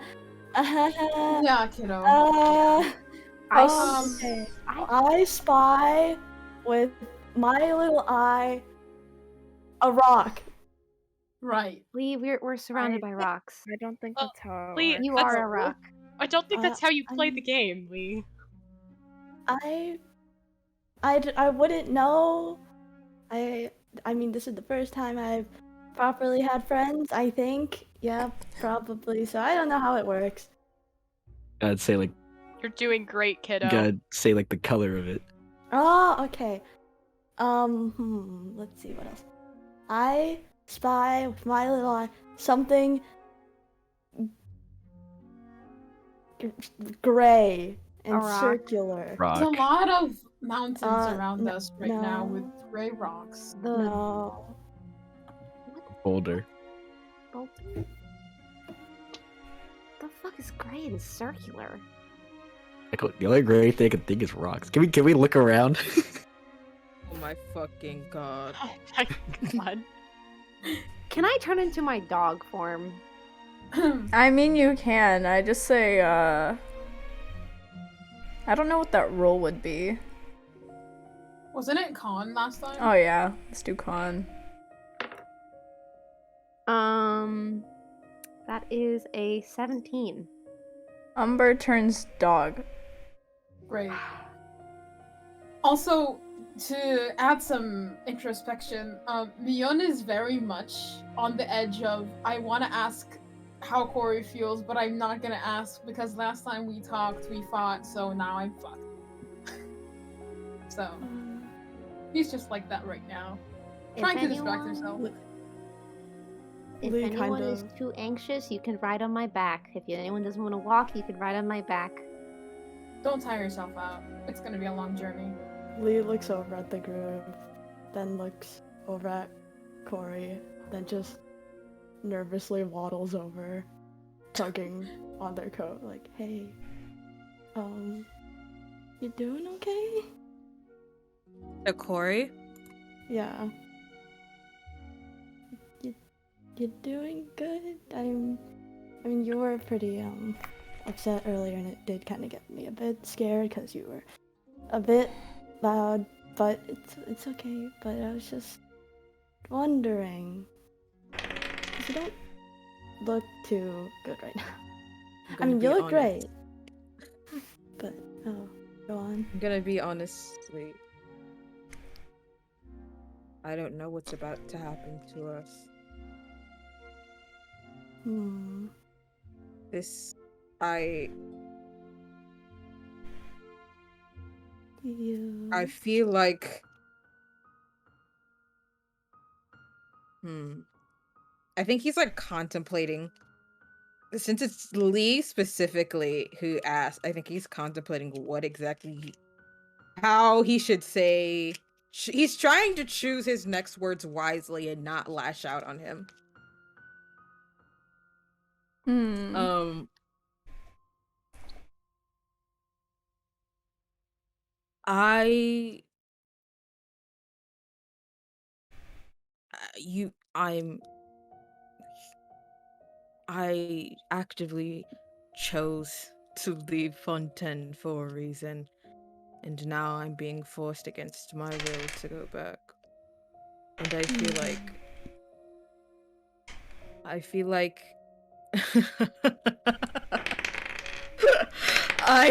Yeah, kiddo. Okay. I spy with my little eye a rock. Right. We're surrounded by rocks. I don't think Well, that's how it Lee, works. You that's- are a rock. I don't think that's how you play I'm- the game, Lee. I wouldn't know. I mean, this is the first time I've properly had friends, I think. Yeah, probably. So I don't know how it works. I'd say like You're doing great, kiddo. gotta say like the color of it. Oh, okay. Let's see what else. I spy with my little eye something gray and A rock? circular. Rock. There's a lot of mountains around n- us right now no. with gray rocks. The No. Boulder. the fuck is gray and circular? The only gray thing I can think is rocks. Can we look around? Oh my fucking god. Oh my god. Can I turn into my dog form? I mean, you can. I just say, I don't know what that roll would be. Wasn't it con last time? Oh yeah, let's do con. That is a 17. Umber turns dog. Great. Also, to add some introspection, Mion is very much on the edge of, I want to ask how Cory feels, but I'm not gonna ask because last time we talked, we fought, so now I'm fucked. So, he's just like that right now. Trying to distract himself. If Lee anyone kinda- is too anxious, you can ride on my back. If anyone doesn't want to walk, you can ride on my back. Don't tire yourself out. It's gonna be a long journey. Lee looks over at the group, then looks over at Cory, then just nervously waddles over, tugging on their coat, like, hey, you doing okay? Cory? Yeah. You doing good? I mean, you were pretty, upset earlier, and it did kind of get me a bit scared, because you were a bit loud, but it's okay, but I was just wondering, 'cause you don't look too good right now. I'm I gonna mean, be you look honest. great, but, go on. I'm gonna be honest, Lee. I don't know what's about to happen to us. Hmm. This, I You. feel like, I think he's like contemplating. Since it's Lee specifically who asked, I think he's contemplating what exactly, how he should say. He's trying to choose his next words wisely and not lash out on him. I actively chose to leave Fontaine for a reason, and now I'm being forced against my will to go back. And I feel like I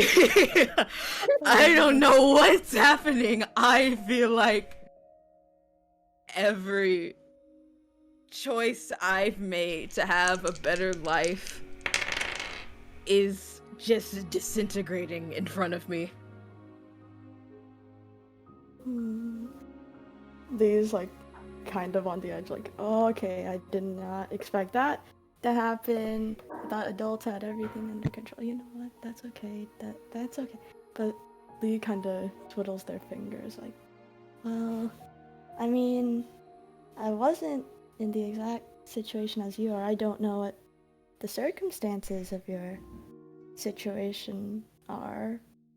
don't know what's happening. I feel like every choice I've made to have a better life is just disintegrating in front of me. These like kind of on the edge, like, oh, okay, I did not expect that to happen. I thought adults had everything under control. You know what? That's okay. That's okay. But Lee kind of twiddles their fingers, like, well, I mean, I wasn't in the exact situation as you are. I don't know what the circumstances of your situation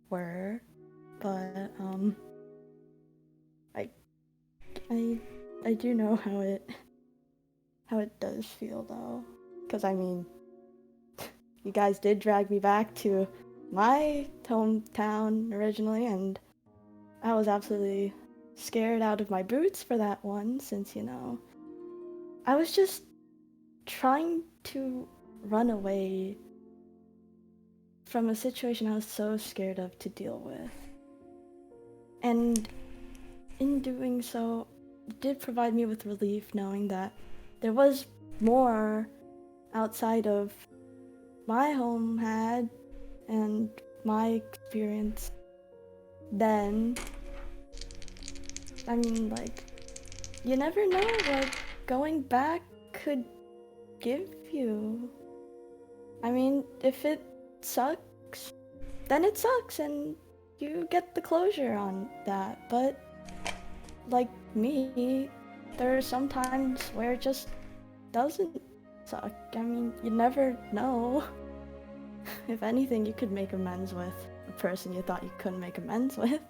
were, but I do know how it does feel though, because I mean, you guys did drag me back to my hometown originally, and I was absolutely scared out of my boots for that one, since, you know, I was just trying to run away from a situation I was so scared of to deal with. And in doing so, it did provide me with relief knowing that there was more outside of my home had and my experience then. I mean, like, you never know what going back could give you. I mean, if it sucks, then it sucks and you get the closure on that. But like me, there are some times where it just doesn't suck. I mean, you never know. If anything, you could make amends with a person you thought you couldn't make amends with.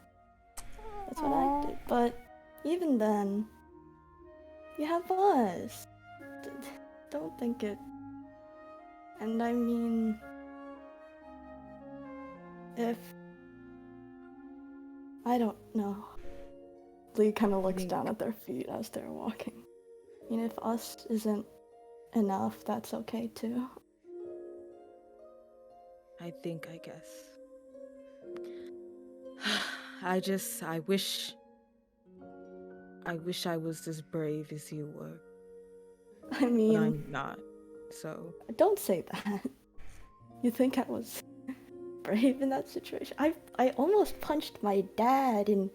That's what I did. But even then, you have us. Don't think it. And I mean, if I don't know. Lee kind of looks down at their feet as they're walking. I mean, if us isn't enough, that's okay too. I guess. I wish I was as brave as you were. I mean, but I'm not, so. Don't say that. You think I was brave in that situation? I almost punched my dad in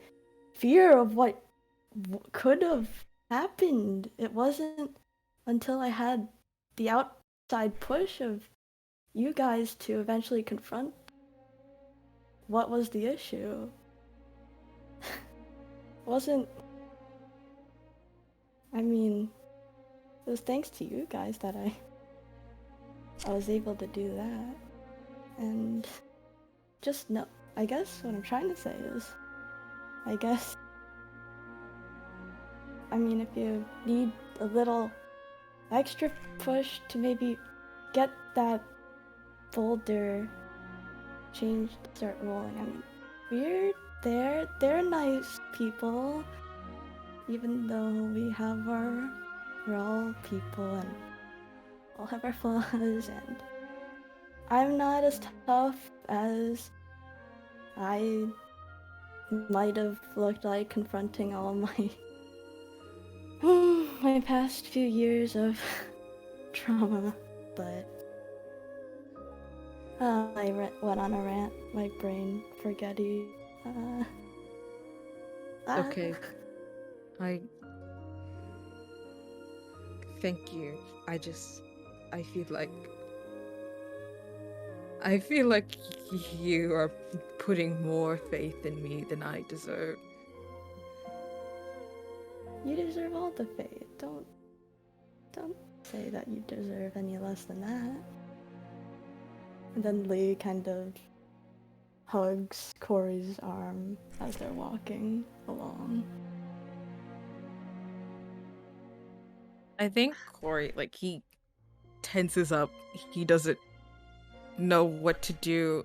fear of what could have happened. It wasn't until I had the outside push of you guys to eventually confront what was the issue. Wasn't. I mean, it was thanks to you guys that I was able to do that. And just know, I guess what I'm trying to say is, I mean, if you need a little extra push to maybe get that folder changed, start rolling, I mean, they're nice people, even though we're all people and all have our flaws, and I'm not as tough as I might have looked like confronting all my my past few years of trauma. but went on a rant. My brain forgetty. Okay. Thank you. I feel like you are putting more faith in me than I deserve. You deserve all the faith. Don't say that you deserve any less than that. And then Lee kind of hugs Cory's arm as they're walking along. I think Cory, like, he tenses up. He doesn't know what to do.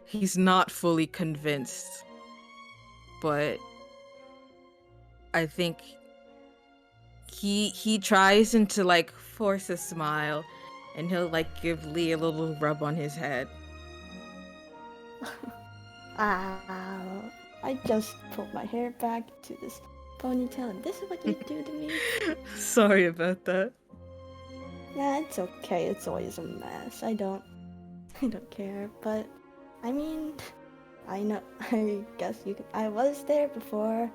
He's not fully convinced. But I think he tries to, like, force a smile, and he'll, like, give Lee a little rub on his head. I just pulled my hair back to this ponytail, and this is what you do to me? Sorry about that. Nah, it's okay. It's always a mess. I don't care. But I mean, I guess I was there before.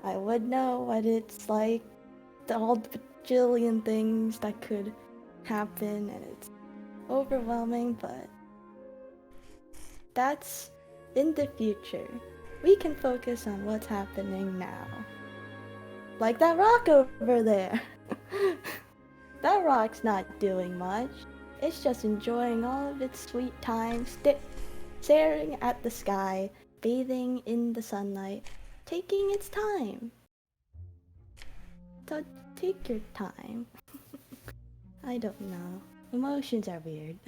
I would know what it's like. All the bajillion things that could happen, and it's overwhelming. But that's in the future. We can focus on what's happening now. Like that rock over there. That rock's not doing much. It's just enjoying all of its sweet time, staring at the sky, bathing in the sunlight, taking its time. So take your time. I don't know. Emotions are weird.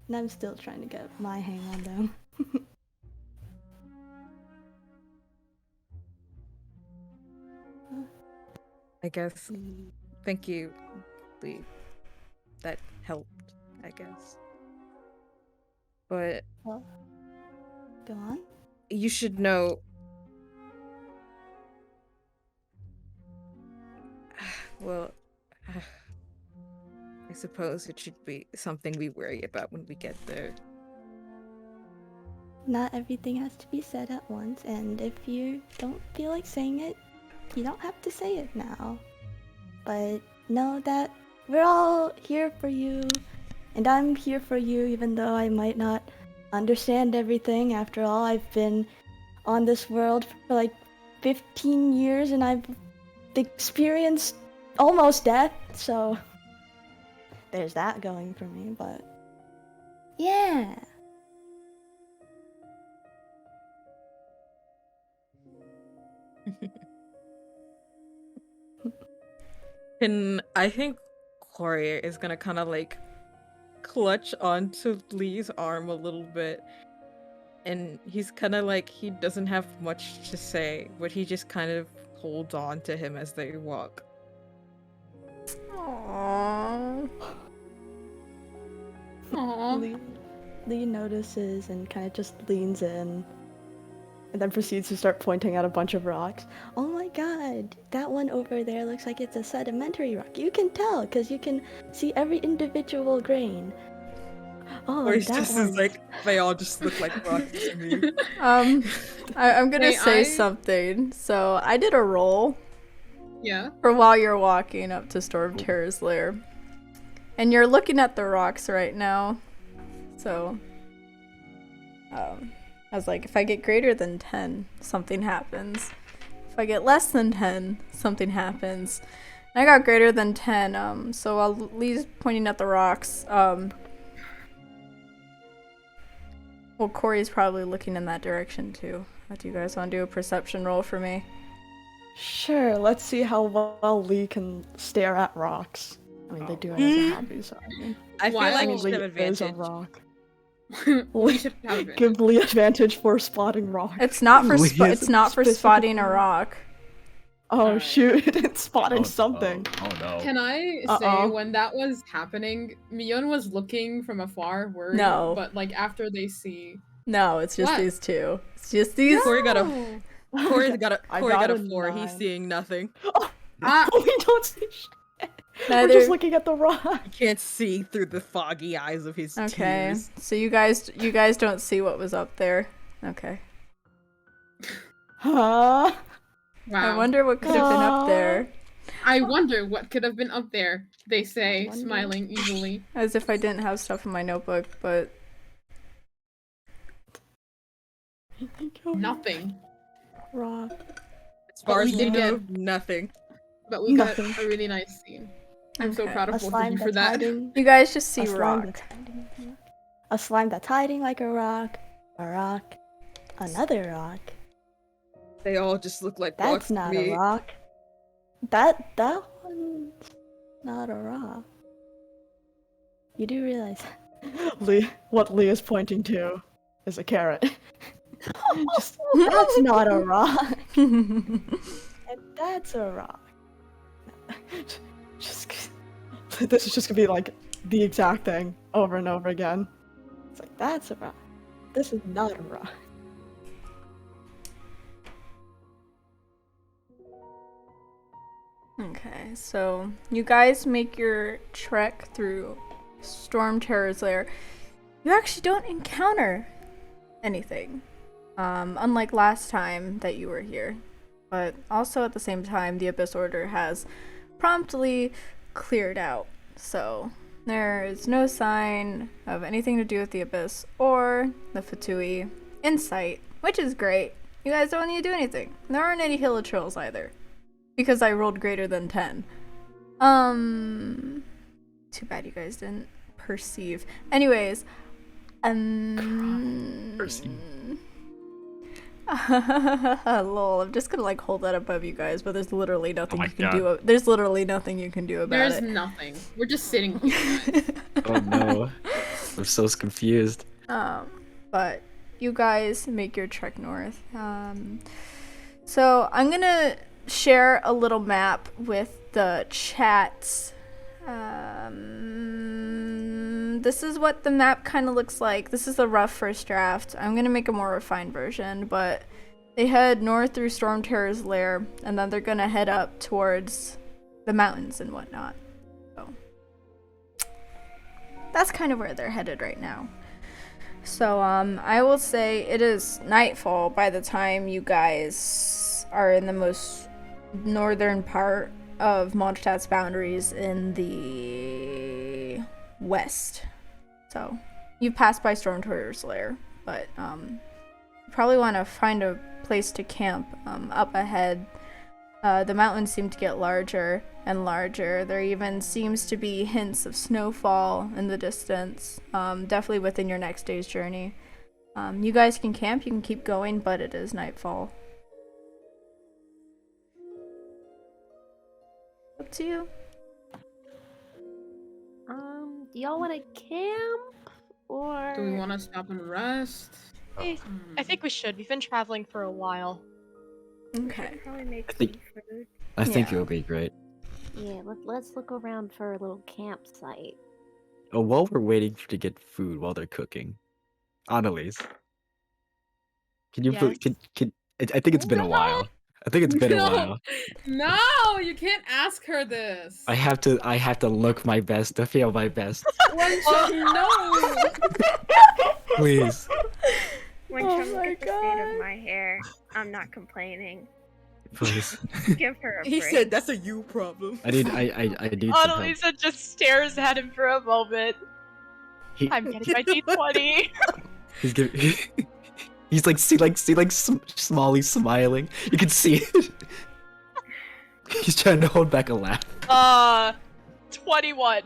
And I'm still trying to get my hang on them. I guess. Thank you, Lee. That helped, I guess. But well, go on. You should know. Well, I suppose it should be something we worry about when we get there. Not everything has to be said at once, and if you don't feel like saying it, you don't have to say it now. But know that we're all here for you, and I'm here for you even though I might not understand everything. After all, I've been on this world for like 15 years and I've experienced almost death, so there's that going for me, but yeah. And I think Cory is gonna kind of like clutch onto Lee's arm a little bit, and he's kind of like, he doesn't have much to say, but he just kind of holds on to him as they walk. Aww. Aww. Lee notices and kind of just leans in, and then proceeds to start pointing at a bunch of rocks. Oh my god, that one over there looks like it's a sedimentary rock. You can tell, because you can see every individual grain. Oh, Or it's that just one. like, they all just look like rocks to me. I'm gonna say something. So I did a roll. Yeah. For while you're walking up to Storm Terror's lair. And you're looking at the rocks right now. So I was like, if I get greater than 10, something happens. If I get less than 10, something happens. And I got greater than 10, so while Lee's pointing at the rocks, well, Cory's probably looking in that direction too. Do you guys want to do a perception roll for me? Sure, let's see how well Lee can stare at rocks. I mean, they do it as a hobby, so I mean... I feel like you should have Lee is a advantage. rock. We should have advantage. Give Lee advantage for spotting rocks. It's not for spotting a rock. Oh shoot, it's spotting something. Oh no. Can I say, when that was happening, Mion was looking from afar, worried, No. but like after they see... No, it's just What? these two. It's just these. Cory's got a I Cory got a 4. 9. He's seeing nothing. We don't see shit. We're just looking at the rock. You can't see through the foggy eyes of his Okay, tears. so you guys don't see what was up there. Okay. Huh? Wow. I wonder what could have been up there. I wonder what could have been up there, they say, smiling easily. As if I didn't have stuff in my notebook, but... Nothing. Rock. As far we as we did know, get- nothing. But we got a really nice scene. I'm so Okay. proud A of both of slime you for that's that. hiding. You guys just see A slime rock. that's hiding like a rock. A slime that's hiding like a rock. Another rock. They all just look like That's rocks to not me. a rock. That one's not a rock. You do realize what Lee is pointing to is a carrot. That's not a rock. And that's a rock. This is just gonna be like the exact thing over and over again. It's like, that's a rock. This is not a rock. Okay, so you guys make your trek through Storm Terror's lair. You actually don't encounter anything, unlike last time that you were here. But also at the same time, the Abyss Order has promptly cleared out. So there is no sign of anything to do with the Abyss or the Fatui in sight, which is great. You guys don't need to do anything. There aren't any Hilichurls either. Because I rolled greater than 10. Too bad you guys didn't perceive. Anyways, Perceive. lol, I'm just gonna like hold that above you guys, but there's literally nothing my you can God. do. There's literally nothing you can do about There's it. nothing. We're just sitting here, guys. Oh no. I'm so confused. But you guys make your trek north. So I'm gonna share a little map with the chat. This is what the map kind of looks like. This is the rough first draft. I'm gonna make a more refined version, but they head north through Storm Terror's lair, and then they're gonna head up towards the mountains and whatnot. So that's kind of where they're headed right now. So I will say it is nightfall by the time you guys are in the most northern part of Mondstadt's boundaries in the west. So you passed by Storm Terror's lair, but you probably want to find a place to camp up ahead. The mountains seem to get larger and larger. There even seems to be hints of snowfall in the distance, definitely within your next day's journey. You guys can camp, you can keep going, but it is nightfall. Up to you. Do y'all want to camp or? Do we want to stop and rest? I think we should. We've been traveling for a while. Okay. Probably make I think- some food. I think Yeah. it'll be great. Yeah, let's look around for a little campsite. Oh, while we're waiting to get food while they're cooking, Annalisa, can you Yes? can I think it's been a while. I think it's been a No. while. No, you can't ask her this. I have to look my best to feel my best. No. Please. When Oh Chum my look at the state God. of my hair, I'm not complaining. Please. Give her a He break. said that's a you problem. I need some help. Annalisa just stares at him for a moment. He, I'm getting my D20. he's giving he's like Smalley smiling. You can see it. He's trying to hold back a laugh. 21.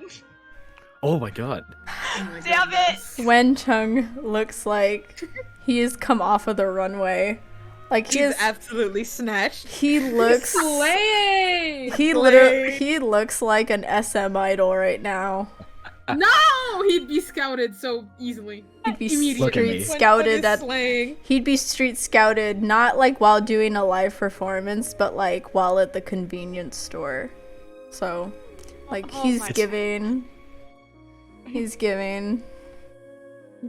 Oh my god. Oh my Damn goodness. Wen Chung looks like he has come off of the runway. Like He's absolutely snatched. he looks Slay! he looks like an SM idol right now. No, he'd be scouted so easily. He'd be Immediately. Look at me. street scouted When at slaying. he'd be street scouted not like while doing a live performance, but like while at the convenience store. So like Oh he's my giving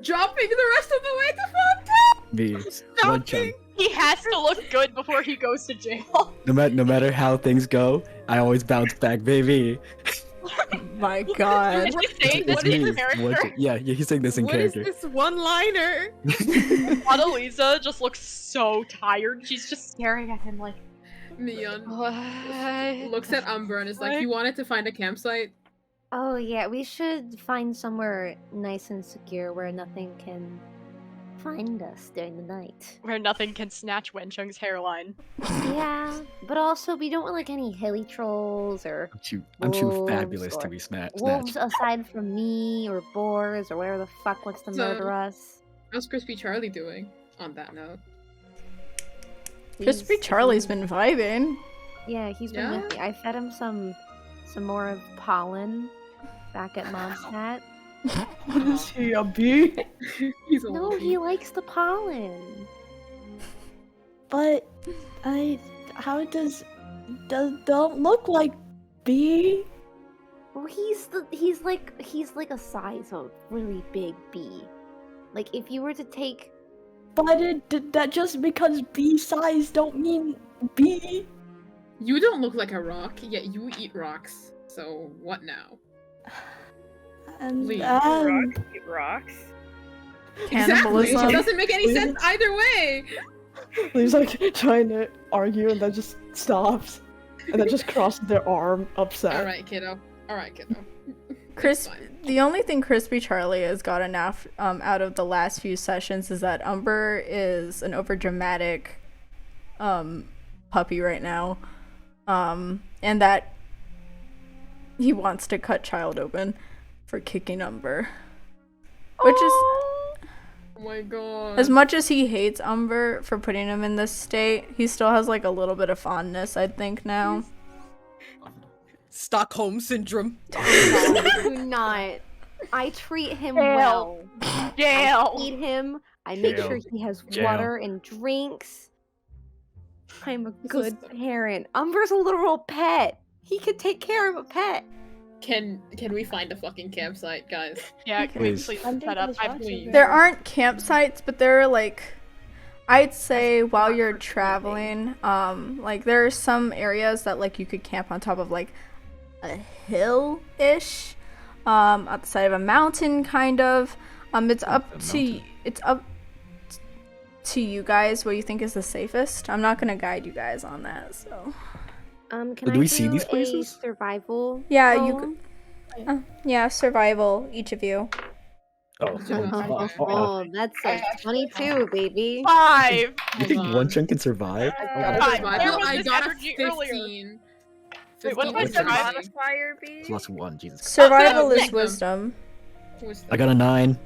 Dropping the rest of the way to Fontaine. Me. One chunk. He has to look good before he goes to jail. No matter how things go, I always bounce back, baby. My God. Is he saying It's what is me. his character? Yeah, he's saying this in What is character. this one-liner? Annalisa just looks so tired. She's just staring at him like, Mion what? looks at Umber and is like, "You wanted to find a campsite." Oh yeah, we should find somewhere nice and secure where nothing can find us during the night. Where nothing can snatch Wenchung's hairline. Yeah, but also we don't want like any hilly trolls or I'm too wolves fabulous to or be snatched. wolves aside from me or boars or whatever the fuck wants to murder us. How's Crispy Charlie doing? On that note, Crispy Charlie's been vibing. Yeah, he's been with me. I fed him some more of pollen back at Mondstadt. What is he, a bee? He's a No, little he likes the pollen. But how does don't look like bee? Well, he's like a size of really big bee. Like if you were to take. But that just because bee size don't mean bee. You don't look like a rock, yet you eat rocks. So what now? And Leave. Rocks eat rocks. Exactly. Cannibalism. It doesn't make any sense either way. He's like trying to argue and then just stops. And then just crosses their arm, upset. All right, kiddo. The only thing Crispy Charlie has gotten out of the last few sessions is that Umber is an overdramatic puppy right now, and that he wants to cut Child open for kicking Umber, which is Oh my god. as much as he hates Umber for putting him in this state, he still has like a little bit of fondness, I think, now. Stockholm syndrome. Do not. I treat him well. Jail. I feed him. I make sure he has water and drinks. I'm a good parent. Umber's a literal pet. He could take care of a pet. Can we find a fucking campsite, guys? Yeah, can we Please. please set up? There aren't campsites, but there are like, I'd say while you're traveling, like there are some areas that like you could camp on top of like a hill-ish, at the side of a mountain, kind of. It's up to you guys what you think is the safest. I'm not gonna guide you guys on that, so. Can Do I we see do these a places? survival? Yeah, roll? you could. Yeah, survival, each of you. Oh, that's a 22, baby. 5. You think one chunk can survive? Where was I this got a energy 15. earlier? Wait, what What's was your survival? Modifier be? +1, Jesus. Survival Oh, is thank wisdom. I got a 9.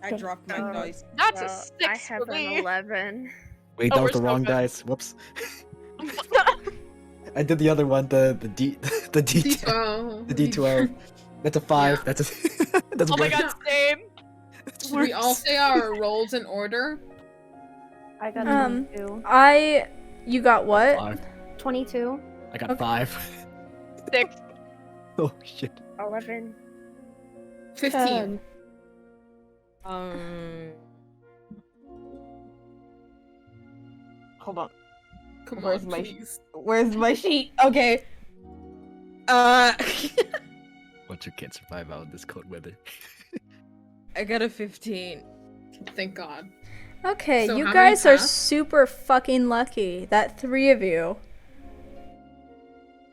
I dropped my dice. That's a Well, 6 I have for an me. 11. Wait, Oh, that was we're the wrong so good. dice. Whoops. I did the other one, the D, the D10, D12. the D12. That's a 5. That's a. That's Oh my worse. god, same. That's Should we all worse. say our rolls in order? I got Um, 22. You got what? 5. 22. I got 5. 6. Oh shit. 11. 15. Hold on. Come Where's on, my please. Where's my sheet? Okay. What you can't survive out in this cold weather. I got a 15. Thank God. Okay, So you how many guys are passed? super fucking lucky that 3 of you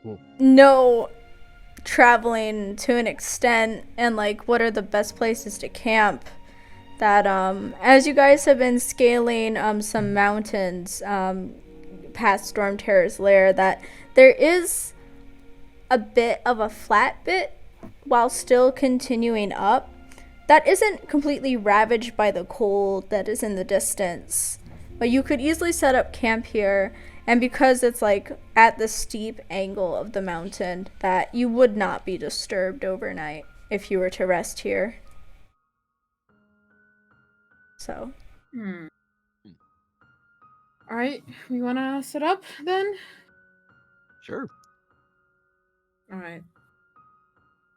Cool. know traveling to an extent and like what are the best places to camp. That as you guys have been scaling some mountains past Storm Terror's lair, that there is a bit of a flat bit while still continuing up that isn't completely ravaged by the cold that is in the distance. But you could easily set up camp here, and because it's like at the steep angle of the mountain, that you would not be disturbed overnight if you were to rest here. So. Alright, we wanna set up then? Sure. Alright.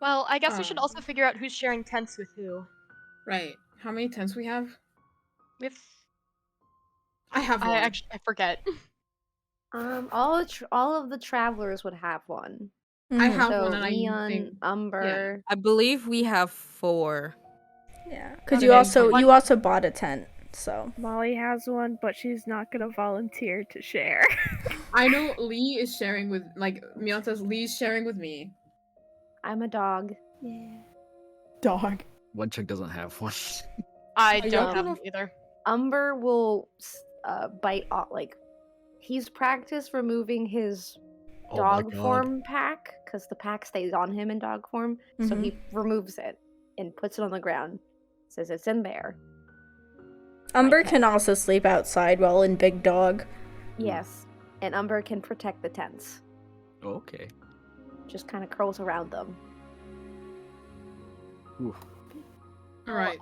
Well, I guess we should also figure out who's sharing tents with who. Right. How many tents we have? With I have one. I forget. All of the travelers would have one. I have So one, and I Leon, think Umber. I believe we have 4. Yeah, because Okay, you also bought a tent, so. Molly has one, but she's not gonna volunteer to share. I know Lee is sharing with Mion says Lee's sharing with me. I'm a dog. Yeah. Dog. One chick doesn't have one. I Are don't y'all have gonna- them either. Umber will bite off, like, he's practiced removing his Oh my dog God. form pack, because the pack stays on him in dog form, so he removes it and puts it on the ground. Says it's in there. Umber can also sleep outside while in Big Dog. Yes, and Umber can protect the tents. Okay. Just kind of curls around them. Ooh. All right.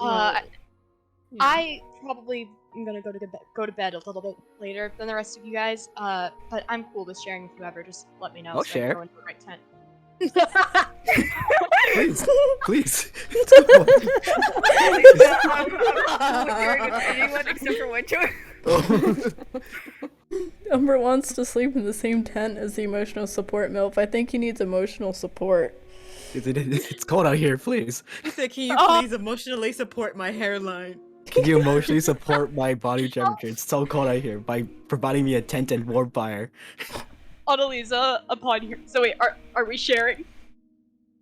I probably am gonna go to bed a little bit later than the rest of you guys. But I'm cool with sharing with whoever. Just let me know. I'll so I can share. go into the right tent. Please, please. Anyone except for Winter. Umber wants to sleep in the same tent as the emotional support MILF. I think he needs emotional support. It's cold out here, please. He said, "Can you please emotionally support my hairline?" Can you emotionally support my body temperature? It's so cold out here by providing me a tent and warm fire. Annalisa, upon here. So wait, are we sharing?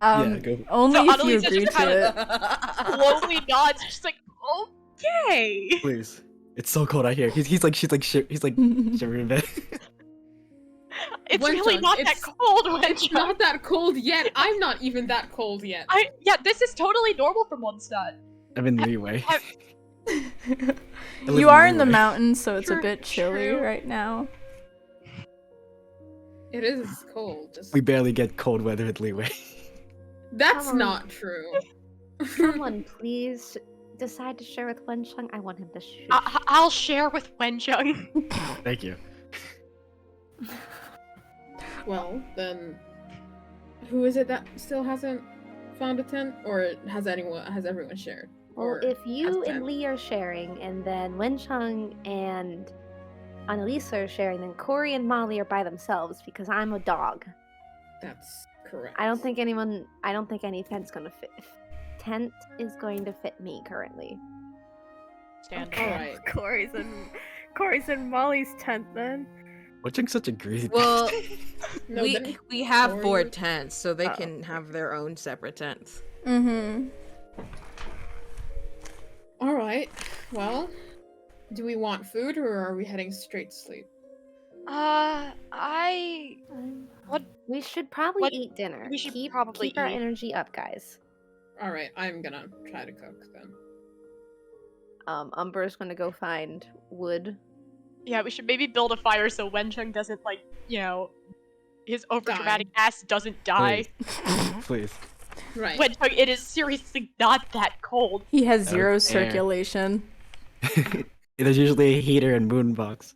Yeah, go. Only So if you Annalisa agree just to kind it. of slowly nods, just like, okay. Please. It's so cold out here. She's like shivering in bed. It's Wenchun, really not that it's- cold, It's Wenchun. not that cold yet. I'm not even that cold yet. Yeah, this is totally normal for Mondstadt. I'm in leeway. You are in the leeway. mountains, so it's a True, bit chilly true. right now. It is cold. Just... We barely get cold weather in leeway. That's Come on. not true. Someone please decide to share with Wenchung. I want him to shoot. I'll share with Wenchung. Thank you. Well, then, who is it that still hasn't found a tent, or has everyone shared? Well, Or if you has a and tent? Lee are sharing, and then Wenchung and Annalisa are sharing, then Cory and Molly are by themselves because I'm a dog. That's correct. I don't think any tent's gonna fit. Tent is going to fit me currently. Stand. Alright. Cory's in Molly's tent then. Watching such a greedy. Well, No, then we have 4 Cory- tents, so they can have their own separate tents. Mm-hmm. All right. Well, do we want food, or are we heading straight to sleep? We should probably What- eat dinner. we should keep probably our eat. energy up, guys. All right. I'm gonna try to cook then. Umber's gonna go find wood. Yeah, we should maybe build a fire so Wenchung doesn't, his overdramatic ass doesn't die. Please. Right. Wenchung, it is seriously not that cold. He has zero Okay. circulation. There's usually a heater and moon box.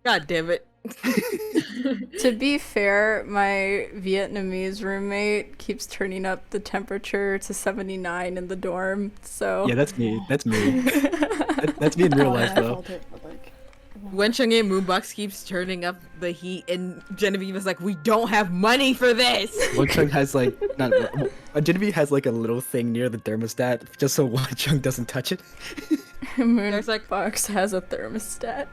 God damn it. To be fair, my Vietnamese roommate keeps turning up the temperature to 79 in the dorm, so... Yeah, that's me. That's me. That's me in real life, I though. felt it, but like, When Chang'e Moonbox keeps turning up the heat, and Genevieve is like, "We don't have money for this." Wonchung has Genevieve has like a little thing near the thermostat just so Wonchung doesn't touch it. Moonbox has a thermostat.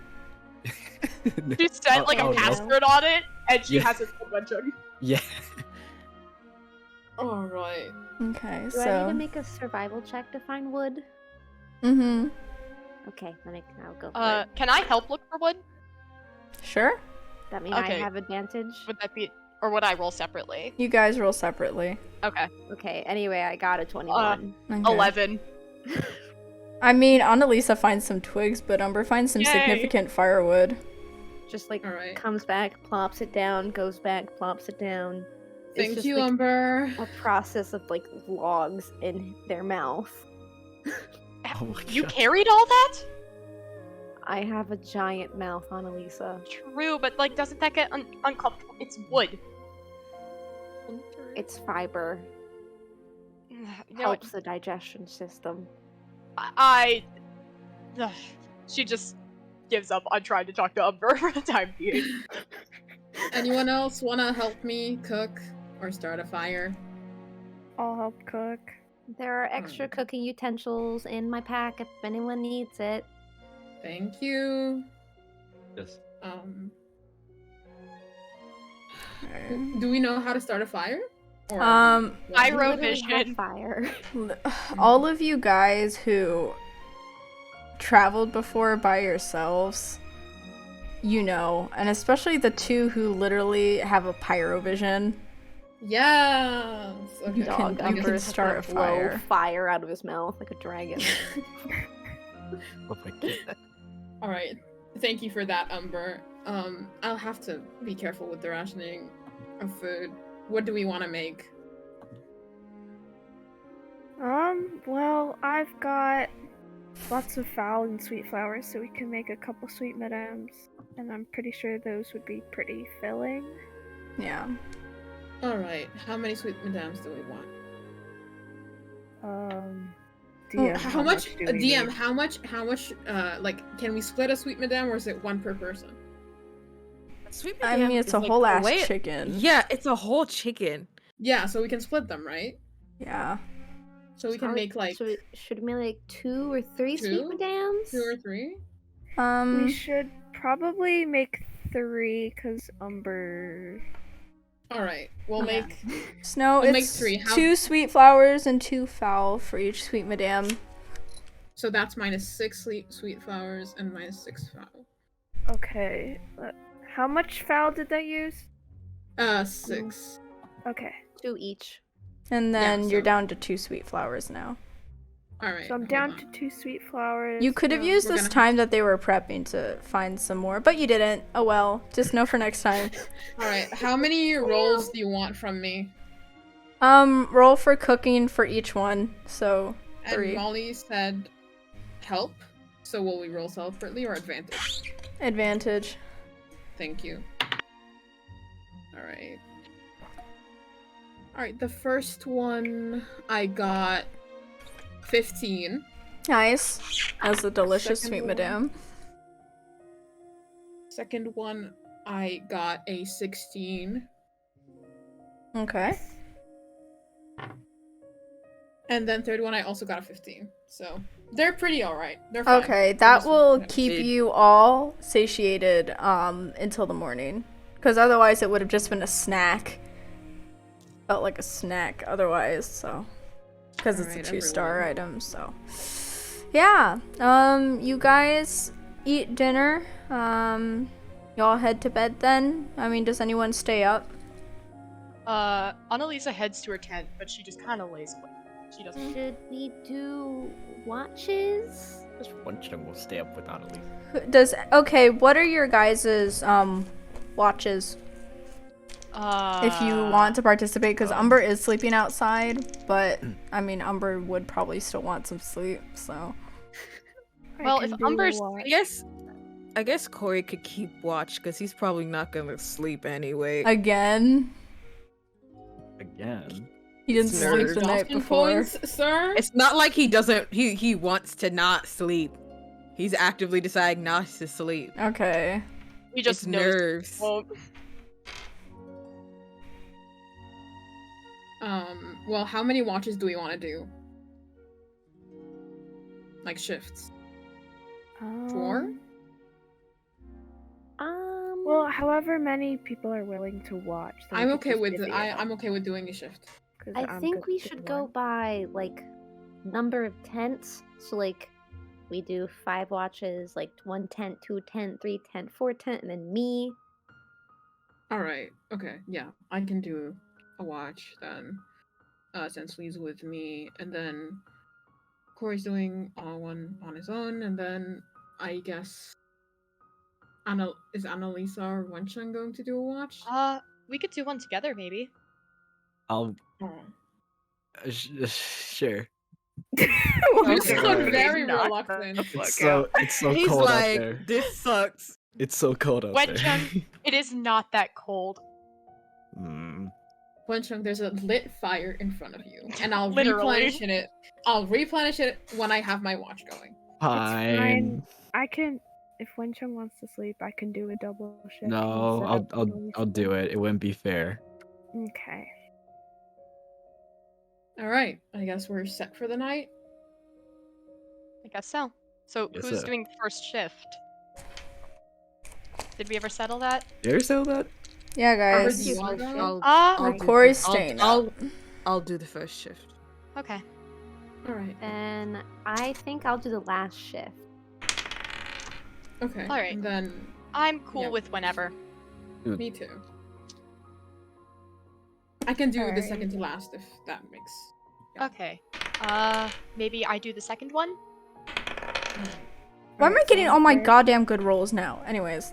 She set Oh, a no. password on it, and she Yeah. has it for Wenchung. Yeah. All right. Okay, Do I need so... to make a survival check to find wood? Mm-hmm. Okay, I'll go for it. Can I help look for wood? Sure. That mean okay. I have advantage? Would that be, or would I roll separately? You guys roll separately. Okay. Okay, anyway, I got a 21. Okay. 11. I mean, Annalisa finds some twigs, but Umber finds some Yay. significant firewood. Just All right. comes back, plops it down, goes back, plops it down. It's Thank just, you, Umber. a process of logs in their mouth. Oh my You God. carried all that? I have a giant mouth, Annalisa. True, but doesn't that get uncomfortable? It's wood. It's fiber. No, Helps the digestion system. she just gives up on trying to talk to Umber for the time being. Anyone else wanna help me cook? or start a fire? I'll help cook. There are extra cooking utensils in my pack if anyone needs it. Thank you. Yes. Do we know how to start a fire? Or Pyrovision. Fire. All of you guys who traveled before by yourselves, you know, and especially the two who literally have a pyrovision. Yes. Okay. You can start a fire. Fire out of his mouth like a dragon. Oh my god. All right. Thank you for that, Umber. I'll have to be careful with the rationing of food. What do we want to make? Well, I've got lots of fowl and sweet flowers, so we can make a couple sweet madames, and I'm pretty sure those would be pretty filling. Yeah. All right. How many sweet madames do we want? DM, how much? do we DM, need? how much? Like, can we split a sweet madame, or is it one per person? Sweet I mean, it's a whole ass chicken. Yeah, it's a whole chicken. Yeah, so we can split them, right? Yeah. So we can make like. Should we make 2 or 3 sweet Two? madames? 2 or 3? We should probably make 3, because Umber... Alright, we'll make... Snow, we'll it's make 3. 2 sweet flowers and 2 fowl for each sweet madame. So that's -6 sweet flowers and -6 fowl. Okay. How much fowl did they use? 6. Okay. 2 each. And then Yeah, you're so- down to 2 sweet flowers now. Alright. So I'm down to 2 sweet flowers. You could have used we're this gonna- time that they were prepping to find some more, but you didn't. Oh well. Just know for next time. Alright, how many rolls do you want from me? Roll for cooking for each one. So, And 3. Molly said help. So will we roll separately or advantage? Advantage. Thank you. Alright. Alright, the first one I got 15. Nice. As a delicious Second sweet one. madame. Second one I got a 16. Okay. And then third one I also got a 15. So they're pretty alright. They're fine. Okay, that Just- will yeah. keep you all satiated until the morning. Because otherwise it would have just been a snack. Felt like a snack otherwise, so. Because it's a Alright, 2-star everyone. item, so. Yeah, you guys eat dinner. Y'all head to bed then? I mean, does anyone stay up? Annalisa heads to her tent, but she just kind of lays awake. She doesn't. Should we do watches? Just one chunk will stay up with Annalisa. Okay, what are your guys's watches? If you want to participate, because Umber is sleeping outside, but I mean, Umber would probably still want some sleep, so. Well, if Umber's, I guess Cory could keep watch because he's probably not gonna sleep anyway. Again? He didn't It's sleep the night Exhaustion before. points, sir? It's not like he doesn't. He wants to not sleep. He's actively deciding not to sleep. Okay. he just It's knows. nerves. Won't. Well, how many watches do we want to do? Like shifts? 4? Well, however many people are willing to watch. then I'm we could okay just with divvy it up, I'm okay with doing a shift. 'cause I I'm think good we with should one. go by like number of tents. So like we do 5 watches, like 1 tent, 2 tent, 3 tent, 4 tent, and then me. Alright, okay, yeah. I can do a watch then. Since Lee's with me, and then Cory's doing one on his own, and then I guess is Annalisa or Wenchun going to do a watch? We could do one together, maybe. I'll. Oh. Sure. You sound very Not reluctant. It's so He's cold like, out there. this sucks. It's so cold out there. Wenchun, it is not that cold. Wenchun, there's a lit fire in front of you, and I'll Literally. replenish it. I'll replenish it when I have my watch going. Fine. I can, if Wenchun wants to sleep, I can do a double shift. No, instead of I'll only do it. It wouldn't be fair. Okay. Alright, I guess we're set for the night. I guess so. So Yes, who's sir. doing first shift? Did we ever settle that? Did you settle that? Yeah, Amber, guys. do you wanna go? I'll Well, do Corey's the- staying I'll, up. I'll do the first shift. Okay. Alright. And I think I'll do the last shift. Okay. Alright. And then I'm cool Yeah. with whenever. me too. I can do the Alright. second to last if that makes. Okay. Maybe I do the second one? Why am I getting all my goddamn good rolls now? Anyways,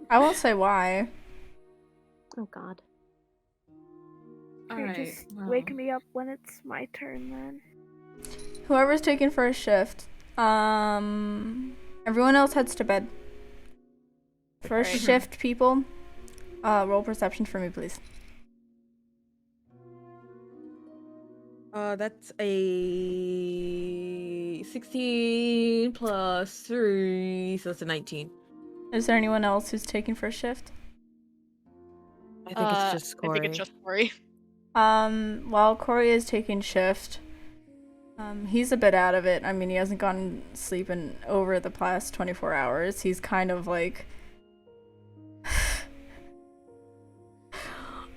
I won't say why. Oh god. Okay, Alright. just wake me up when it's my turn then. Whoever's taking first shift, everyone else heads to bed. First Alright. shift people, roll perception for me, please. That's a 16 plus 3, so that's a 19. Is there anyone else who's taking first shift? I think it's just I Corey. think it's just Corey. While Corey is taking shift, he's a bit out of it. I mean, he hasn't gotten sleep in over the past 24 hours. He's kind of like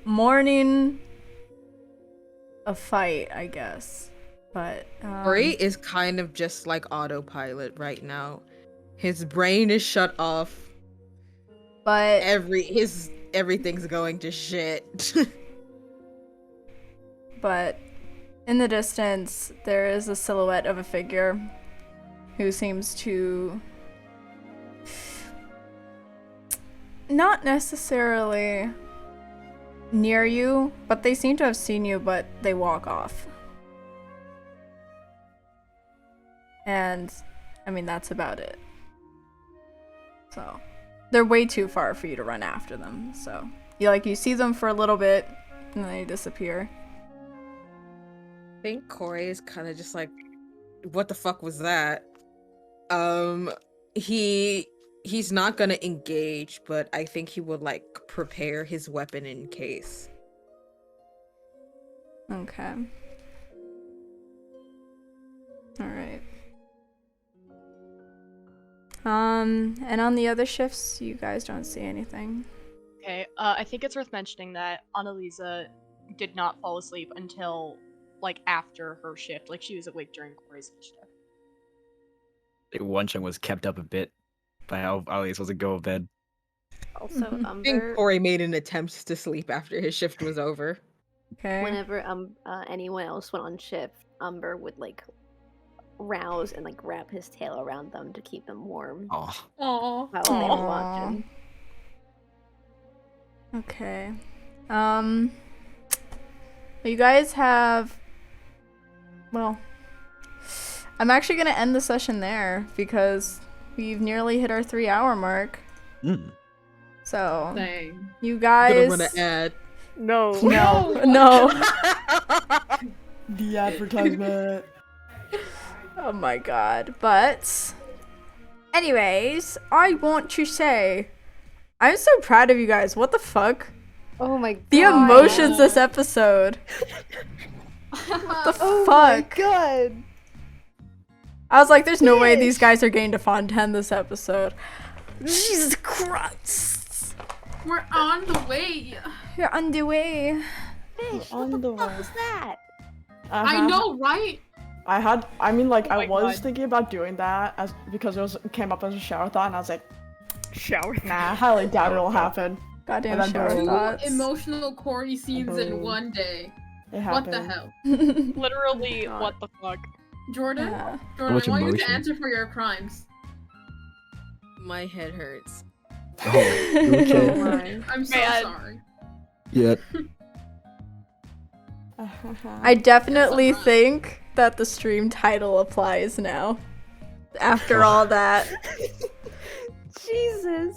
mourning a fight, I guess. But Corey is kind of just like autopilot right now. His brain is shut off. but Everything's going to shit. But in the distance, there is a silhouette of a figure who seems to not necessarily near you, but they seem to have seen you, but they walk off. And, I mean, that's about it. So, they're way too far for you to run after them, so. You see them for a little bit, and then they disappear. I think Corey is kind of just like, what the fuck was that? He's not gonna engage, but I think he would like prepare his weapon in case. Okay. Alright. And on the other shifts, you guys don't see anything. Okay, I think it's worth mentioning that Annalisa did not fall asleep until, like, after her shift. Like, she was awake during Corey's shift. One Chung was kept up a bit by how Ali was supposed to go to bed. Also, I think Umber, Corey made an attempt to sleep after his shift was over. Okay. whenever anyone else went on shift, Umber would like rouse and like wrap his tail around them to keep them warm Oh, Aww. while they were watching. Okay. You guys have... Well, I'm actually gonna end the session there because we've nearly hit our 3-hour mark. So, Dang. you I'm guys... gonna run an ad. No. No. The advertisement. Oh my god. But, anyways, I want to say, I'm so proud of you guys. What the fuck? Oh my god. The emotions this episode. What the Oh fuck? my god. I was like, there's no way these guys are getting to Fontaine this episode. Jesus Christ. We're on the way. You're on the way. Fish, On what the the fuck way. was that? I know, right? I my was God. thinking about doing that because it came up as a shower thought, and I was like, Shower. nah, I highly doubt it'll happen. Goddamn And then shower boom. thoughts. Emotional Cory scenes in Boom. one day. It What happened. the hell? Literally, God. what the fuck? Jordan? Yeah. Jordan, Much I want you emotion. to answer for your crimes. My head hurts. oh, you Oh okay? my. I'm so Man. sorry. Yeah. I definitely alright. think that the stream title applies now. After all that. Jesus.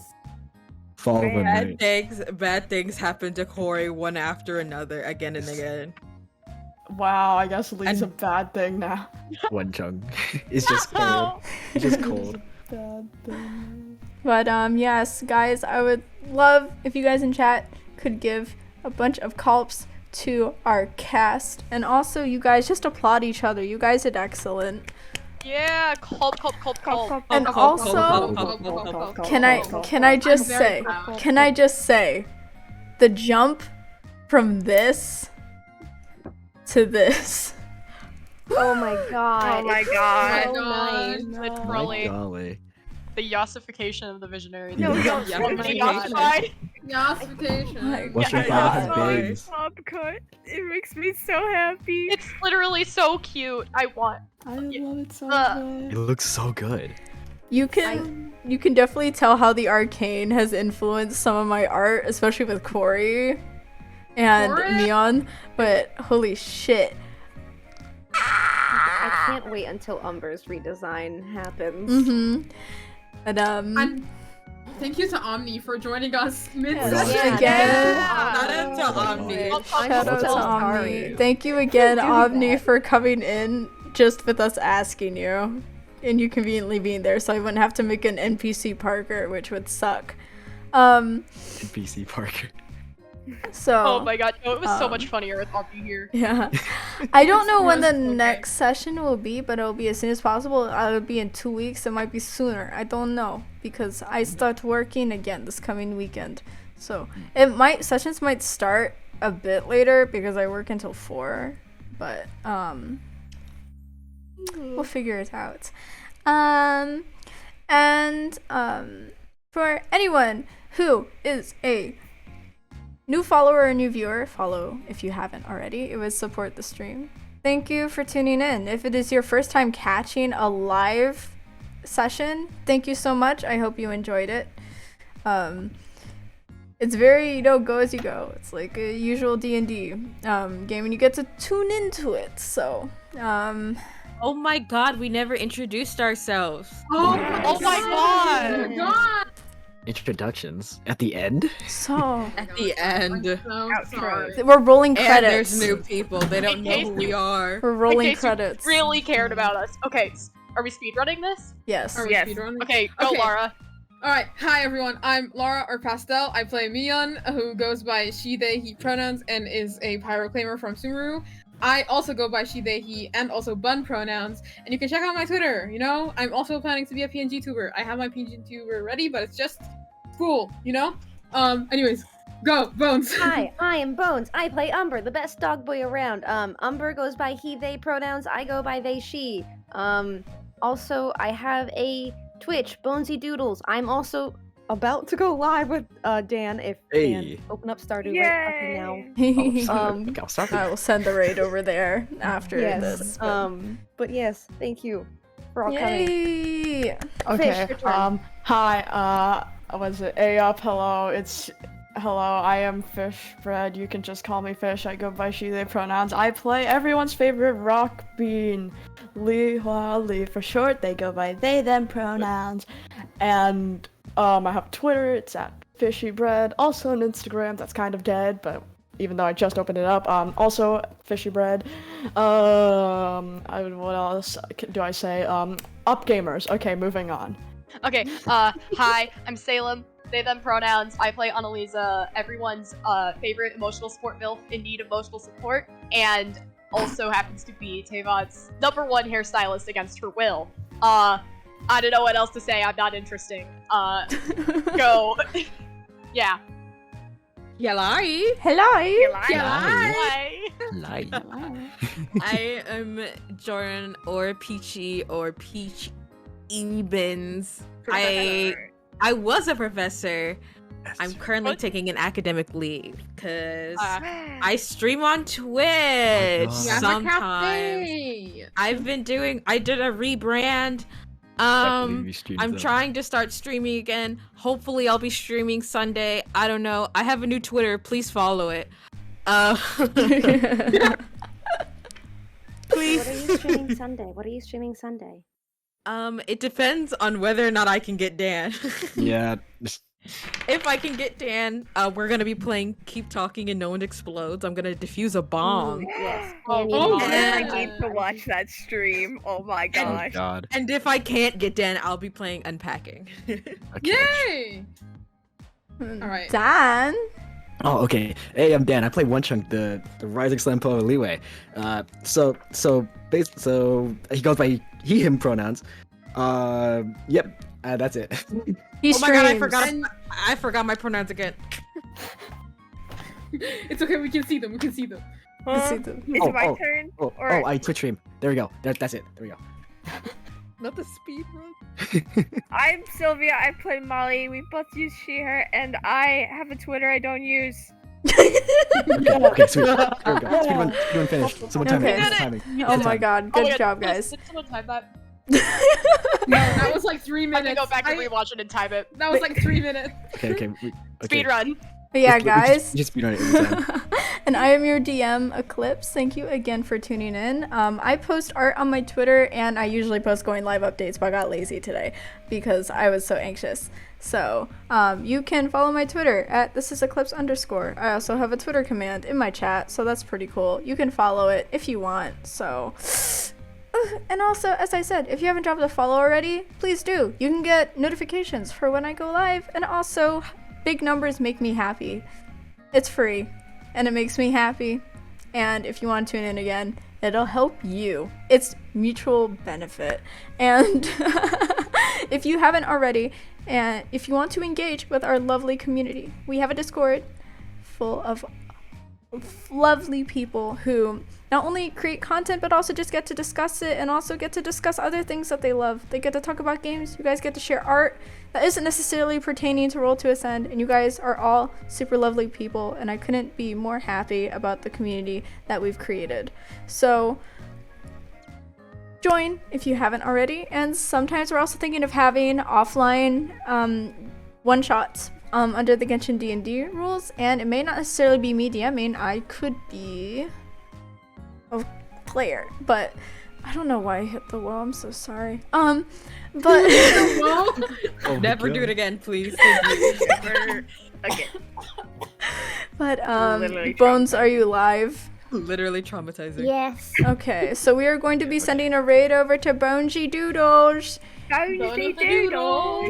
Fall of a Bad night. bad things happen to Corey one after another, again and again. Wow, I guess Lee's a And- bad thing now. One Chung. It's just cold. It's just cold. Bad thing. But yes, guys, I would love if you guys in chat could give a bunch of culps to our cast. And also, you guys just applaud each other. You guys did excellent. Yeah, cult. And also, can I just say, the jump from this to this. Oh my god. Oh my god. So nice. Literally. Golly. The yassification of the Visionaries. No, Yassified. Yassification. What's your favorite babes? Upcut. It makes me so happy. It's literally so cute. I love it so It looks so good. You can definitely tell how the arcane has influenced some of my art, especially with Cory and Mion. But holy shit. I can't wait until Umber's redesign happens. Mm-hmm. And And thank you to Omni for joining us again. Shout out to Omni. Shout out to Omni. Thank you again, Omni, for coming in just with us asking you. And you conveniently being there, so I wouldn't have to make an NPC Parker, which would suck. NPC Parker. So. Oh my god, it was so much funnier with Omni here. Yeah. I don't know when the next session will be, but it'll be as soon as possible. It'll be in 2 weeks. It might be sooner. I don't know because I start working again this coming weekend. So sessions might start a bit later because I work until 4, but we'll figure it out. For anyone who is a new follower or new viewer, follow if you haven't already. It would support the stream. Thank you for tuning in. If it is your first time catching a live session, thank you so much. I hope you enjoyed it. It's very, go as you go. It's like a usual D&D game and you get to tune into it. So, Oh my god, we never introduced ourselves. Oh my god! Introductions at the end. So at the end, we're rolling credits. And there's new people. They don't know who we are. We're rolling In case credits. You really cared about us. Okay, are we speedrunning this? Yes. Yes. Okay, go Lara. Alright, hi everyone, I'm Lara or Pastel. I play Mion, who goes by she, they, he pronouns and is a pyroclaimer from Sumeru. I also go by she, they, he, and also bun pronouns. And you can check out my Twitter, I'm also planning to be a PNG tuber. I have my PNG tuber ready, but it's just cool, Anyways, go, Bones. Hi, I am Bones. I play Umber, the best dog boy around. Umber goes by he, they pronouns. I go by they, she. Also, I have a Twitch, Bonesy Doodles. I'm also about to go live with Dan if Dan open up Stardew right now. I will send the raid over there after this. But yes, thank you for all coming. Yay! Okay. Fish, your Hi. Was it Ayup? Hello. I am Fish Bread. You can just call me Fish. I go by she, they pronouns. I play everyone's favorite rock bean, Lee Hua Lee for short. They go by they, them pronouns. And I have Twitter. It's at Fishy Bread. Also on Instagram. That's kind of dead, but even though I just opened it up. Also Fishy Bread. What else do I say? Up gamers. Okay, moving on. Okay, hi, I'm Salem. They, them pronouns. I play Annalisa, everyone's favorite emotional support MILF in need of emotional support, and also happens to be Tavon's #1 hairstylist against her will. I don't know what else to say, I'm not interesting. Go. Yeah. Yalai. I am Jordan or Peachy or Peach Ebens. I was a professor. I'm currently taking an academic leave because I stream on Twitch sometimes. I did a rebrand. I'm trying to start streaming again. Hopefully I'll be streaming Sunday. I don't know. I have a new Twitter. Please follow it. Please. What are you streaming Sunday? It depends on whether or not I can get Dan. Yeah. If I can get Dan, we're gonna be playing Keep Talking and No One Explodes. I'm gonna defuse a bomb. Yes. I need to watch that stream. Oh my gosh. Oh god. And if I can't get Dan, I'll be playing Unpacking. Okay. Yay! Alright. Dan? Oh, okay. Hey, I'm Dan. I play One Chunk, the rising slam poet of Leeway. So he goes by he/him pronouns. Yep. That's it. He Oh my god, streams. I forgot my pronouns again. It's okay. We can see them. We can see them. It's my turn. Or I Twitch stream. There we go. That's it. There we go. Not the speed run. I'm Sylvia. I play Molly. We both use she/her, and I have a Twitter I don't use. Okay, sweet. There we go. Speedrun finished. Someone time Okay. it. Timing. Oh my god, good job, guys. Did someone time that? No, that was like 3 I minutes. can go back and rewatch it and time it. That was like 3 minutes. Okay. Speed run. But yeah, guys. Just speedrun it every time. And I am your DM, Eclipse. Thank you again for tuning in. I post art on my Twitter, and I usually post going live updates, but I got lazy today because I was so anxious. So you can follow my Twitter at @thisiseclipse_. I also have a Twitter command in my chat, so that's pretty cool. You can follow it if you want. So, and also, as I said, if you haven't dropped a follow already, please do. You can get notifications for when I go live, and also big numbers make me happy. It's free, and it makes me happy. And if you want to tune in again, it'll help you. It's mutual benefit. And if you haven't already, and if you want to engage with our lovely community, we have a Discord full of lovely people who not only create content but also just get to discuss it and also get to discuss other things that they love. They get to talk about games. You guys get to share art that isn't necessarily pertaining to Roll to Ascend, and you guys are all super lovely people, and I couldn't be more happy about the community that we've created. So join if you haven't already, and sometimes we're also thinking of having offline one-shots under the Genshin D&D rules, and it may not necessarily be me DMing. I could be a player, but I don't know why I hit the wall. I'm so sorry. But Never do it again, please. Okay. But Literally Bones, are you live? Literally traumatizing. Yes. Okay, so we are going to be sending a raid over to Bonesy Doodles. Bonesy Doodles.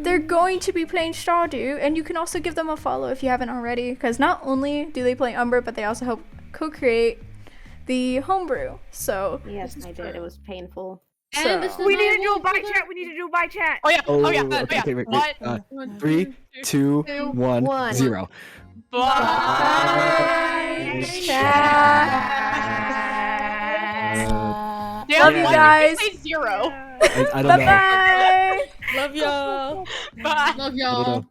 They're going to be playing Stardew, and you can also give them a follow if you haven't already, because not only do they play Umber, but they also help co-create the homebrew. So Yes, I did. It was painful. So, We need to do a by chat. We need to do a by chat. Oh yeah. Okay, wait. 3, 2, 1, 0. Bye. Love you guys. Say 0. I don't know. Bye. Love y'all. Bye. Love y'all.